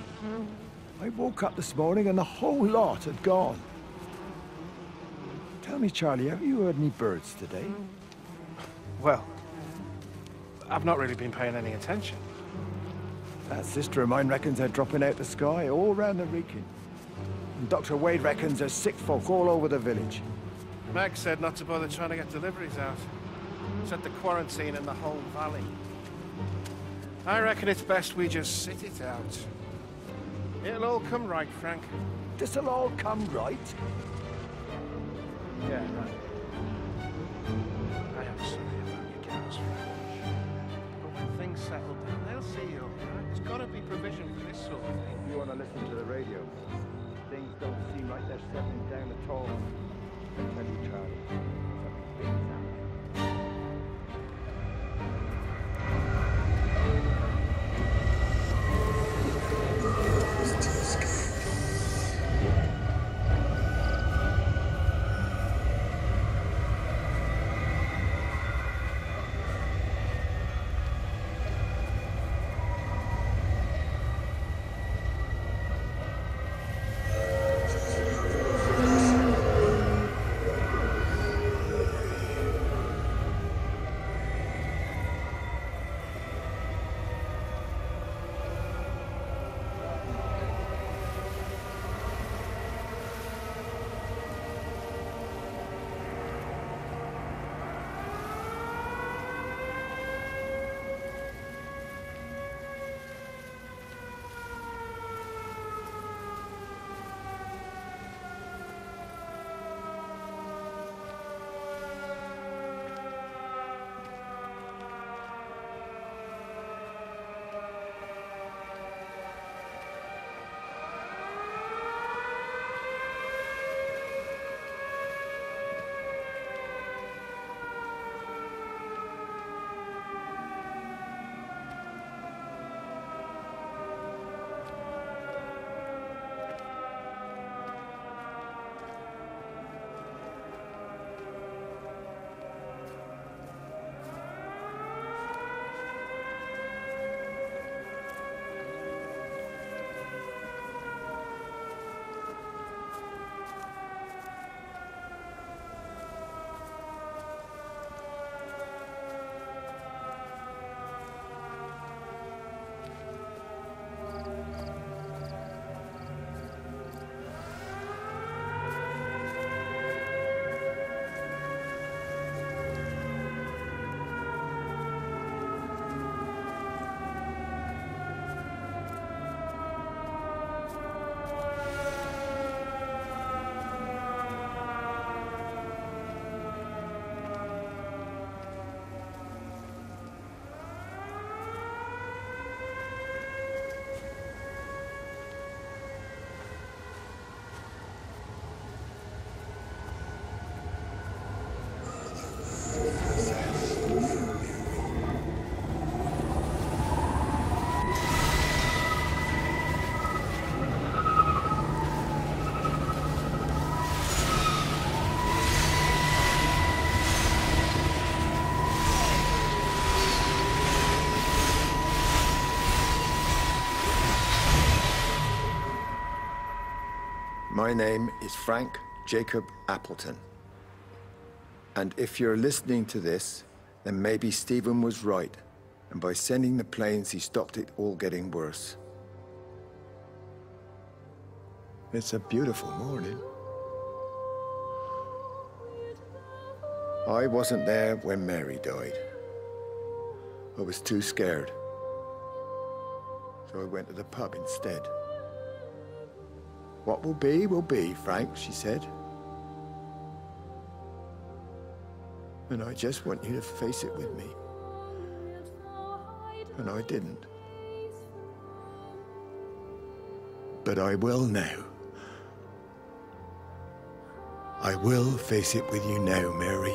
Speaker 15: I woke up this morning and the whole lot had gone. Tell me, Charlie, have you heard any birds today?
Speaker 22: Well, I've not really been paying any attention.
Speaker 15: That sister of mine reckons they're dropping out the sky all round the Wrekin. And Dr. Wade reckons there's sick folk all over the village.
Speaker 22: Meg said not to bother trying to get deliveries out. Said the quarantine in the whole valley. I reckon it's best we just sit it out. It'll all come right, Frank.
Speaker 15: This'll all come right?
Speaker 22: Yeah, right. I am sorry about your cows, Frank. But when things settle down, they'll see you, right? There's got to be provision for this sort of thing.
Speaker 15: You want to listen to the radio? Things don't seem like they're settling down at all. I tell you, Charlie, something big is happening.
Speaker 12: My name is Frank Jacob Appleton. And if you're listening to this, then maybe Stephen was right. And by sending the planes, he stopped it all getting worse. It's a beautiful morning. I wasn't there when Mary died. I was too scared. So I went to the pub instead. What will be, Frank, she said. And I just want you to face it with me. And I didn't. But I will now. I will face it with you now, Mary.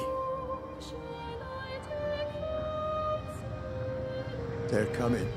Speaker 12: They're coming.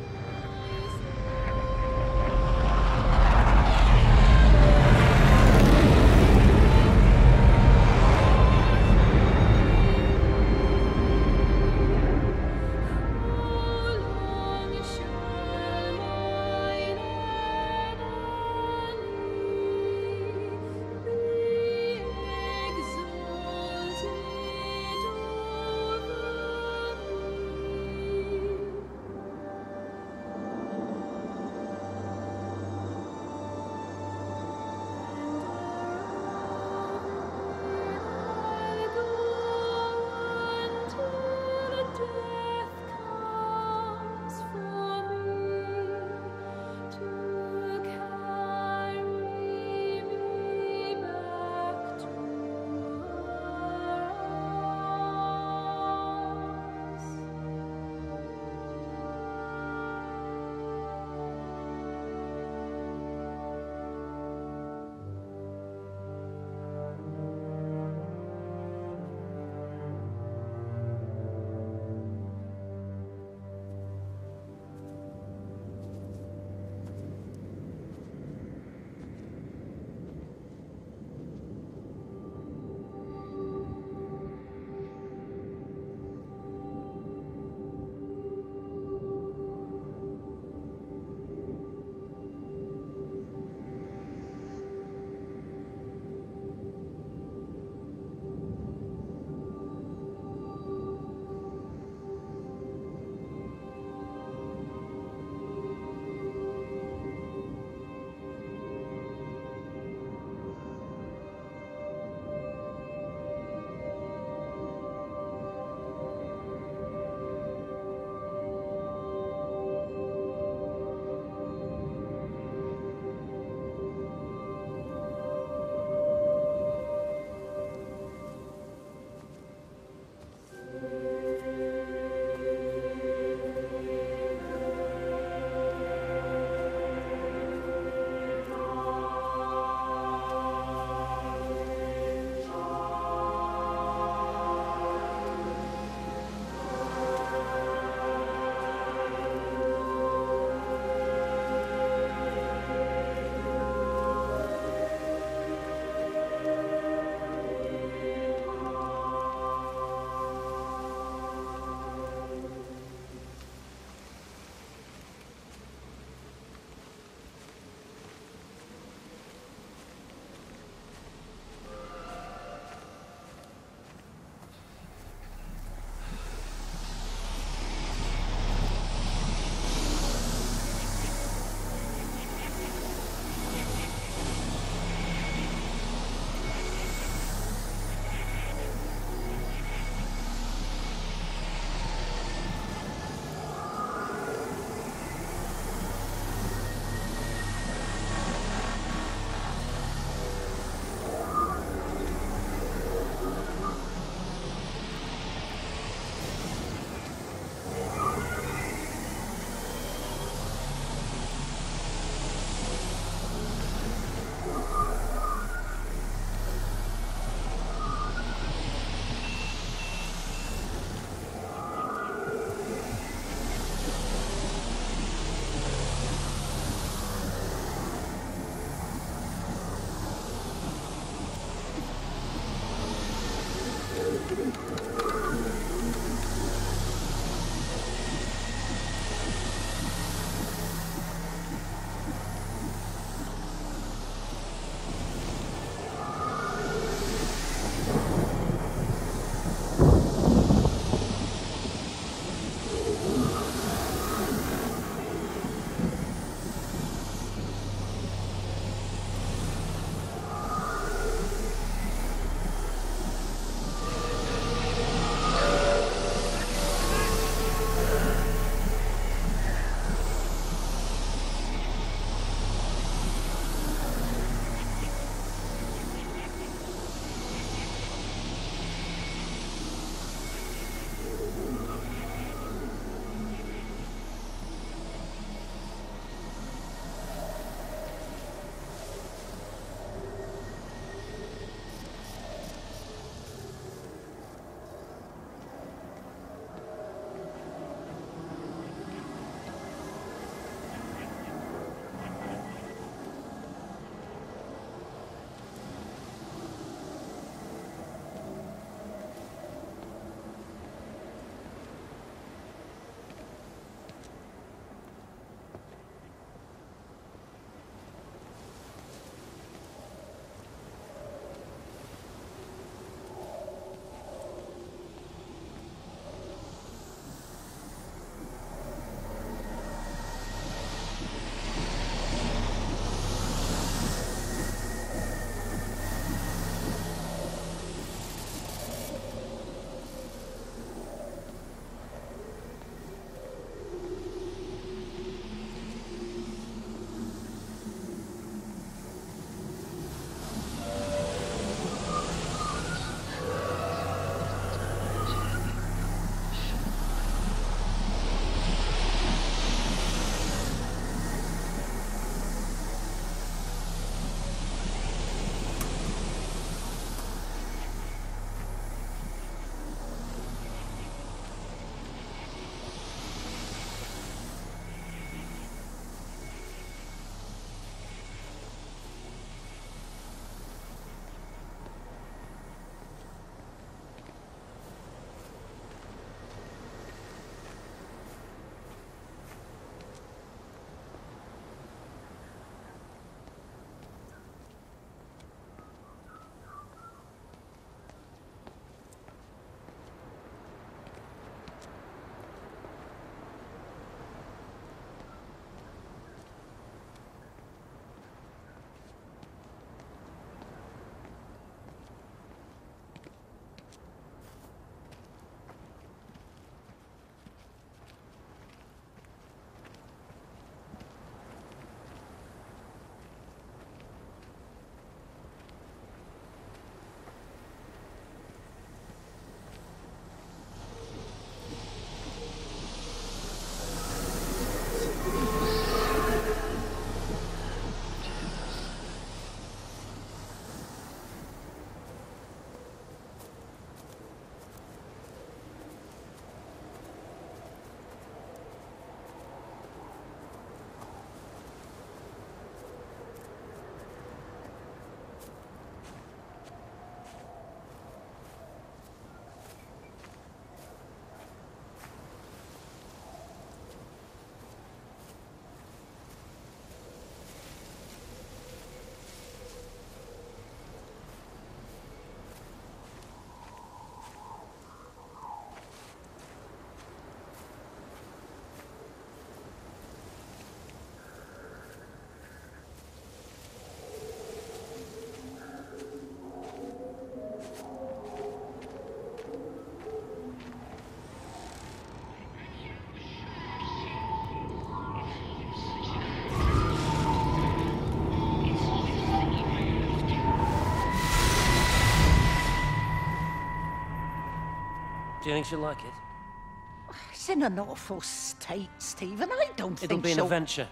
Speaker 1: Do you think she'll like it?
Speaker 13: It's in an awful state, Stephen. I don't think
Speaker 1: It'll be an
Speaker 13: she'll...
Speaker 1: adventure.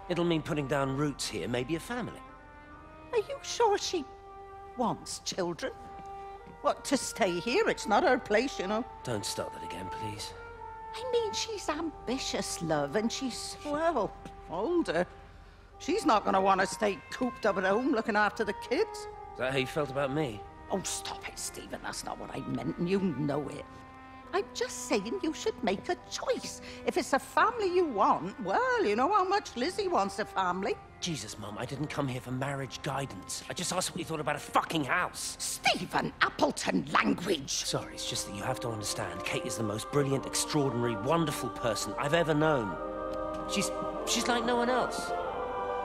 Speaker 1: It'll mean putting down roots here, maybe a family.
Speaker 13: Are you sure she wants children? What, to stay here? It's not her place, you know.
Speaker 1: Don't start that again, please.
Speaker 13: I mean, she's ambitious, love, and she's, well, older. She's not going to want to stay cooped up at home looking after the kids.
Speaker 1: Is that how you felt about me?
Speaker 13: Oh, stop it, Stephen. That's not what I meant, and you know it. I'm just saying you should make a choice. If it's a family you want, well, you know how much Lizzie wants a family.
Speaker 1: Jesus, Mum, I didn't come here for marriage guidance. I just asked what you thought about a fucking house.
Speaker 13: Stephen Appleton language!
Speaker 1: Sorry, it's just that you have to understand. Kate is the most brilliant, extraordinary, wonderful person I've ever known. She's like no one else.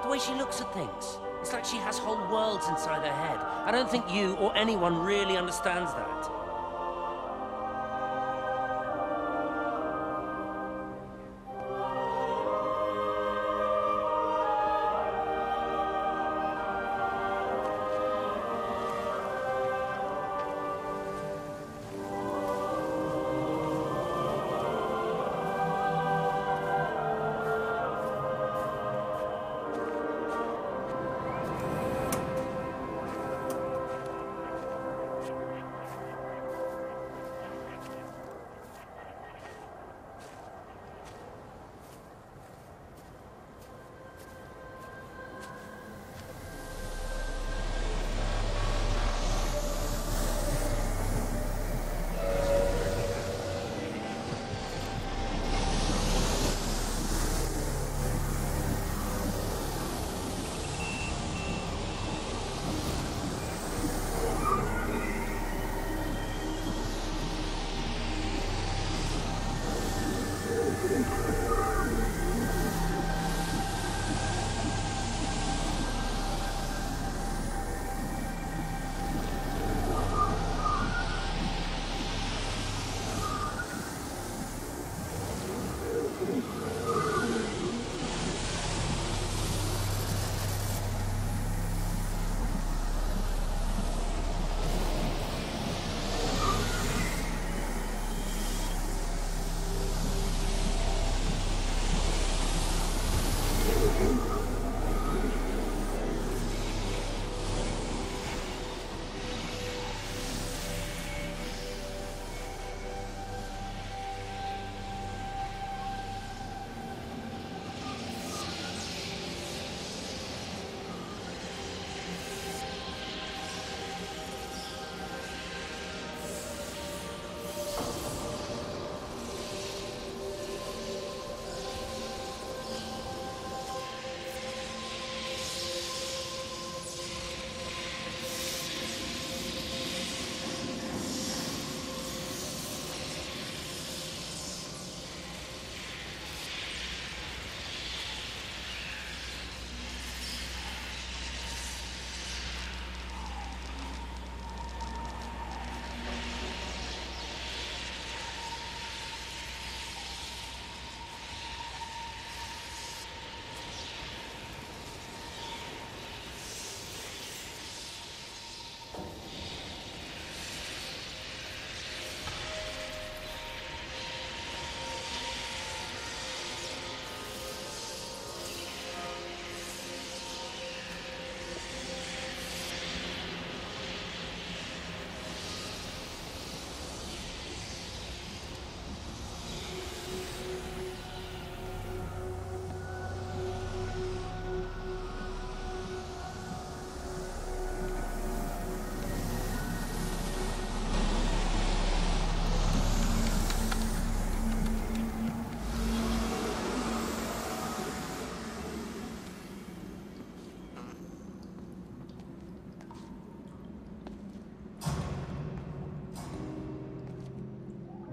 Speaker 1: The way she looks at things. It's like she has whole worlds inside her head. I don't think you or anyone really understands that.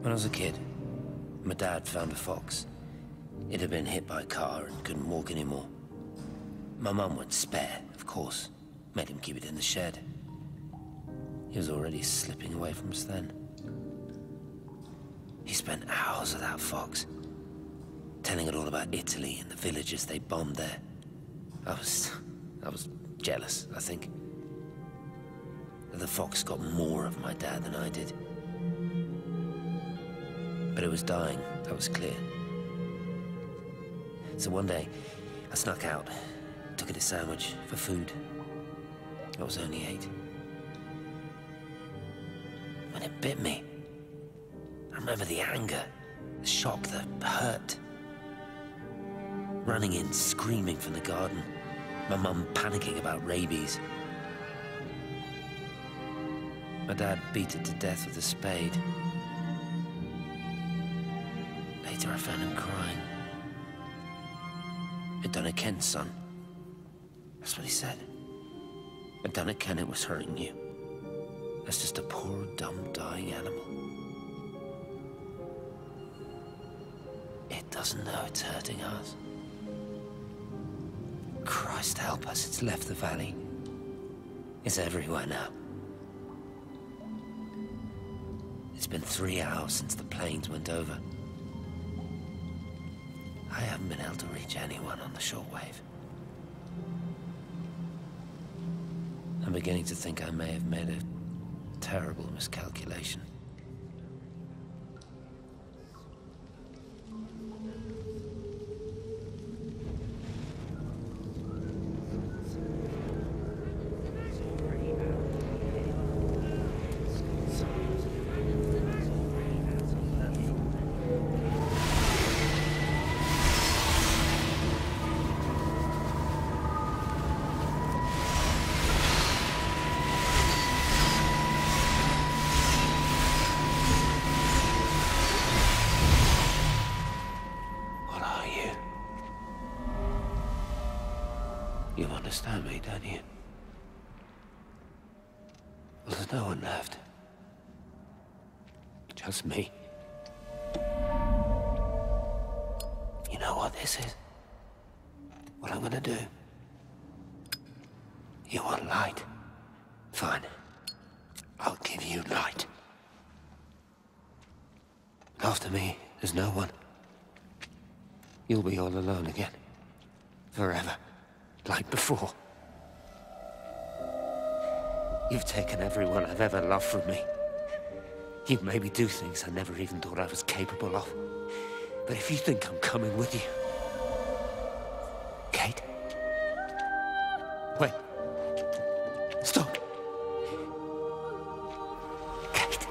Speaker 1: When I was a kid, my dad found a fox. It had been hit by a car and couldn't walk anymore. My mum went spare, of course. Made him keep it in the shed. He was already slipping away from us then. He spent hours with that fox, telling it all about Italy and the villages they bombed there. I was jealous, I think. The fox got more of my dad than I did. But it was dying, that was clear. So one day, I snuck out, took it a sandwich for food. I was only 8. When it bit me, I remember the anger, the shock, the hurt. Running in, screaming from the garden, my mum panicking about rabies. My dad beat it to death with a spade. Later I found him crying. "I done it, Ken, son." That's what he said. "I done it, Ken, it was hurting you. That's just a poor, dumb, dying animal. It doesn't know it's hurting us. Christ help us, it's left the valley. It's everywhere now. It's been 3 hours since the planes went over. I haven't been able to reach anyone on the shortwave. I'm beginning to think I may have made a terrible miscalculation." You understand me, don't you? Well, there's no one left. Just me. You know what this is? What I'm gonna do? You want light? Fine. I'll give you light. After me, there's no one. You'll be all alone again. Forever. Like before. You've taken everyone I've ever loved from me. You've made me do things I never even thought I was capable of. But if you think I'm coming with you... Kate? Wait. Stop. Kate.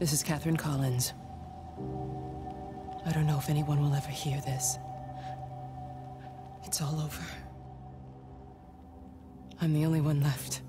Speaker 6: This is Catherine Collins. I don't know if anyone will ever hear this. It's all over. I'm the only one left.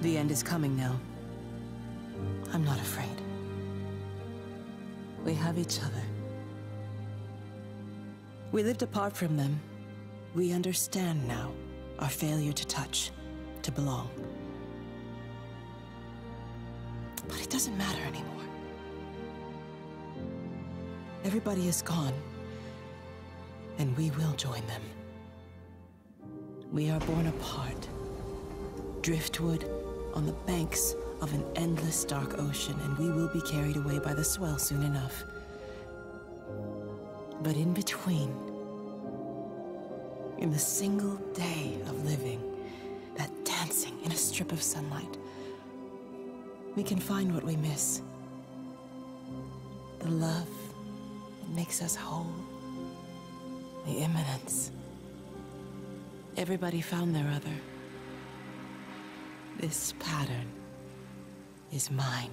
Speaker 6: The end is coming now. I'm not afraid. We have each other. We lived apart from them. We understand now our failure to touch, to belong. But it doesn't matter anymore. Everybody is gone, and we will join them. We are born apart, driftwood on the banks of an endless dark ocean, and we will be carried away by the swell soon enough. But in between, in the single day of living, that dancing in a strip of sunlight, we can find what we miss. The love that makes us whole. The imminence. Everybody found their other. This pattern is mine.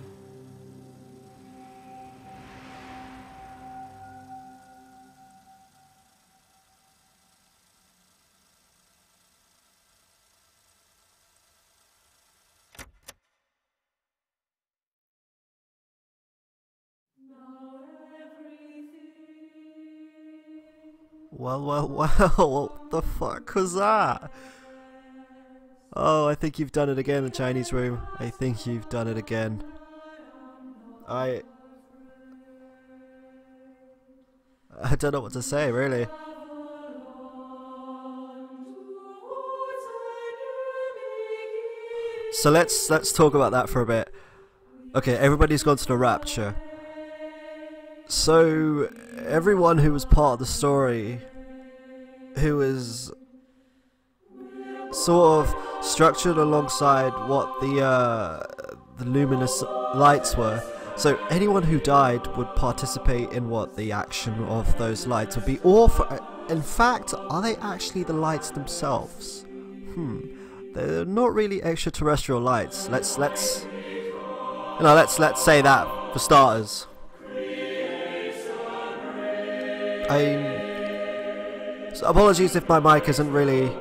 Speaker 4: Well, what the fuck was that? Oh, I think you've done it again, the Chinese room. I think you've done it again. I don't know what to say, really. So let's talk about that for a bit. Okay, everybody's gone to the Rapture. So everyone who was part of the story, who was sort of structured alongside what the luminous lights were. So anyone who died would participate in what the action of those lights would be. Or, in fact, are they actually the lights themselves? They're not really extraterrestrial lights. Let's say that for starters. So apologies if my mic isn't really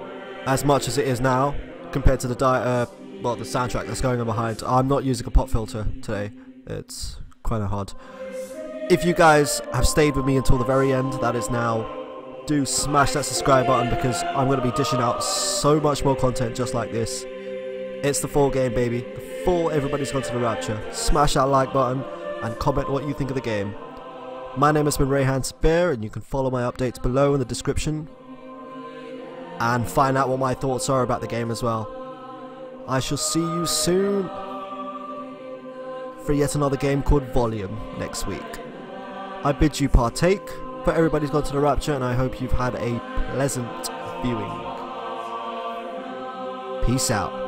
Speaker 4: as much as it is now compared to the the soundtrack that's going on behind. I'm not using a pop filter today. It's kind of hard. If you guys have stayed with me until the very end, that is now, do smash that subscribe button, because I'm going to be dishing out so much more content just like this. It's the full game, baby. The full Everybody's Gone to the Rapture. Smash that like button and comment what you think of the game. My name has been Rayhaan Sabir, and you can follow my updates below in the description and find out what my thoughts are about the game as well. I shall see you soon for yet another game called Volume next week. I bid you partake, but Everybody's Gone to the Rapture, and I hope you've had a pleasant viewing. Peace out.